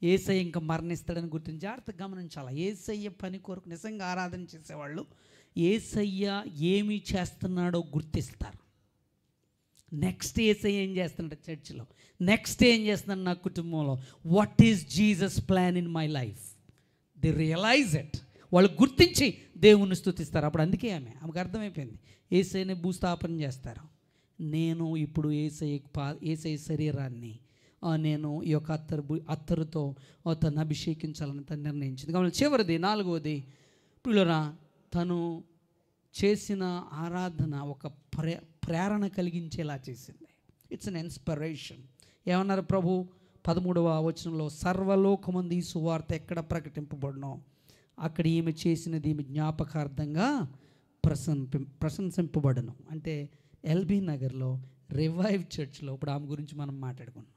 యేసయ్య ఇంకా మరణిస్తాడని గుర్తించి జాగ్రత్తగా గమనించాలి. యేసయ్య పని కొరకు నిజంగా ఆరాధన చేసేవాళ్ళు యేసయ్య ఏమి చేస్తున్నాడో గుర్తిస్తారు. నెక్స్ట్ యేసయ్య ఏం చేస్తున్నాడు చర్చిలో, నెక్స్ట్ ఏం చేస్తున్నాడు నా కుటుంబంలో, what is Jesus plan in my life. They realise it. వాళ్ళు గుర్తించి దేవుణ్ణి స్తుతిస్తారు. అప్పుడు అందుకే ఆమెకు అర్థమైపోయింది యేసయ్యని భూస్థాపన చేస్తారు. నేను ఇప్పుడు యేసయ్య శరీరాన్ని నేను ఈ యొక్క అత్తరుతో తను అభిషేకించాలని తను నిర్ణయించింది. కాబట్టి చివరిది 4వది పిల్లరా, తను చేసిన ఆరాధన ఒక ప్రేరణ కలిగించేలా చేసింది. It's an inspiration. ఏమన్నారు ప్రభు 13వ వచనంలో, సర్వలోకమందు ఈ సువార్త ఎక్కడ ప్రకటింపబడినో అక్కడ ఈమె చేసినది ఈమె జ్ఞాపకార్థంగా ప్రశంసింపబడను. అంటే ఎల్బీ నగర్లో రివైవ్ చర్చ్లో ఇప్పుడు ఆమె గురించి మనం మాట్లాడుకున్నాం.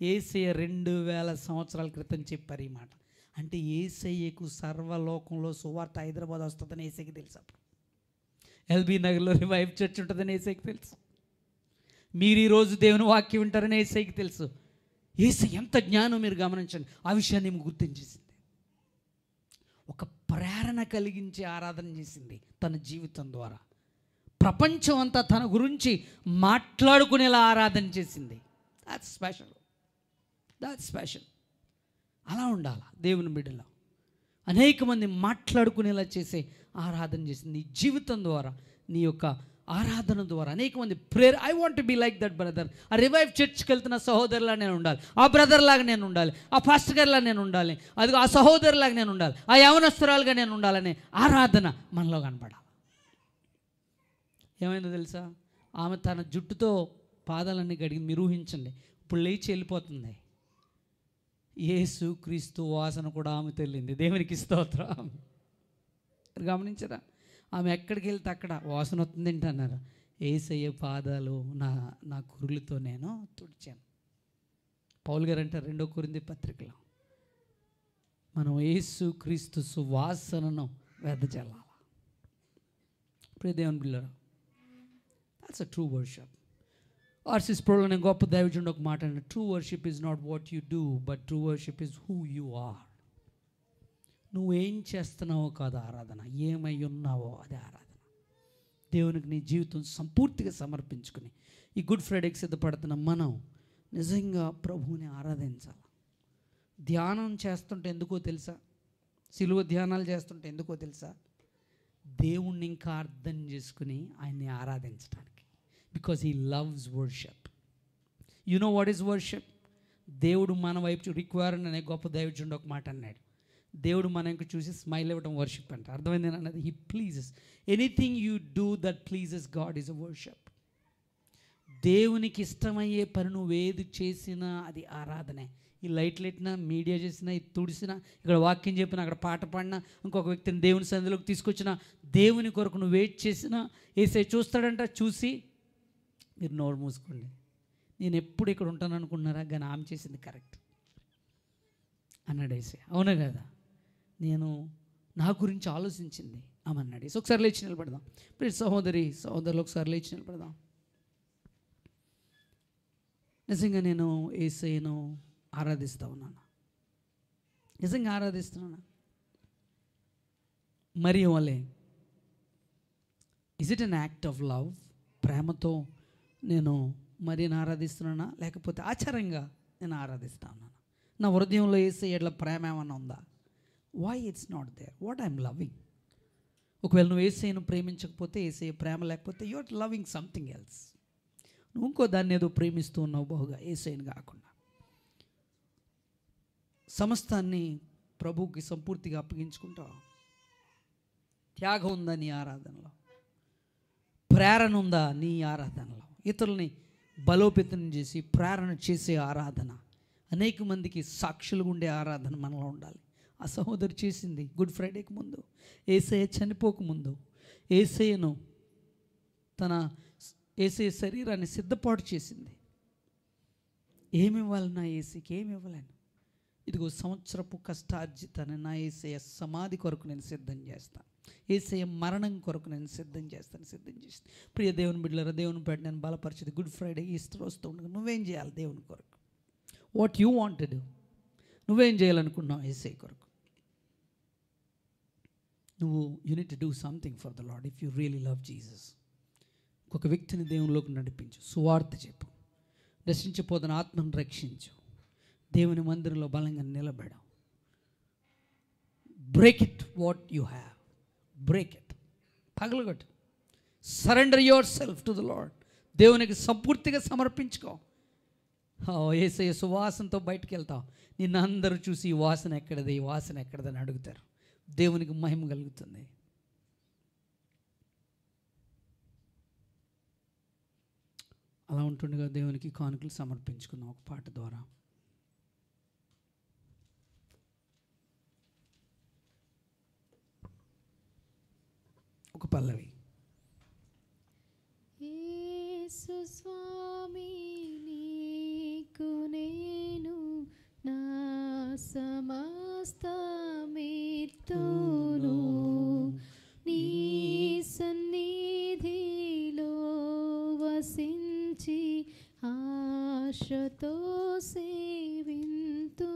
యేసయ్య 2000 సంవత్సరాల క్రితం చెప్పారు ఈ మాట. అంటే యేసయ్యకు సర్వలోకంలో సువార్త హైదరాబాద్ వస్తుందని యేసయ్యకి తెలుసు. అప్పుడు ఎల్బీ నగర్లో రివైవ్ చర్చ్ ఉంటుందని యేసయ్యకి తెలుసు. మీరు ఈరోజు దేవుని వాక్యం వింటారని యేసయ్యకి తెలుసు. యేసయ్య ఎంత జ్ఞానం మీరు గమనించండి. ఆ విషయాన్ని ఏమి గుర్తించేసింది, ఒక ప్రేరణ కలిగించే ఆరాధన చేసింది తన జీవితం ద్వారా. ప్రపంచం అంతా తన గురించి మాట్లాడుకునేలా ఆరాధన చేసింది. That's special. అలా ఉండాలి దేవుని బిడ్డలో. అనేక మంది మాట్లాడుకునేలా చేసే ఆరాధన చేసింది. నీ జీవితం ద్వారా, నీ యొక్క ఆరాధన ద్వారా అనేక మంది prayer. I want to be like that brother. ఆ రివైవ్ చర్చ్కి వెళ్తున్న సహోదరులా నేను ఉండాలి, ఆ బ్రదర్లాగా నేను ఉండాలి, ఆ పాస్టర్ గారిలా నేను ఉండాలి, అది ఆ సహోదరులాగా నేను ఉండాలి, ఆ యవనస్తురాలుగా నేను ఉండాలనే ఆరాధన మనలో కనపడాలి. ఏమైందో తెలుసా, ఆమె తన జుట్టుతో పాదాలన్నీ కడిగి మీరు ఊహించండి, ఇప్పుడు లేచి వెళ్ళిపోతుంది. యేసు క్రీస్తు వాసన కూడా ఆమె తెలియంది. దేవునికి స్తోత్రం. గమనించరా, ఆమె ఎక్కడికి వెళ్తే అక్కడ వాసన వస్తుంది ఏంటన్నారు, యేసయ్య పాదాలు నా కురులతో నేను తుడిచాను. పౌలు గారు అంటారు 2 కొరింథీ పత్రికలో, మనం యేసు క్రీస్తు సువాసనను వెదజల్లాలి. ప్రియ దేవుని బిడ్డలారా, దట్స్ అ ట్రూ వర్షిప్. ఆర్సిస్ ప్రోలో నేను గొప్ప దైవజనుడు ఒక మాట అంటే, true worship is not what you do, but true worship is who you are. నువ్వేం చేస్తున్నావో కాదు ఆరాధన, ఏమై ఉన్నావో అదే ఆరాధన. దేవునికి నీ జీవితం సంపూర్తిగా సమర్పించుకుని ఈ గుడ్ ఫ్రైడేకి సిద్ధపడుతున్న మనం నిజంగా ప్రభువుని ఆరాధించాలి. ధ్యానం చేస్తుంటే ఎందుకో తెలుసా, సిలువ ధ్యానాలు చేస్తుంటే ఎందుకో తెలుసా, దేవుణ్ణి ఇంకా అర్థం చేసుకుని ఆయన్ని ఆరాధించడానికి. Because he loves worship. You know what is worship? దేవుడు మన వైపు రిక్వైర్ అనే గొప్ప దైవజనుడు ఒక మాట అన్నాడు, దేవుడు మనకు చూసి స్మైల్ ఇవ్వడం వర్షిప్ అంట. అర్థమైంది అన్నది, he pleases. Anything you do that pleases God is a worship. దేవునికి ఇష్టమయ్యే పని నువ్వు ఏది చేసినా అది ఆరాధనే. ఈ లైట్లు ఎట్టినా, మీడియా చేసినా, ఇది తుడిసినా, ఇక్కడ వాక్యం చెప్పినా, అక్కడ పాట పాడినా, ఇంకొక వ్యక్తిని దేవుని సన్నిధిలోకి తీసుకొచ్చినా, దేవుని కొరకు నువ్వు వెయిట్ చేసినా యేసయ్య చూస్తాడంట. చూసి మీరు నోరు మూసుకోండి, నేను ఎప్పుడు ఇక్కడ ఉంటాను అనుకున్నారా, కానీ ఆమె చేసింది కరెక్ట్ అన్నాడు యేసయ్య. అవునా కదా, నేను నా గురించి ఆలోచించింది ఆమె అన్నాడు. ఒకసారి లేచి నిలబడదాం. ఇప్పుడు సహోదరులు ఒకసారి లేచి నిలబడదాం. నిజంగా నేను యేసయ్యను ఆరాధిస్తూ ఉన్నాను, నిజంగా ఆరాధిస్తున్నాను. మరియు వలే is it an act of love? ప్రేమతో నేను మరియను ఆరాధిస్తున్నానా, లేకపోతే ఆచారంగా నేను ఆరాధిస్తా ఉన్నాను? నా హృదయంలో యేసయ్య ఎడల ప్రేమ ఏమన్నా ఉందా? Why it's not there? What I'm loving? ఒకవేళ నువ్వు యేసయ్యను ప్రేమించకపోతే, యేసయ్య ప్రేమ లేకపోతే, you are loving something else. నువ్వు ఇంకో దాన్ని ఏదో ప్రేమిస్తూ ఉన్నావు బహుగా, యేసయ్యను కాకుండా. సమస్తాన్ని ప్రభువుకి సంపూర్తిగా అప్పగించుకుంటావా? త్యాగం ఉందా నీ ఆరాధనలో? ప్రేరణ ఉందా నీ ఆరాధనలో? ఇతరుల్ని బలోపేతం చేసి ప్రేరణ చేసే ఆరాధన, అనేక మందికి సాక్షులుగా ఉండే ఆరాధన మనలో ఉండాలి. ఆ సహోదరు చేసింది గుడ్ ఫ్రైడేకి ముందు, యేసయ్య చనిపోకముందు, యేసయ్యను తన యేసయ్య శరీరాన్ని సిద్ధపాటు చేసింది. ఏమి ఇవ్వాలి నా యేసుకి? ఏమి ఇవ్వలేను. ఇదిగో సంవత్సరపు కష్టార్జితాన్ని నా యేసయ్య సమాధి కొరకు నేను సిద్ధం చేస్తాను, యేసయ్య మరణం కొరకు నేను సిద్ధం చేస్తాను. ప్రియ దేవుని బిడ్డలారా, దేవుని పేట నేను బలపరిచేది గుడ్ ఫ్రైడే, ఈస్టర్ వస్తూ ఉండగా నువ్వేం చేయాలి దేవుని కొరకు? వాట్ యూ వాంటెడ్, నువ్వేం చేయాలనుకున్నావు యేసయ్య కొరకు? నువ్వు you need to do something for the lord if you really love Jesus. ఒక వ్యక్తిని దేవునిలోకి నడిపించు, సువార్త చెప్పు, నశించిపోతున్న ఆత్మను రక్షించు, దేవుని మందిరంలో బలంగా నిలబెడు. Break it what you have, break it, పగలగొట్టు. Surrender yourself to the Lord. దేవునికి సంపూర్తిగా సమర్పించుకో. యేసయ్య సువాసనతో బయటకు వెళ్తావు, నిన్ను అందరూ చూసి ఈ వాసన ఎక్కడది, ఈ వాసన ఎక్కడదని అడుగుతారు. దేవునికి మహిమ కలుగుతుంది. అలా ఉంటుండగా దేవునికి కానుకలు సమర్పించుకున్నాం ఒక పాట ద్వారా. ఒక పల్లవి. యేసు స్వామి నీకు నేను నా సమస్తమిత్తును, నీ సన్నిధిలో వసించి ఆశతో సేవింతును.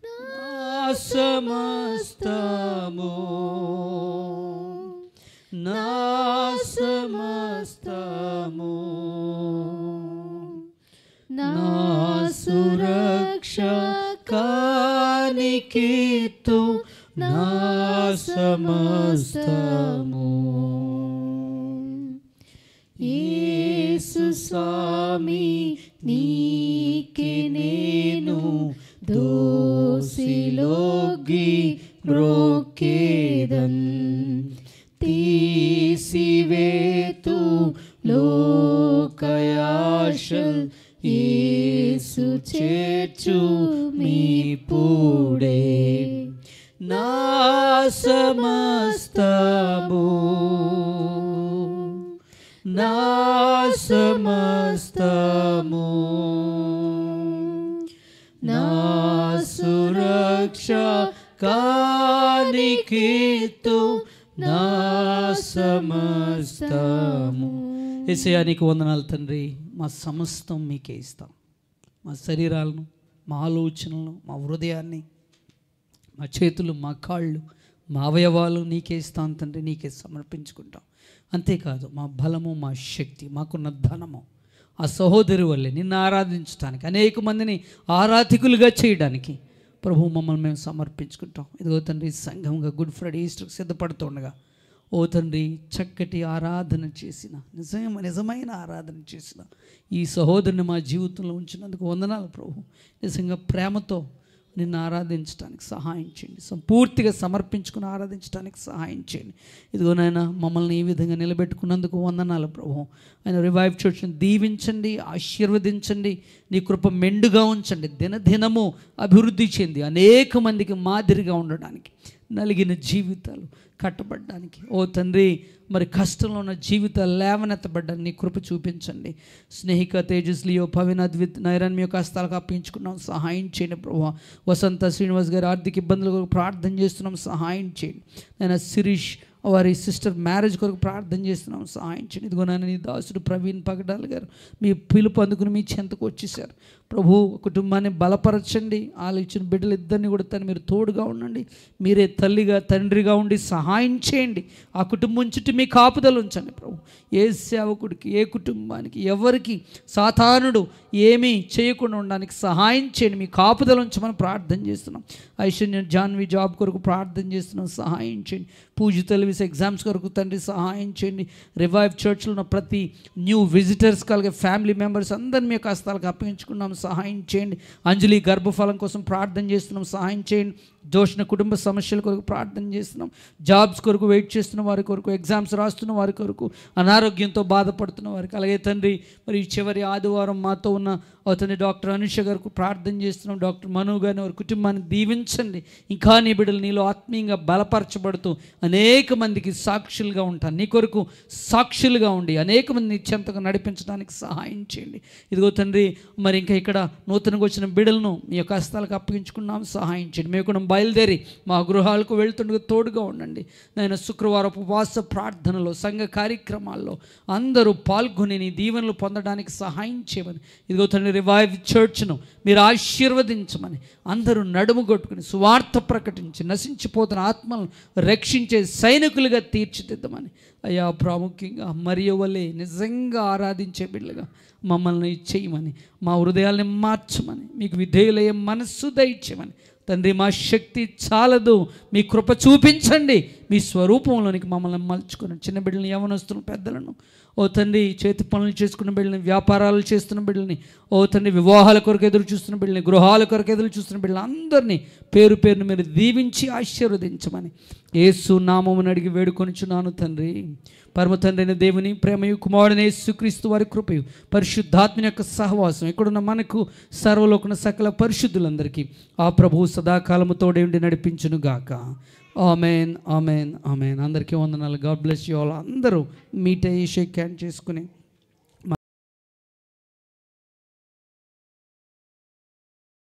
నా సమస్తము, నా సమస్తము, నా సురక్షకానికిత్తు నా సమస్తము. యేసు స్వామి నీకే నేను దోసిలోగి మ్రోకేదన్, తీసివేతు లోకయాశల్ యేసు చేర్చు మీ పూడే. నా సమస్తము, నా సమస్తము, నా సురక్షకానికిత్తు నా సమస్తము. యేసయ్యా నీకు వందనాలు తండ్రి. మా సమస్తం మీకే ఇస్తాం. మా శరీరాలను, మా ఆలోచనలను, మా హృదయాన్ని, మా చేతులు, మా కాళ్ళు, మా అవయవాలు నీకే ఇస్తాం తండ్రి. నీకే సమర్పించుకుంటాం. అంతేకాదు మా బలము, మా శక్తి, మాకున్న ధనము ఆ సహోదరి వల్లే నిన్ను ఆరాధించడానికి, అనేక మందిని ఆరాధికులుగా చేయడానికి ప్రభు మమ్మల్ని మేము సమర్పించుకుంటాం. ఇదిగో తండ్రి, సంఘంగా గుడ్ ఫ్రైడే ఈస్టర్కి సిద్ధపడుతుండగా ఓ తండ్రి, చక్కటి ఆరాధన చేసిన, నిజమైన ఆరాధన చేసిన ఈ సహోదరుని మా జీవితంలో ఉంచినందుకు వందనాలు ప్రభు. నిజంగా ప్రేమతో నిన్ను ఆరాధించడానికి సహాయం చేయండి, సంపూర్తిగా సమర్పించుకుని ఆరాధించడానికి సహాయం చేయండి. ఇదిగో నాయన, మమ్మల్ని ఈ విధంగా నిలబెట్టుకున్నందుకు వందనాలు ప్రభు. ఆయన రివైవ్ చర్చ్ని దీవించండి, ఆశీర్వదించండి, నీ కృప మెండుగా ఉంచండి. దినదినము అభివృద్ధి చెంది అనేక మందికి మాదిరిగా ఉండడానికి, నలిగిన జీవితాలు కట్టబడ్డానికి, ఓ తండ్రి మరి కష్టంలో ఉన్న జీవితాలు లేవనెత్తబడ్డానికి నీ కృప చూపించండి. స్నేహిక, తేజస్లియో, పవిన, అద్విత్, నైరాన్ మీ యొక్క హస్తాలకు అప్పించుకున్నాం, సహాయం చేయండి ప్రభు. వసంత, శ్రీనివాస్ గారి ఆర్థిక ఇబ్బందుల కొరకు ప్రార్థన చేస్తున్నాం, సహాయం చేయండి. నేను శిరీష్ వారి సిస్టర్ మ్యారేజ్ కొరకు ప్రార్థన చేస్తున్నాం, సహాయం చేయండి. ఇదిగో నాన్న, నీ దాసుడు ప్రవీణ్ పగడాల్ గారు మీ పిలుపు అందుకుని మీ చెంతకు వచ్చేసారు ప్రభు. కుటుంబాన్ని బలపరచండి, వాళ్ళు ఇచ్చిన బిడ్డలు ఇద్దరిని కూడా తను మీరు తోడుగా ఉండండి. మీరే తల్లిగా తండ్రిగా ఉండి సహాయం చేయండి. ఆ కుటుంబం చుట్టూ మీ కాపుదలు ఉంచండి ప్రభు. ఏ సేవకుడికి, ఏ కుటుంబానికి, ఎవరికి సాతానుడు ఏమీ చేయకుండా ఉండడానికి సహాయం చేయండి. మీ కాపుదలు ఉంచమని ప్రార్థన చేస్తున్నాం. ఐశ్వర్య, జాన్వి జాబ్ కొరకు ప్రార్థన చేస్తున్నాం, సహాయం చేయండి. పూజితలు ఇంటర్వ్యూస్, ఎగ్జామ్స్ కొరకు తండ్రి సహాయం చేయండి. రివైవ్ చర్చ్లో ఉన్న ప్రతి న్యూ విజిటర్స్ కలిగే ఫ్యామిలీ మెంబర్స్ అందరినీ మీ యొక్క హస్తాలకు అప్పగించుకున్నాం, సహాయం చేయండి. అంజలి గర్భఫలం కోసం ప్రార్థన చేస్తున్నాం, సహాయం చేయండి. దోషణ కుటుంబ సమస్యల కొరకు ప్రార్థన చేస్తున్నాం. జాబ్స్ కొరకు వెయిట్ చేస్తున్న వారి కొరకు, ఎగ్జామ్స్ రాస్తున్న వారి కొరకు, అనారోగ్యంతో బాధపడుతున్న వారికి, అలాగే తండ్రి మరి చివరి ఆదివారం మాతో ఉన్న తండ్రి డాక్టర్ అనుష గారికి ప్రార్థన చేస్తున్నాం. డాక్టర్ మను గారిని వారి కుటుంబాన్ని దీవించండి. ఇంకా నీ బిడ్డలు నీలో ఆత్మీయంగా బలపరచబడుతూ అనేక మందికి సాక్షులుగా ఉంటాను, నీ కొరకు సాక్షులుగా ఉండి అనేక మంది నిత్యంతగా నడిపించడానికి సహాయం చేయండి. ఇదిగో తండ్రి మరి ఇంకా ఇక్కడ నూతనంగా వచ్చిన బిడ్డలను మీ యొక్క హస్తాలకు అప్పగించుకున్నాం, సహాయం చేయండి. మేము కూడా బయలుదేరి మా గృహాలకు వెళ్తుండగా తోడుగా ఉండండి. నేను శుక్రవారం ఉపవాస ప్రార్థనలో, సంఘ కార్యక్రమాల్లో అందరూ పాల్గొని నీ దీవెనలు పొందడానికి సహాయం చేయమని, ఇదిగో తండ్రి రివైవ్ చర్చ్ను మీరు ఆశీర్వదించమని, అందరూ నడుము కొట్టుకుని సువార్త ప్రకటించి నశించిపోతున్న ఆత్మలను రక్షించే సైనికులుగా తీర్చిదిద్దమని, అయ్యా ప్రాముఖ్యంగా మరియు వలె నిజంగా ఆరాధించే బిడ్డలుగా మమ్మల్ని చేయమని, మా హృదయాల్ని మార్చమని, మీకు విధేయులయ్యే మనస్సు దయచేయమని తండ్రి. మా శక్తి చాలదు, మీ కృప చూపించండి, మీ స్వరూపంలోనికి మమ్మల్ని మలుచుకుని చిన్న బిడ్డలని, యవనస్తున్న పెద్దలను, ఓ తండ్రి చేతి పనులు చేసుకున్న బిడ్డలని, వ్యాపారాలు చేస్తున్న బిడ్డలని, ఓ తండ్రి వివాహాల కొరకు ఎదురు చూస్తున్న బిడ్డలని, గృహాల కొరకు ఎదురు చూస్తున్న బిడ్డలు అందరినీ పేరు పేరును మీరు దీవించి ఆశీర్వదించమని యేసు నామమును అడిగి వేడుకొనిచున్నాను తండ్రి. పరమ తండ్రి అయిన దేవుని ప్రేమయు, కుమారుడైన యేసుక్రీస్తు వారి కృపయు, పరిశుద్ధాత్మని యొక్క సహవాసం ఇక్కడున్న మనకు సర్వలోకన సకల పరిశుద్ధులందరికీ ఆ ప్రభువు సదాకాలము తోడే ఉండి నడిపించును గాక. Amen, amen, amen. అందరికీ వందనాలు. God bless you all. అందరూ మీట్ అయ్యి షేక్ హ్యాండ్ చేసుకుని